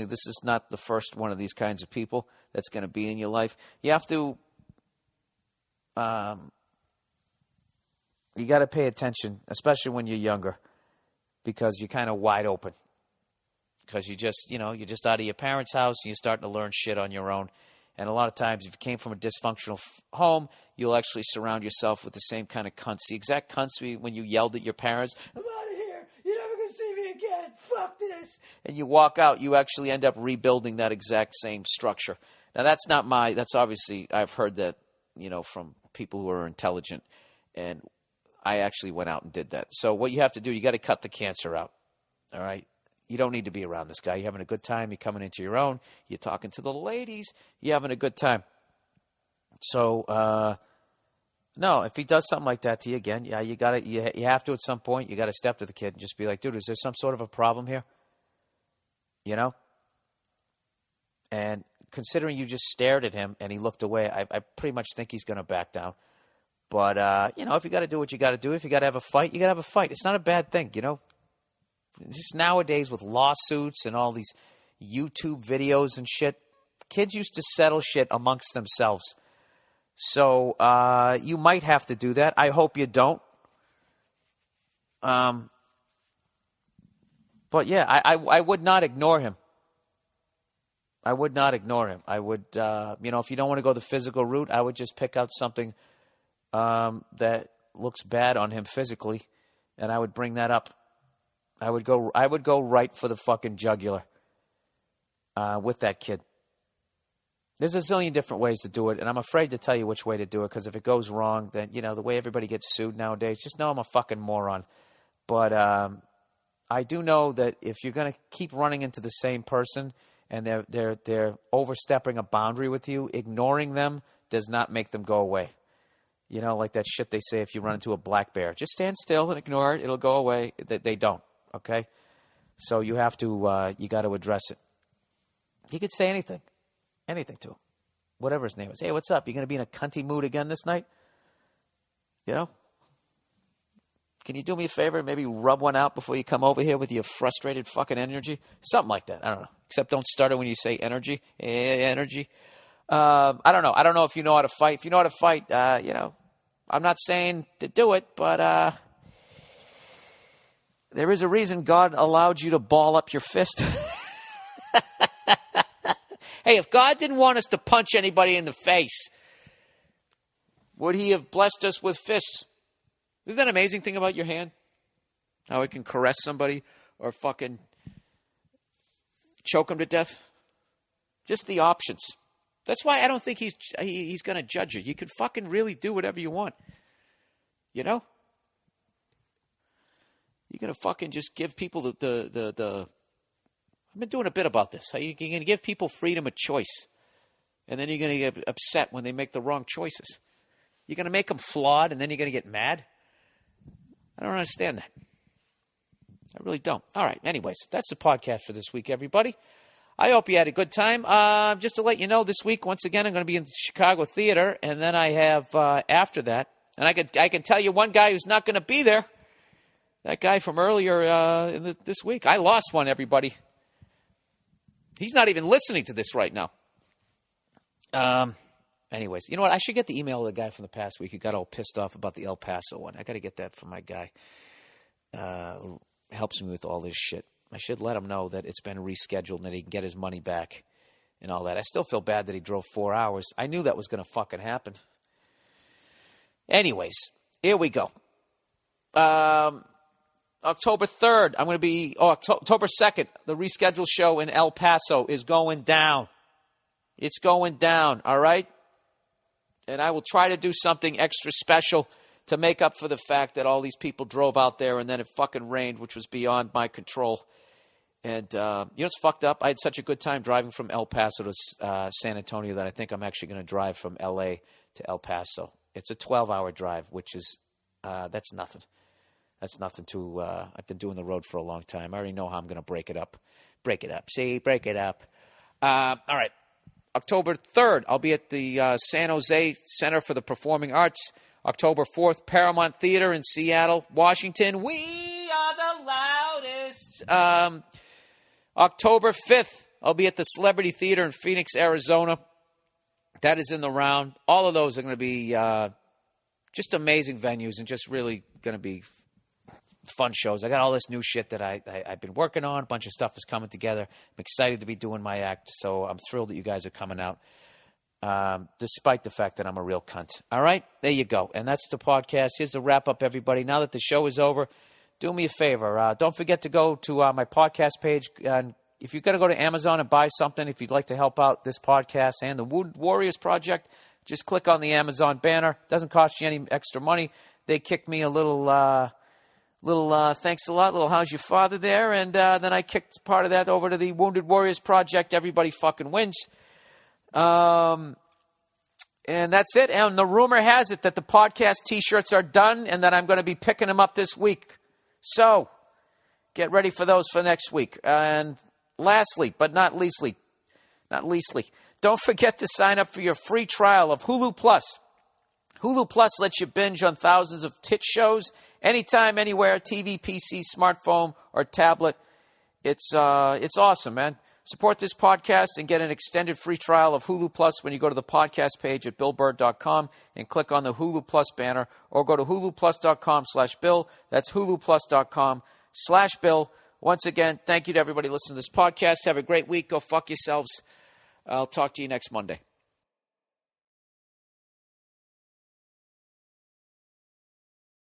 this is not the first one of these kinds of people that's going to be in your life. You have to, you got to pay attention, especially when you're younger, because you're kind of wide open. Because you're just out of your parents' house and you're starting to learn shit on your own. And a lot of times, if you came from a dysfunctional home, you'll actually surround yourself with the same kind of cunts. The exact cunts when you yelled at your parents, I'm out of here. You're never going to see me again. Fuck this. And you walk out, you actually end up rebuilding that exact same structure. Now, that's obviously, I've heard that, from people who are intelligent. And I actually went out and did that. So what you have to do, you got to cut the cancer out. All right? You don't need to be around this guy. You're having a good time. You're coming into your own. You're talking to the ladies. You're having a good time. So, no, if he does something like that to you again, you have to at some point. You got to step to the kid and just be like, dude, is there some sort of a problem here? And considering you just stared at him and he looked away, I pretty much think he's going to back down. But, if you got to do what you got to do, if you got to have a fight, you got to have a fight. It's not a bad thing, Just nowadays with lawsuits and all these YouTube videos and shit, kids used to settle shit amongst themselves. So you might have to do that. I hope you don't. But yeah, I would not ignore him. I would not ignore him. I would, if you don't want to go the physical route, I would just pick out something that looks bad on him physically, and I would bring that up. I would go right for the fucking jugular with that kid. There's a zillion different ways to do it, and I'm afraid to tell you which way to do it, because if it goes wrong, then, the way everybody gets sued nowadays, just know I'm a fucking moron. But I do know that if you're going to keep running into the same person and they're overstepping a boundary with you, ignoring them does not make them go away. Like that shit they say if you run into a black bear. Just stand still and ignore it. It'll go away. They don't. Okay? So you have to, you got to address it. He could say anything to him. Whatever his name is. Hey, what's up? You going to be in a cunty mood again this night? can you do me a favor? Maybe rub one out before you come over here with your frustrated fucking energy? Something like that. I don't know. Except don't start it when you say energy. Energy. I don't know. I don't know if you know how to fight. If you know how to fight, I'm not saying to do it, but there is a reason God allowed you to ball up your fist. Hey, if God didn't want us to punch anybody in the face, would he have blessed us with fists? Isn't that an amazing thing about your hand? How it can caress somebody or fucking choke them to death? Just the options. That's why I don't think he's going to judge you. You can fucking really do whatever you want. You know? You're going to fucking just give people the I've been doing a bit about this. You're going to give people freedom of choice. And then you're going to get upset when they make the wrong choices. You're going to make them flawed, and then you're going to get mad. I don't understand that. I really don't. All right. Anyways, that's the podcast for this week, everybody. I hope you had a good time. Just to let you know, this week, once again, I'm going to be in the Chicago Theater, and then I have after that. And I can tell you one guy who's not going to be there. That guy from earlier this week. I lost one, everybody. He's not even listening to this right now. Anyways, you know what? I should get the email of the guy from the past week who got all pissed off about the El Paso one. I got to get that from my guy who helps me with all this shit. I should let him know that it's been rescheduled and that he can get his money back and all that. I still feel bad that he drove 4 hours. I knew that was going to fucking happen. Anyways, here we go. October 3rd, I'm going to be, October 2nd, the rescheduled show in El Paso is going down. It's going down, all right? And I will try to do something extra special to make up for the fact that all these people drove out there and then it fucking rained, which was beyond my control. And you know what's fucked up? I had such a good time driving from El Paso to San Antonio that I think I'm actually going to drive from L.A. to El Paso. It's a 12-hour drive, which is, that's nothing. That's nothing to, I've been doing the road for a long time. I already know how I'm going to break it up. Break it up. See, break it up. All right. October 3rd, I'll be at the San Jose Center for the Performing Arts. October 4th, Paramount Theater in Seattle, Washington. We are the loudest. October 5th, I'll be at the Celebrity Theater in Phoenix, Arizona. That is in the round. All of those are going to be just amazing venues and just really going to be fun shows. I got all this new shit that I've been working on. A bunch of stuff is coming together. I'm excited to be doing my act, so I'm thrilled that you guys are coming out, despite the fact that I'm a real cunt. All right? There you go. And that's the podcast. Here's the wrap-up, everybody. Now that the show is over, do me a favor. Don't forget to go to my podcast page. And if you're going to go to Amazon and buy something, if you'd like to help out this podcast and the Wounded Warriors Project, just click on the Amazon banner. Doesn't cost you any extra money. They kicked me a little thanks a lot, little how's your father there, and then I kicked part of that over to the Wounded Warriors Project. Everybody fucking wins. And that's it. And the rumor has it that the podcast T-shirts are done and that I'm going to be picking them up this week. So get ready for those for next week. And lastly, but not leastly, don't forget to sign up for your free trial of Hulu Plus. Hulu Plus lets you binge on thousands of hit shows anytime, anywhere, TV, PC, smartphone, or tablet. It's awesome, man. Support this podcast and get an extended free trial of Hulu Plus when you go to the podcast page at BillBurr.com and click on the Hulu Plus banner, or go to huluplus.com/Bill. That's huluplus.com/Bill. Once again, thank you to everybody listening to this podcast. Have a great week. Go fuck yourselves. I'll talk to you next Monday.